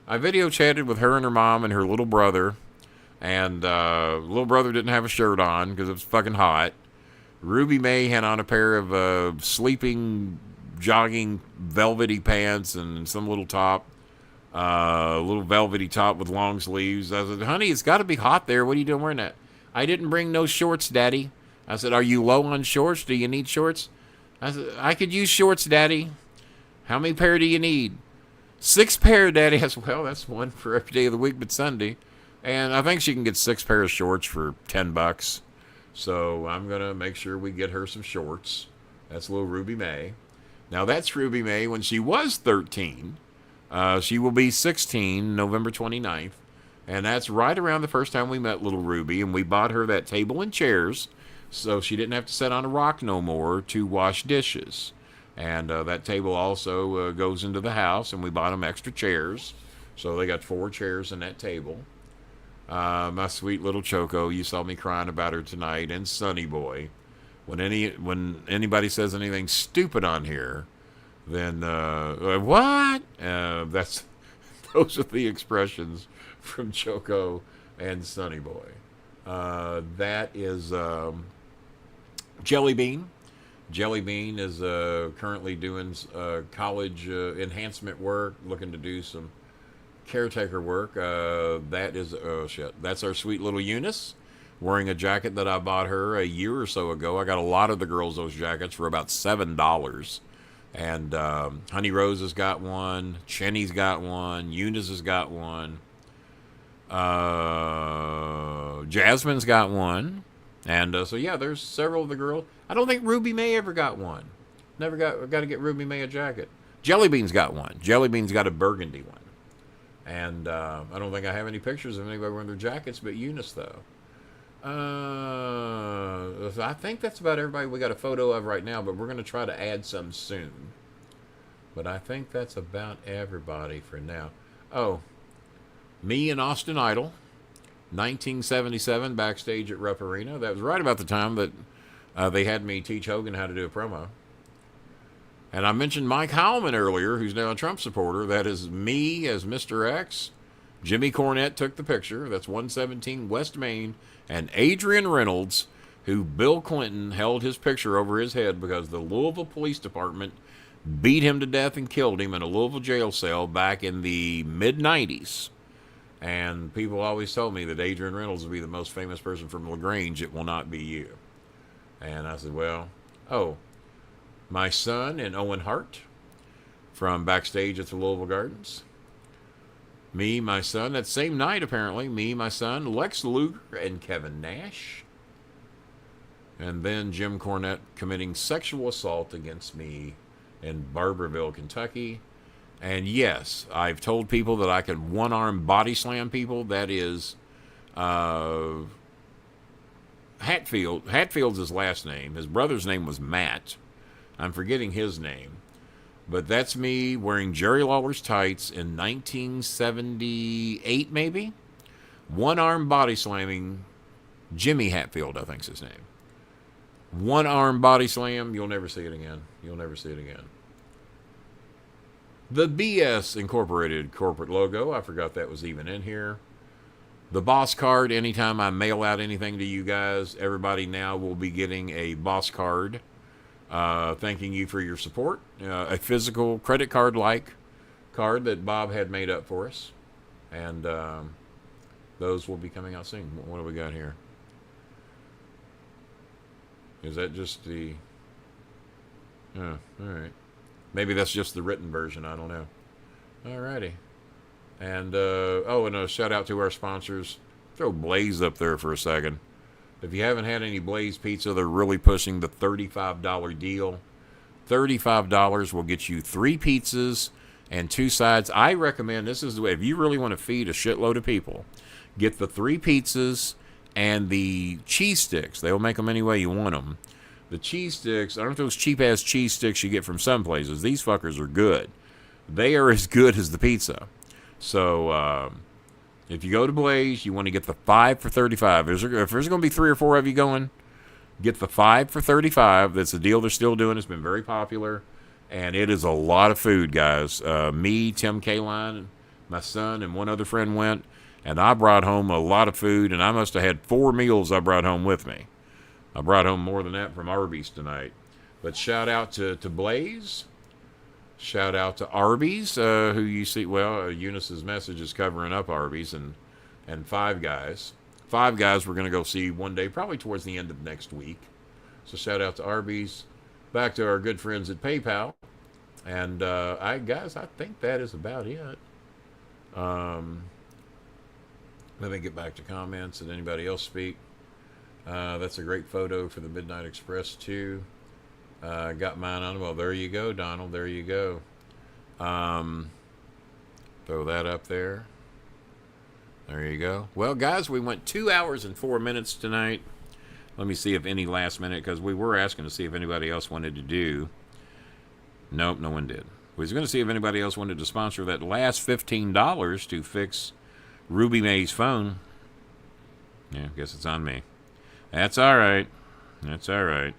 [SPEAKER 3] I video chatted with her and her mom and her little brother. And little brother didn't have a shirt on because it was fucking hot. Ruby May had on a pair of sleeping, jogging, velvety pants and some little top. Little velvety top with long sleeves. I said, honey, it's got to be hot there. What are you doing wearing that? I didn't bring no shorts, Daddy. I said, are you low on shorts? Do you need shorts? I said, I could use shorts, Daddy. How many pair do you need? 6 pair, Daddy. I said, well, that's one for every day of the week but Sunday. And I think she can get 6 pairs of shorts for $10. So I'm going to make sure we get her some shorts. That's little Ruby May. Now, that's Ruby May when she was 13. She will be 16 November 29th. And that's right around the first time we met little Ruby. And we bought her that table and chairs so she didn't have to sit on a rock no more to wash dishes. And that table also goes into the house. And we bought them extra chairs. So they got 4 chairs in that table. My sweet little Choco, you saw me crying about her tonight. And Sonny Boy. When anybody says anything stupid on here, then what? Those are the expressions from Choco and Sonny Boy. That is Jelly Bean. Jelly Bean is currently doing college enhancement work, looking to do some caretaker work. That is, oh shit, that's our sweet little Eunice, wearing a jacket that I bought her a year or so ago. I got a lot of the girls those jackets for about $7. And Honey Rose has got one. Chenny's got one. Eunice has got one. Jasmine's got one. And so, yeah, there's several of the girls. I don't think Ruby May ever got one. Never got to get Ruby May a jacket. Jelly Bean's got one. Jelly Bean's got a burgundy one. And I don't think I have any pictures of anybody wearing their jackets but Eunice, though. I think that's about everybody we got a photo of right now, but we're going to try to add some soon. But I think that's about everybody for now. Oh, me and Austin Idol, 1977, backstage at Rupp Arena. That was right about the time that they had me teach Hogan how to do a promo. And I mentioned Mike Heilman earlier, who's now a Trump supporter. That is me as Mr. X. Jimmy Cornette took the picture. That's 117 West Main. And Adrian Reynolds, who Bill Clinton held his picture over his head because the Louisville Police Department beat him to death and killed him in a Louisville jail cell back in the mid-90s. And people always told me that Adrian Reynolds would be the most famous person from LaGrange. It will not be you. And I said, well, my son and Owen Hart from backstage at the Louisville Gardens. Me, my son, that same night apparently, me, my son, Lex Luger, and Kevin Nash. And then Jim Cornette committing sexual assault against me in Barberville, Kentucky. And yes, I've told people that I can one-arm body slam people. That is Hatfield. Hatfield's his last name. His brother's name was Matt. I'm forgetting his name. But that's me wearing Jerry Lawler's tights in 1978, maybe. One-arm body slamming Jimmy Hatfield, I think's his name. One-arm body slam. You'll never see it again. You'll never see it again. The BS Incorporated corporate logo. I forgot that was even in here. The boss card. Anytime I mail out anything to you guys, everybody now will be getting a boss card. Thanking you for your support. A physical credit card-like card that Bob had made up for us. And those will be coming out soon. What do we got here? Is that just the... Oh, all right. Maybe that's just the written version. I don't know. Alrighty. And, and a shout out to our sponsors. Throw Blaze up there for a second. If you haven't had any Blaze Pizza, they're really pushing the $35 deal. $35 will get you 3 pizzas and 2 sides. I recommend, this is the way, if you really want to feed a shitload of people, get the 3 pizzas and the cheese sticks. They'll make them any way you want them. The cheese sticks, aren't those cheap-ass cheese sticks you get from some places. These fuckers are good. They are as good as the pizza. So, if you go to Blaze, you want to get the 5 for $35. If there's going to be 3 or 4 of you going, get the 5 for $35. That's a deal they're still doing. It's been very popular, and it is a lot of food, guys. Me, Tim Kaline, my son, and one other friend went, and I brought home a lot of food, and I must have had 4 meals I brought home with me. I brought home more than that from Arby's tonight. But shout out to Blaze. Shout out to Arby's, who you see, Eunice's message is covering up Arby's and Five Guys. Five Guys we're going to go see one day, probably towards the end of next week. So shout out to Arby's. Back to our good friends at PayPal. And, I think that is about it. Let me get back to comments. Did anybody else speak? That's a great photo for the Midnight Express, too. Got mine on. Well, there you go, Donald. There you go. Throw that up there. There you go. Well, guys, we went 2 hours and 4 minutes tonight. Let me see if any last minute, because we were asking to see if anybody else wanted to do. Nope, no one did. We was going to see if anybody else wanted to sponsor that last $15 to fix Ruby May's phone. Yeah, I guess it's on me. That's all right. That's all right.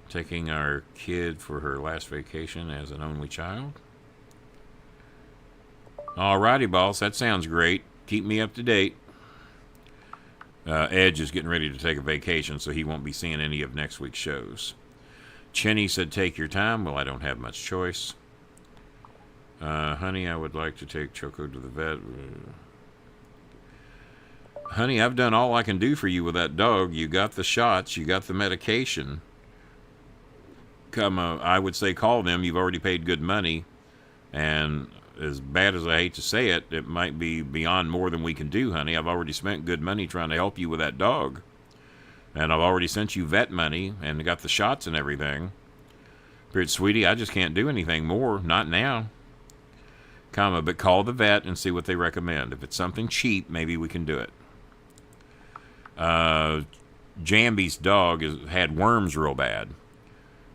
[SPEAKER 3] Taking our kid for her last vacation as an only child. Alrighty, boss. That sounds great. Keep me up to date. Edge is getting ready to take a vacation, so he won't be seeing any of next week's shows. Chenny said, take your time. Well, I don't have much choice. Honey, I would like to take Choco to the vet. Honey, I've done all I can do for you with that dog. You got the shots. You got the medication. I would say call them. You've already paid good money. And as bad as I hate to say it, it might be beyond more than we can do, honey. I've already spent good money trying to help you with that dog. And I've already sent you vet money and got the shots and everything. But, sweetie, I just can't do anything more. Not now. But call the vet and see what they recommend. If it's something cheap, maybe we can do it. Jambi's dog had worms real bad.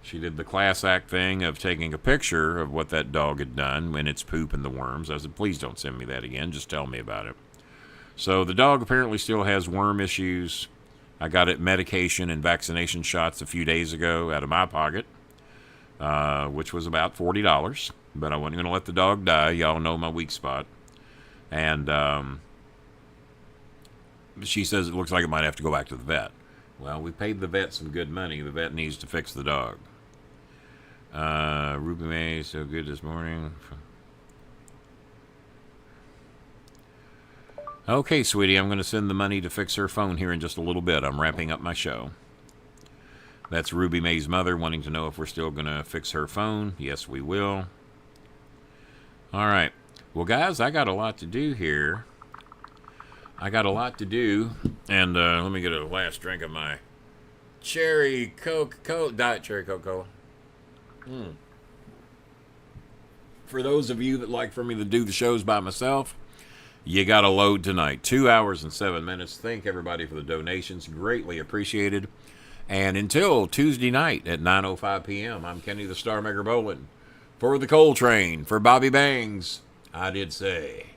[SPEAKER 3] She did the class act thing of taking a picture of what that dog had done when its poop and the worms. I said, please don't send me that again. Just tell me about it. So the dog apparently still has worm issues. I got it medication and vaccination shots a few days ago out of my pocket, which was about $40. But I wasn't going to let the dog die. Y'all know my weak spot. And she says it looks like it might have to go back to the vet. Well, we paid the vet some good money. The vet needs to fix the dog. Ruby May, so good this morning. Okay, sweetie, I'm going to send the money to fix her phone here in just a little bit. I'm wrapping up my show. That's Ruby May's mother wanting to know if we're still going to fix her phone. Yes, we will. All right. Well, guys, I got a lot to do here. And let me get a last drink of my cherry Coca-Cola, Diet Cherry Coca-Cola. For those of you that like for me to do the shows by myself, you got to load tonight. 2 hours and 7 minutes. Thank everybody for the donations. Greatly appreciated. And until Tuesday night at 9:05 p.m., I'm Kenny the Starmaker Bolin. For the Coal Train, for Bobby Bangs, I did say...